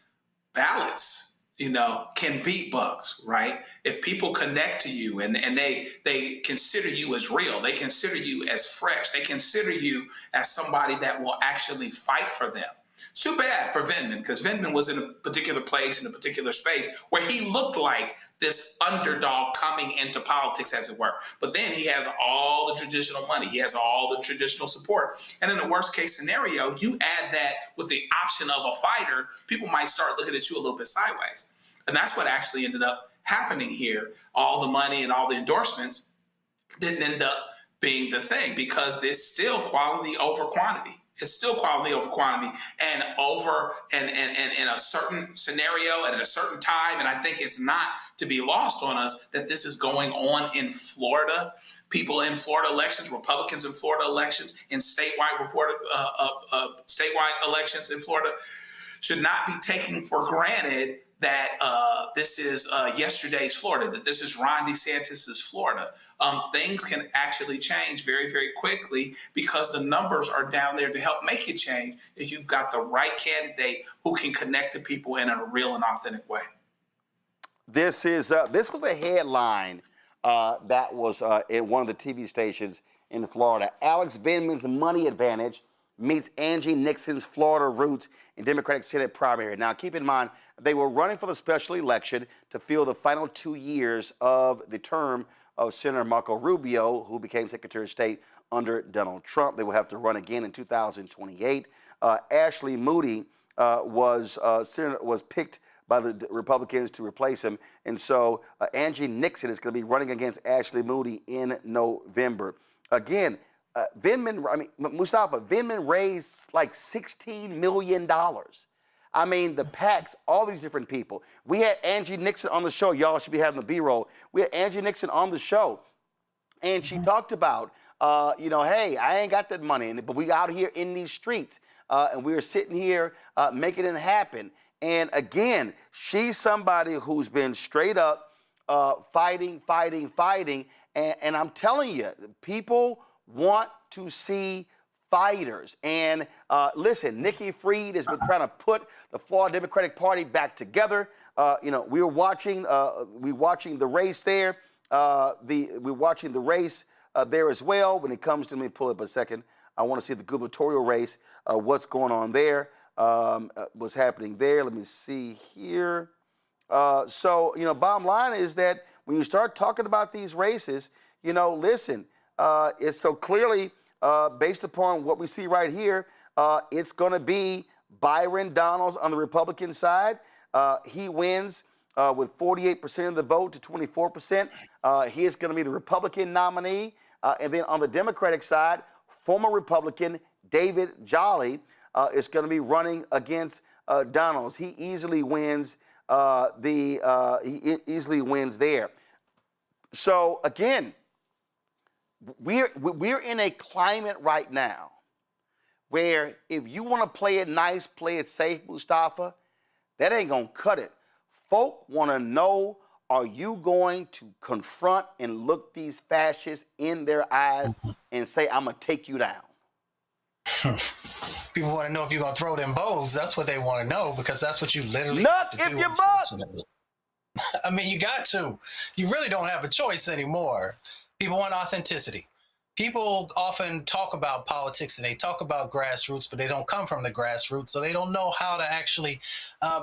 ballots, you know, can beat bucks, right? If people connect to you and they consider you as real, they consider you as fresh, they consider you as somebody that will actually fight for them. It's too bad for Vindman, because Vindman was in a particular place, in a particular space, where he looked like this underdog coming into politics, as it were. But then he has all the traditional money. He has all the traditional support. And in the worst case scenario, you add that with the option of a fighter, people might start looking at you a little bit sideways. And that's what actually ended up happening here. All the money and all the endorsements didn't end up being the thing, because there's still quality over quantity. It's still quality over quantity, and in a certain scenario and at a certain time. And I think it's not to be lost on us that this is going on in Florida. People in Florida elections, Republicans in Florida elections, in statewide elections in Florida should not be taken for granted that this is yesterday's Florida, that this is Ron DeSantis's Florida. Things can actually change very, very quickly because the numbers are down there to help make it change if you've got the right candidate who can connect to people in a real and authentic way. This was a headline that was at one of the TV stations in Florida. Alex Vindman's money advantage meets Angie Nixon's Florida roots in Democratic Senate primary. Now, keep in mind, they were running for the special election to fill the final 2 years of the term of Senator Marco Rubio, who became Secretary of State under Donald Trump. They will have to run again in 2028. Ashley Moody was picked by the Republicans to replace him. And so Angie Nixon is going to be running against Ashley Moody in November. Again, Mustafa, Vindman raised like $16 million. I mean, the PACs, all these different people. We had Angie Nixon on the show. Y'all should be having the B-roll. We had Angie Nixon on the show, and she talked about, hey, I ain't got that money, but we out here in these streets, and we're sitting here making it happen. And again, she's somebody who's been straight up fighting, and I'm telling you, people want to see fighters. And listen, Nikki Fried has been trying to put the Florida Democratic Party back together. We're watching the race there. We're watching the race there as well. When it comes to, let me pull up a second. I want to see the gubernatorial race, what's going on there, what's happening there. Let me see here. Bottom line is that when you start talking about these races, listen, it's so clearly based upon what we see right here, it's going to be Byron Donalds on the Republican side. He wins with 48% of the vote to 24%. He is going to be the Republican nominee. And then on the Democratic side, former Republican David Jolly is going to be running against Donalds. He easily wins easily wins there. So again, we're in a climate right now where if you want to play it nice, play it safe, Mustafa, that ain't going to cut it. Folk want to know, are you going to confront and look these fascists in their eyes and say, I'm going to take you down? People want to know if you're going to throw them bows. That's what they want to know, because that's what you literally have to do. If you buck! I mean, you got to. You really don't have a choice anymore. People want authenticity. People often talk about politics and they talk about grassroots, but they don't come from the grassroots, so they don't know how to actually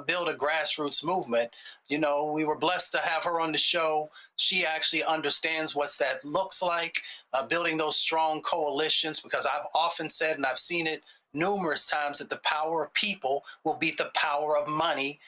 build a grassroots movement. We were blessed to have her on the show. She actually understands what that looks like, building those strong coalitions, because I've often said, and I've seen it numerous times, that the power of people will beat the power of money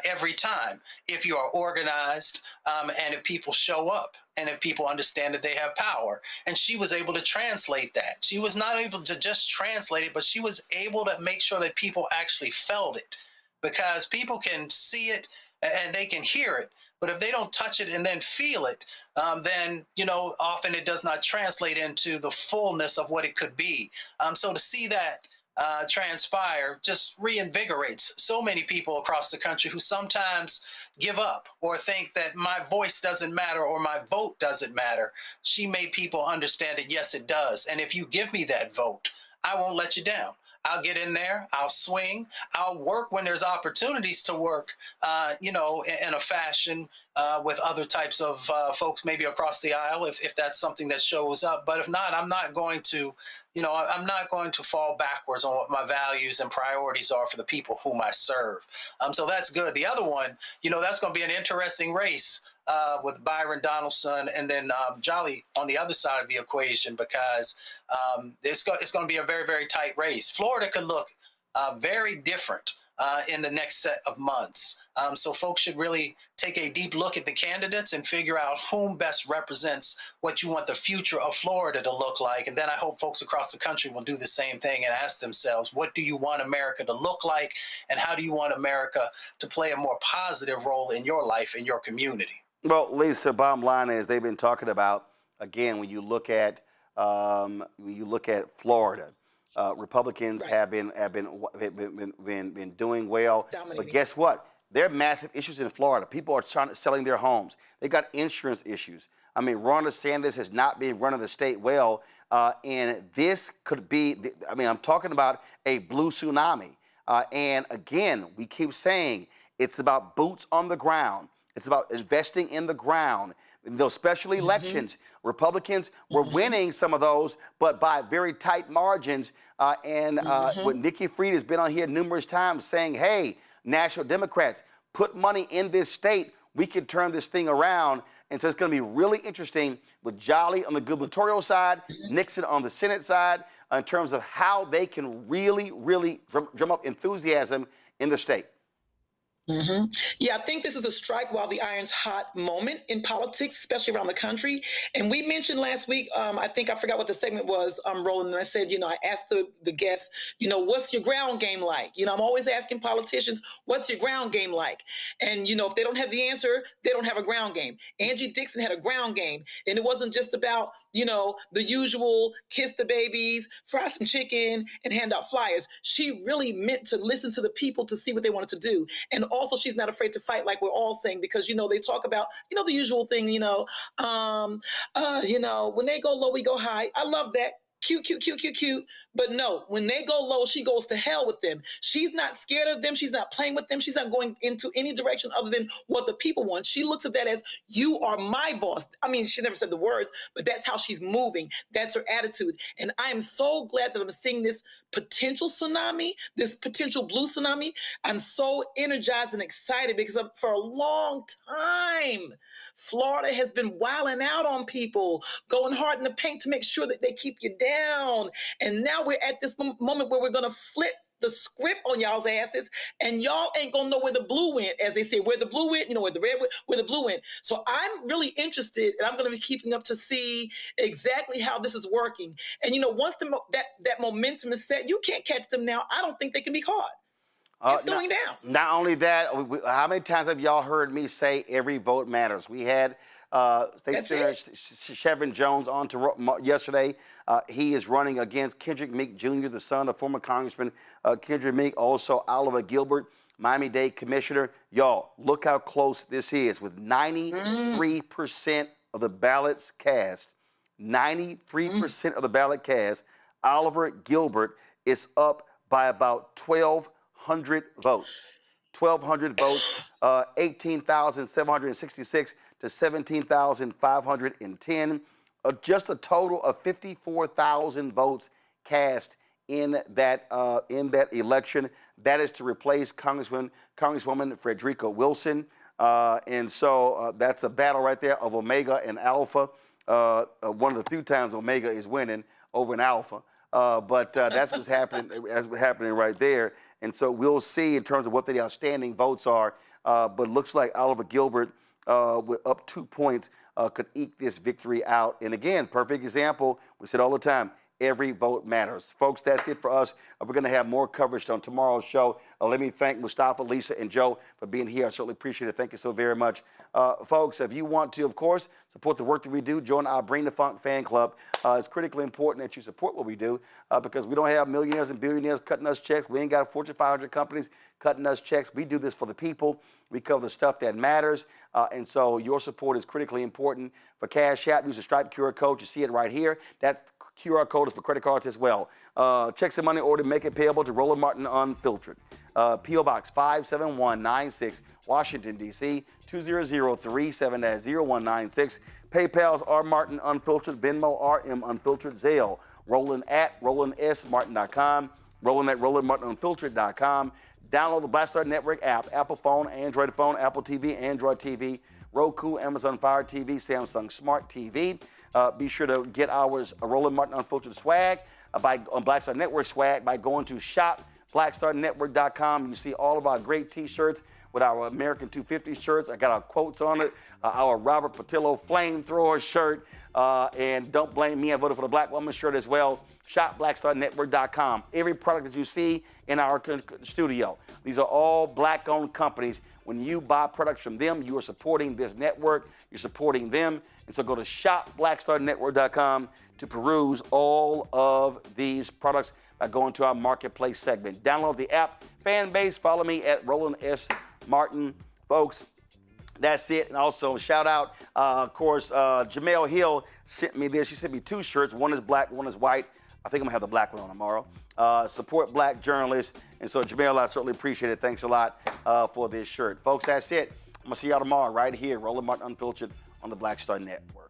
every time, if you are organized and if people show up and if people understand that they have power. And she was able to translate that. She was not able to just translate it, but she was able to make sure that people actually felt it, because people can see it and they can hear it. But if they don't touch it and then feel it, then, often it does not translate into the fullness of what it could be. So to see that transpire just reinvigorates so many people across the country who sometimes give up or think that my voice doesn't matter or my vote doesn't matter. She made people understand that, yes, it does. And if you give me that vote, I won't let you down. I'll get in there, I'll swing, I'll work when there's opportunities to work, in a fashion with other types of folks, maybe across the aisle, if that's something that shows up. But if not, I'm not going to, I'm not going to fall backwards on what my values and priorities are for the people whom I serve. So that's good. The other one, that's going to be an interesting race with Byron Donaldson and then Jolly on the other side of the equation, because it's going to be a very, very tight race. Florida could look very different in the next set of months. So folks should really take a deep look at the candidates and figure out whom best represents what you want the future of Florida to look like. And then I hope folks across the country will do the same thing and ask themselves, what do you want America to look like? And how do you want America to play a more positive role in your life, in your community? Well, Lisa, bottom line is they've been talking about, again, when you look at Florida, Republicans have been doing well. But guess what? There are massive issues in Florida. People are selling their homes. They got insurance issues. I mean, Ron DeSantis has not been running the state well, and this could be. I'm talking about a blue tsunami. And again, we keep saying it's about boots on the ground. It's about investing in the ground. In those special elections, Republicans were winning some of those, but by very tight margins. What Nikki Fried has been on here numerous times saying, hey, national Democrats, put money in this state. We can turn this thing around. And so it's going to be really interesting with Jolly on the gubernatorial side, Nixon on the Senate side, in terms of how they can really, really drum up enthusiasm in the state. Yeah, I think this is a strike while the iron's hot moment in politics, especially around the country. And we mentioned last week, I forgot what the segment was, Roland, and I said, I asked the guests, what's your ground game like? I'm always asking politicians, what's your ground game like? And, if they don't have the answer, they don't have a ground game. Angie Dixon had a ground game. And it wasn't just about, the usual kiss the babies, fry some chicken, and hand out flyers. She really meant to listen to the people to see what they wanted to do. And also, she's not afraid to fight, like we're all saying, because, they talk about, the usual thing, when they go low, we go high. I love that. Cute, cute, cute, cute, cute. But no, when they go low, she goes to hell with them. She's not scared of them. She's not playing with them. She's not going into any direction other than what the people want. She looks at that as, you are my boss. I mean, she never said the words, but that's how she's moving. That's her attitude. And I am so glad that I'm seeing this potential tsunami, this potential blue tsunami. I'm so energized and excited because for a long time, Florida has been wilding out on people, going hard in the paint to make sure that they keep you down. And now we're at this moment where we're going to flip the script on y'all's asses, and y'all ain't going to know where the blue went, as they say, where the blue went, where the red went, where the blue went. So I'm really interested, and I'm going to be keeping up to see exactly how this is working. And, once that momentum is set, you can't catch them now. I don't think they can be caught. It's going down. Not only that, how many times have y'all heard me say every vote matters? We had State Senator Chevron Jones on to yesterday. He is running against Kendrick Meek Jr., the son of former Congressman Kendrick Meek, also Oliver Gilbert, Miami-Dade Commissioner. Y'all, look how close this is. With 93% of the ballots cast, 93% of the ballot cast, Oliver Gilbert is up by about 1,200 votes. 1,200 votes, 18,766 to 17,510. Just a total of 54,000 votes cast in that election. That is to replace Congresswoman Frederica Wilson. And so that's a battle right there of Omega and Alpha. One of the few times Omega is winning over an Alpha. But that's what's happening right there. And so we'll see in terms of what the outstanding votes are. But looks like Oliver Gilbert, with up 2 points, could eke this victory out. And again, perfect example. We said all the time, every vote matters. Folks, that's it for us. We're going to have more coverage on tomorrow's show. Let me thank Mustafa, Lisa, and Joe for being here. I certainly appreciate it. Thank you so very much. Folks, if you want to, of course, support the work that we do, join our Bring the Funk fan club. It's critically important that you support what we do because we don't have millionaires and billionaires cutting us checks. We ain't got Fortune 500 companies cutting us checks. We do this for the people. We cover the stuff that matters. And so your support is critically important. For Cash App, use the Stripe QR code. You see it right here. That QR code is for credit cards as well. Checks and money order, make it payable to Roland Martin Unfiltered. P.O. Box 57196, Washington, D.C. 20037-0196. PayPal's R. Martin Unfiltered, Venmo RM Unfiltered, Zelle, Roland at RolandSMartin.com, Roland at RolandMartinUnfiltered.com. Download the Black Star Network app, Apple phone, Android phone, Apple TV, Android TV, Roku, Amazon Fire TV, Samsung Smart TV. Be sure to get our Roland Martin Unfiltered swag on Black Star Network swag by going to shop.blackstarnetwork.com. You see all of our great T-shirts with our American 250 shirts. I got our quotes on it, our Robert Patillo flamethrower shirt, and Don't Blame Me, I Voted for the Black Woman shirt as well. Shop.blackstarnetwork.com. Every product that you see in our studio, these are all black-owned companies. When you buy products from them, you are supporting this network. You're supporting them. And so go to shop.blackstarnetwork.com to peruse all of these products by going to our marketplace segment. Download the app, fan base. Follow me at Roland S. Martin. Folks, that's it. And also, shout out, of course, Jamel Hill sent me this. She sent me 2 shirts. One is black, one is white. I think I'm going to have the black one on tomorrow. Support black journalists. And so, Jamel, I certainly appreciate it. Thanks a lot for this shirt. Folks, that's it. I'm going to see y'all tomorrow right here, Roland Martin Unfiltered on the Black Star Network.